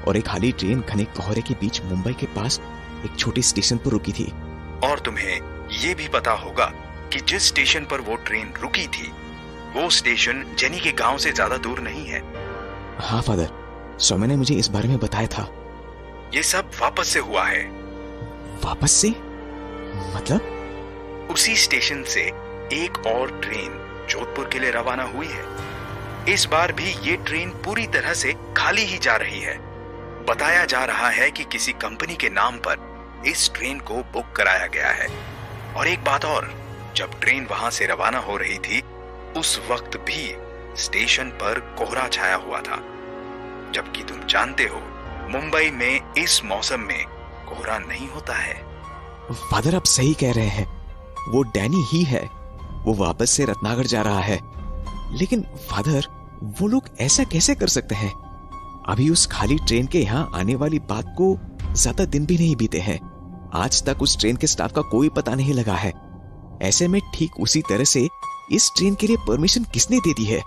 [SPEAKER 4] और एक खाली ट्रेन घने कोहरे के बीच मुंबई के पास एक छोटे स्टेशन पर रुकी थी।
[SPEAKER 3] और तुम्हें ये भी पता होगा कि जिस स्टेशन पर वो ट्रेन रुकी थी वो स्टेशन जेनी के गांव से ज्यादा दूर नहीं है।
[SPEAKER 4] हाँ फादर, सौम्य ने मुझे इस बारे में बताया था।
[SPEAKER 3] ये सब वापस से हुआ है।
[SPEAKER 4] वापस से मतलब?
[SPEAKER 3] उसी स्टेशन से एक और ट्रेन जोधपुर के लिए रवाना हुई है। इस बार भी ये ट्रेन पूरी तरह से खाली ही जा रही है। बताया जा रहा है कि किसी कंपनी के नाम पर इस ट्रेन को बुक कराया गया है। और एक बात और, जब ट्रेन वहां से रवाना हो रही थी उस वक्त भी स्टेशन पर कोहरा छाया हुआ था, जबकि तुम जानते हो मुंबई में इस मौसम में कोहरा नहीं होता है।
[SPEAKER 4] फादर आप सही कह रहे हैं, वो डैनी ही है। वो वापस से रत्नागढ़ जा रहा है। लेकिन फादर, वो लोग ऐसा कैसे कर सकते हैं? अभी उस खाली ट्रेन के यहाँ आने वाली बात को ज्यादा दिन भी नहीं बीते हैं। आज तक उस ट्रेन के स्टाफ का कोई पता नहीं लगा है। ऐसे में ठीक उसी तरह से इस ट्रेन के लिए परमिशन किसने दे दी है?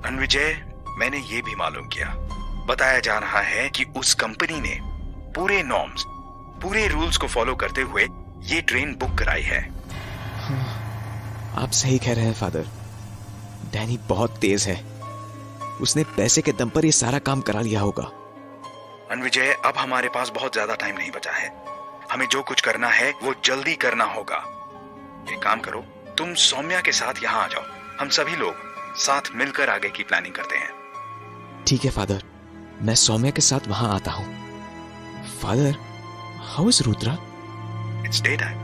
[SPEAKER 3] रणविजय, मैंने ये भी मालूम किया। बताया जा रहा है कि उस कंपनी ने पूरे नॉर्म्स, पूरे रूल्स को फॉलो करते हुए ये ट्रेन बुक कराई है।
[SPEAKER 4] आप सही कह रहे हैं फादर। डैनी बहुत तेज है। उसने पैसे के दम पर ये सारा काम करा लिया होगा।
[SPEAKER 3] रणविजय, अब हमारे पास बहुत ज्यादा टाइम नहीं बचा है। हमें जो कुछ करना है वो जल्दी करना होगा। एक काम करो, तुम सौम्या के साथ यहाँ आ जाओ। हम सभी लोग साथ मिलकर आगे की प्लानिंग करते हैं।
[SPEAKER 4] ठीक है फादर, मैं सौम्या के साथ वहां आता हूँ। Father, how is Rudra?
[SPEAKER 3] It's day time,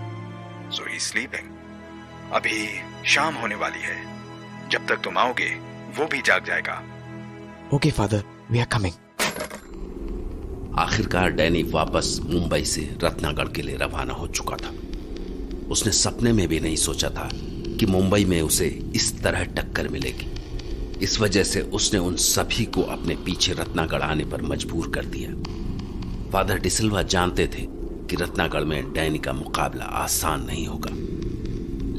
[SPEAKER 3] so he is sleeping. अभी शाम होने वाली है। जब तक तुम आओगे वो भी जाग जाएगा।
[SPEAKER 4] Okay father, we are coming.
[SPEAKER 1] आखिरकार डैनी वापस मुंबई से रत्नागढ़ के लिए रवाना हो चुका था। उसने सपने में भी नहीं सोचा था कि मुंबई में उसे इस तरह टक्कर मिलेगी। इस वजह से उसने उन सभी को अपने पीछे रत्नागढ़ आने पर मजबूर कर दिया। फादर डिसिल्वा जानते थे कि रत्नागढ़ में डैनी का मुकाबला आसान नहीं होगा,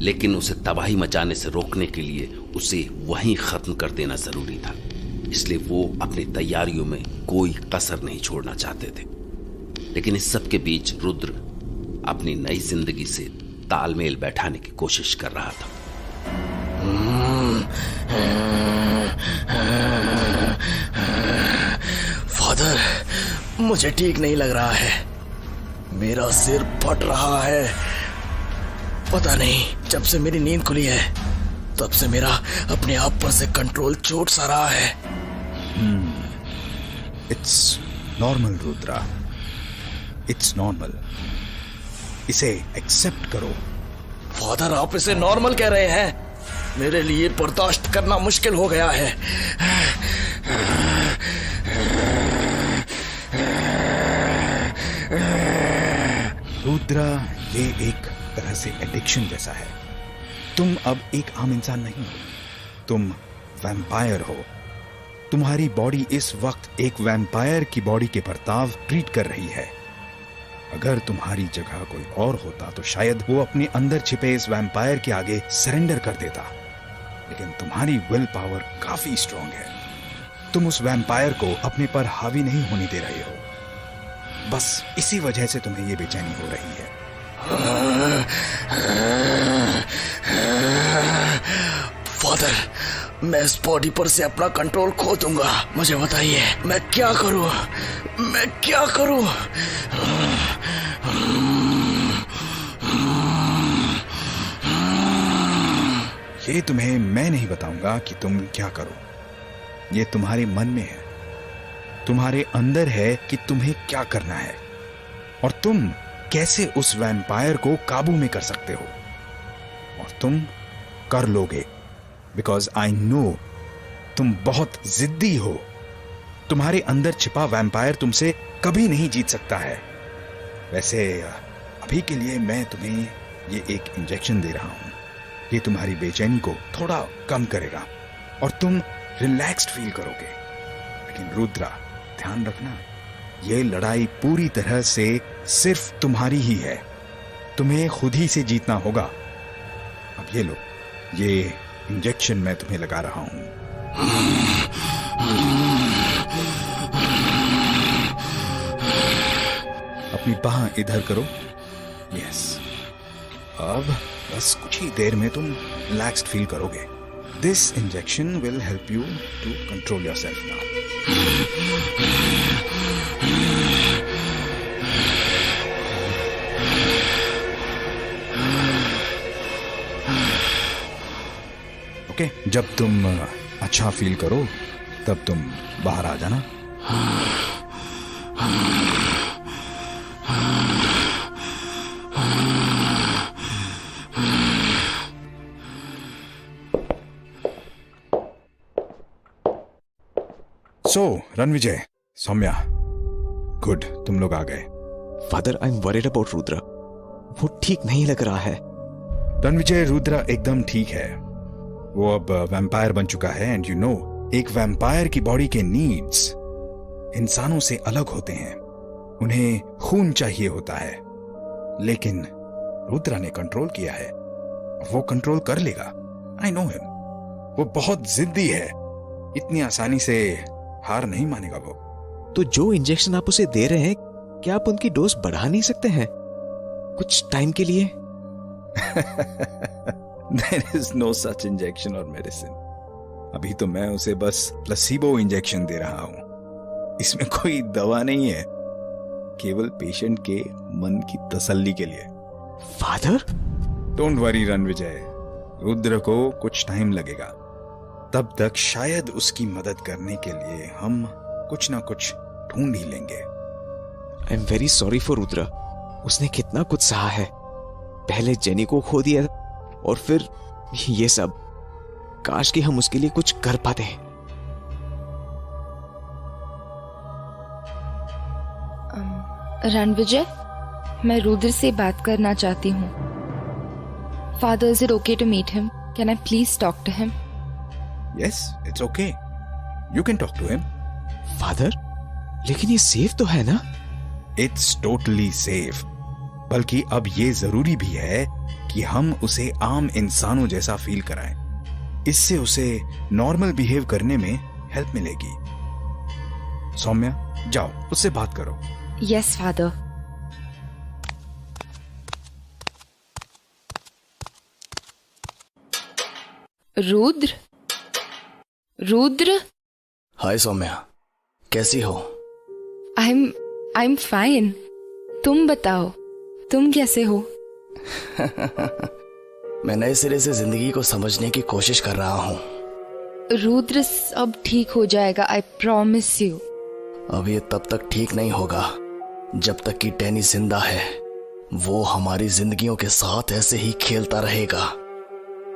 [SPEAKER 1] लेकिन उसे तबाही मचाने से रोकने के लिए उसे वहीं खत्म कर देना जरूरी था। इसलिए वो अपनी तैयारियों में कोई कसर नहीं छोड़ना चाहते थे। लेकिन इस सब के बीच रुद्र अपनी नई जिंदगी से तालमेल बैठाने की कोशिश कर रहा था।
[SPEAKER 2] फादर, मुझे ठीक नहीं लग रहा है। मेरा सिर फट रहा है। पता नहीं, जब से मेरी नींद खुली है तब से मेरा अपने आप पर से कंट्रोल छूट सा रहा है।
[SPEAKER 3] It's normal Rudra, it's normal. इसे एक्सेप्ट करो।
[SPEAKER 2] फादर, आप इसे नॉर्मल कह रहे हैं? मेरे लिए बर्दाश्त करना मुश्किल हो गया है।
[SPEAKER 3] रुद्रा, ये एक तरह से एडिक्शन जैसा है। तुम अब एक आम इंसान नहीं हो, तुम वैम्पायर हो। तुम्हारी बॉडी इस वक्त एक वैम्पायर की बॉडी के बर्ताव ट्रीट कर रही है। अगर तुम्हारी जगह कोई और होता तो शायद वो अपने अंदर छिपे इस वैम्पायर के आगे सरेंडर कर देता। लेकिन तुम्हारी विल पावर काफी स्ट्रांग है। तुम उस वैम्पायर को अपने पर हावी नहीं होने दे रहे हो। बस इसी वजह से तुम्हें ये बेचैनी हो रही है।
[SPEAKER 2] फादर, मैं इस बॉडी पर से अपना कंट्रोल खो दूंगा। मुझे बताइए, मैं क्या करूं? मैं क्या करूं?
[SPEAKER 3] ये तुम्हें मैं नहीं बताऊंगा कि तुम क्या करो। ये तुम्हारे मन में है, तुम्हारे अंदर है कि तुम्हें क्या करना है और तुम कैसे उस वैम्पायर को काबू में कर सकते हो। और तुम कर लोगे, बिकॉज आई नो तुम बहुत जिद्दी हो। तुम्हारे अंदर छिपा वैम्पायर तुमसे कभी नहीं जीत सकता है। वैसे अभी के लिए मैं तुम्हें ये एक इंजेक्शन दे रहा हूं। ये तुम्हारी बेचैनी को थोड़ा कम करेगा और तुम रिलैक्स्ड फील करोगे। लेकिन रुद्रा, ध्यान रखना, ये लड़ाई पूरी तरह से सिर्फ तुम्हारी ही है। तुम्हें खुद ही से जीतना होगा। अब ये लो, ये इंजेक्शन मैं तुम्हें लगा रहा हूं। अपनी बाह इधर करो। यस, अब बस कुछ ही देर में तुम रिलैक्स्ड फील करोगे। This injection will help you to control yourself now. Okay, जब तुम अच्छा फील करो तब तुम बाहर आ जाना। सो रणविजय, सौम्या, गुड, तुम लोग आ गए।
[SPEAKER 4] Father, I am worried about Rudra. वो ठीक नहीं लग रहा है।
[SPEAKER 3] रणविजय, रुद्र एकदम ठीक है। वो अब वैम्पायर बन चुका है एंड यू नो, एक वैम्पायर की बॉडी के नीड्स इंसानों से अलग होते हैं। उन्हें खून चाहिए होता है, लेकिन रुद्र ने कंट्रोल किया है। वो कंट्रोल कर लेगा। I know him. वो बहुत जिद्दी है, इतनी आसानी से हार नहीं मानेगा वो।
[SPEAKER 4] तो जो इंजेक्शन आप उसे दे रहे हैं, क्या आप उनकी डोज बढ़ा नहीं सकते हैं कुछ टाइम के लिए?
[SPEAKER 3] There is no such injection or medicine. अभी तो मैं उसे बस प्लेसिबो इंजेक्शन दे रहा हूं। इसमें कोई दवा नहीं है, केवल पेशेंट के मन की तसल्ली के लिए।
[SPEAKER 4] Father,
[SPEAKER 3] don't worry Ranvijay, Rudra को कुछ टाइम लगेगा। तब तक शायद उसकी मदद करने के लिए हम कुछ ना कुछ ढूंढ ही लेंगे।
[SPEAKER 4] I am very sorry for Rudra. उसने कितना कुछ सहा है। पहले जेनी को खो दिया और फिर ये सब। काश कि हम उसके लिए कुछ कर पाते।
[SPEAKER 9] रणविजय, मैं रुद्र से बात करना चाहती हूँ। Father, is it okay to meet him? Can I please talk to him?
[SPEAKER 3] Yes, it's okay. You can talk to him.
[SPEAKER 4] Father, लेकिन ये सेफ तो है ना?
[SPEAKER 3] It's totally safe. बल्कि अब ये जरूरी भी है कि हम उसे आम इंसानों जैसा फील कराएं। इससे उसे नॉर्मल बिहेव करने में हेल्प मिलेगी। सौम्या, जाओ उससे बात करो।
[SPEAKER 9] Yes father. Rudra, Rudra.
[SPEAKER 2] Hi Saumya, कैसी हो?
[SPEAKER 9] I am fine. तुम बताओ, तुम कैसे हो?
[SPEAKER 2] मैं नए सिरे से जिंदगी को समझने की कोशिश कर रहा हूँ।
[SPEAKER 9] रुद्र, सब ठीक हो जाएगा, आई प्रॉमिस यू।
[SPEAKER 2] अब ये तब तक ठीक नहीं होगा जब तक कि डैनी जिंदा है। वो हमारी जिंदगियों के साथ ऐसे ही खेलता रहेगा।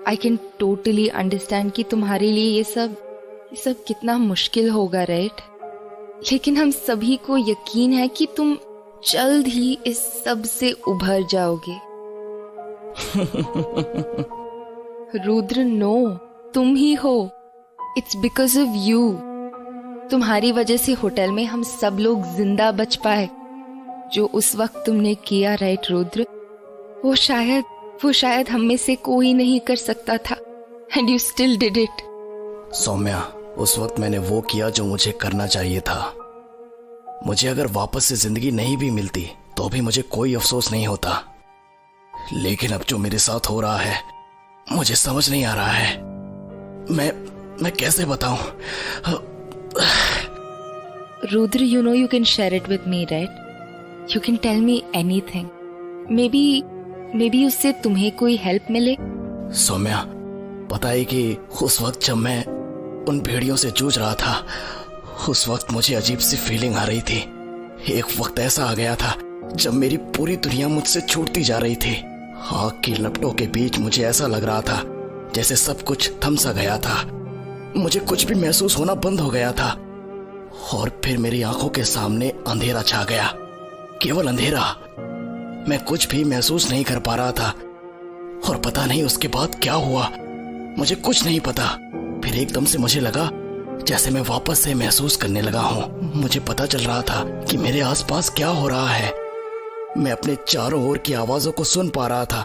[SPEAKER 9] आई कैन टोटली अंडरस्टैंड कि तुम्हारे लिए ये सब कितना मुश्किल होगा, राइट? लेकिन हम सभी को यकीन है कि तुम जल्द ही इस सब से उभर जाओगे। रुद्र, नो, तुम ही हो। It's because of you. तुम्हारी वजह से होटल में हम सब लोग जिंदा बच पाए। जो उस वक्त तुमने किया, राइट रुद्र, वो शायद हम में से कोई नहीं कर सकता था। And you still did it.
[SPEAKER 2] Saumya, उस वक्त मैंने वो किया जो मुझे करना चाहिए था। मुझे अगर वापस से जिंदगी नहीं भी मिलती तो भी मुझे कोई अफसोस नहीं होता। लेकिन अब जो मेरे साथ हो रहा है मुझे समझ नहीं आ रहा है। मैं कैसे बताऊं?
[SPEAKER 9] Rudra, you know you can share it with me, right? You can tell me anything. Maybe उससे तुम्हें कोई हेल्प मिले।
[SPEAKER 2] सौम्या, पता है कि उस वक्त जब मैं उन भेड़ियों से जूझ रहा था, उस वक्त मुझे अजीब सी फीलिंग आ रही थी। एक वक्त ऐसा आ गया था जब मेरी पूरी दुनिया मुझसे छूटती जा रही थी। आग की लपटों के बीच मुझे ऐसा लग रहा था जैसे सब कुछ थम सा गया था। मुझे कुछ भी महसूस होना बंद हो गया था। और फिर मेरी आंखों के सामने अंधेरा छा गया, केवल अंधेरा। मैं कुछ भी महसूस नहीं कर पा रहा था। और पता नहीं उसके बाद क्या हुआ, मुझे कुछ नहीं पता। फिर एकदम से मुझे लगा जैसे मैं वापस से महसूस करने लगा हूँ। मुझे पता चल रहा था कि मेरे आसपास क्या हो रहा है। मैं अपने चारों ओर की आवाजों को सुन पा रहा था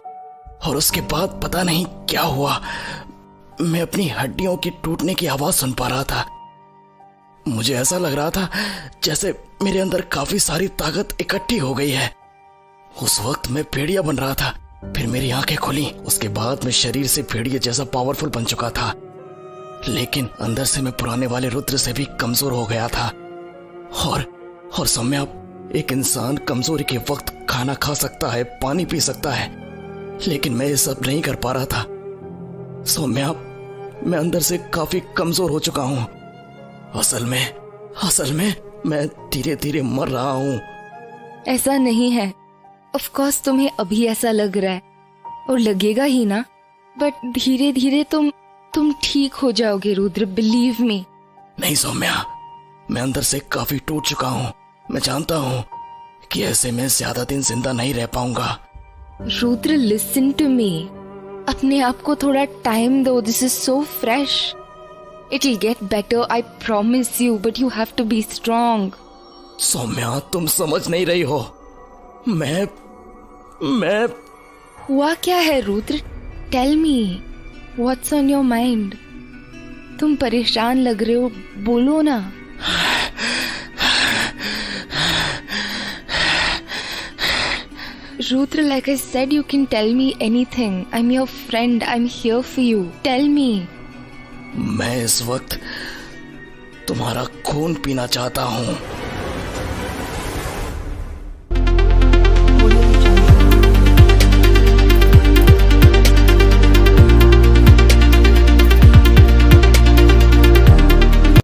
[SPEAKER 2] और उसके बाद पता नहीं क्या हुआ, मैं अपनी हड्डियों की टूटने की आवाज सुन पा रहा था। मुझे ऐसा लग रहा था जैसे मेरे अंदर काफी सारी ताकत इकट्ठी हो गई है। उस वक्त मैं भेड़िया बन रहा था। फिर मेरी आंखें खुली। उसके बाद मैं शरीर से भेड़िया जैसा पावरफुल बन चुका था, लेकिन अंदर से मैं पुराने वाले रुद्र से भी कमजोर हो गया था। और सौम्या, एक इंसान कमजोरी के वक्त खाना खा सकता है, पानी पी सकता है, लेकिन मैं ये सब नहीं कर पा रहा था। सौम्या, मैं अंदर से काफी कमजोर हो चुका हूँ। असल में मैं धीरे धीरे मर रहा हूँ।
[SPEAKER 9] ऐसा नहीं है। ऑफ कोर्स तुम्हें अभी ऐसा लग रहा है और लगेगा ही ना, बट धीरे धीरे तुम ठीक हो जाओगे रुद्र, बिलीव मी।
[SPEAKER 2] नहीं सौम्या, मैं अंदर से काफी टूट चुका हूँ। मैं जानता हूँ कि ऐसे में ज्यादा दिन जिंदा नहीं रह पाऊंगा।
[SPEAKER 9] Rudra, listen to me. अपने आप को थोड़ा टाइम दो। This is so fresh. It will get better, I promise you, but you have to be strong.
[SPEAKER 2] Saumya, तुम समझ नहीं रही हो। मैं
[SPEAKER 9] हुआ क्या है Rudra? Tell me, what's on your mind? तुम परेशान लग रहे हो, बोलो ना। Rudra, like I said, you can tell me anything. I'm your friend. I'm here for you. Tell me.
[SPEAKER 2] मैं इस वक्त तुम्हारा खून पीना चाहता हूँ।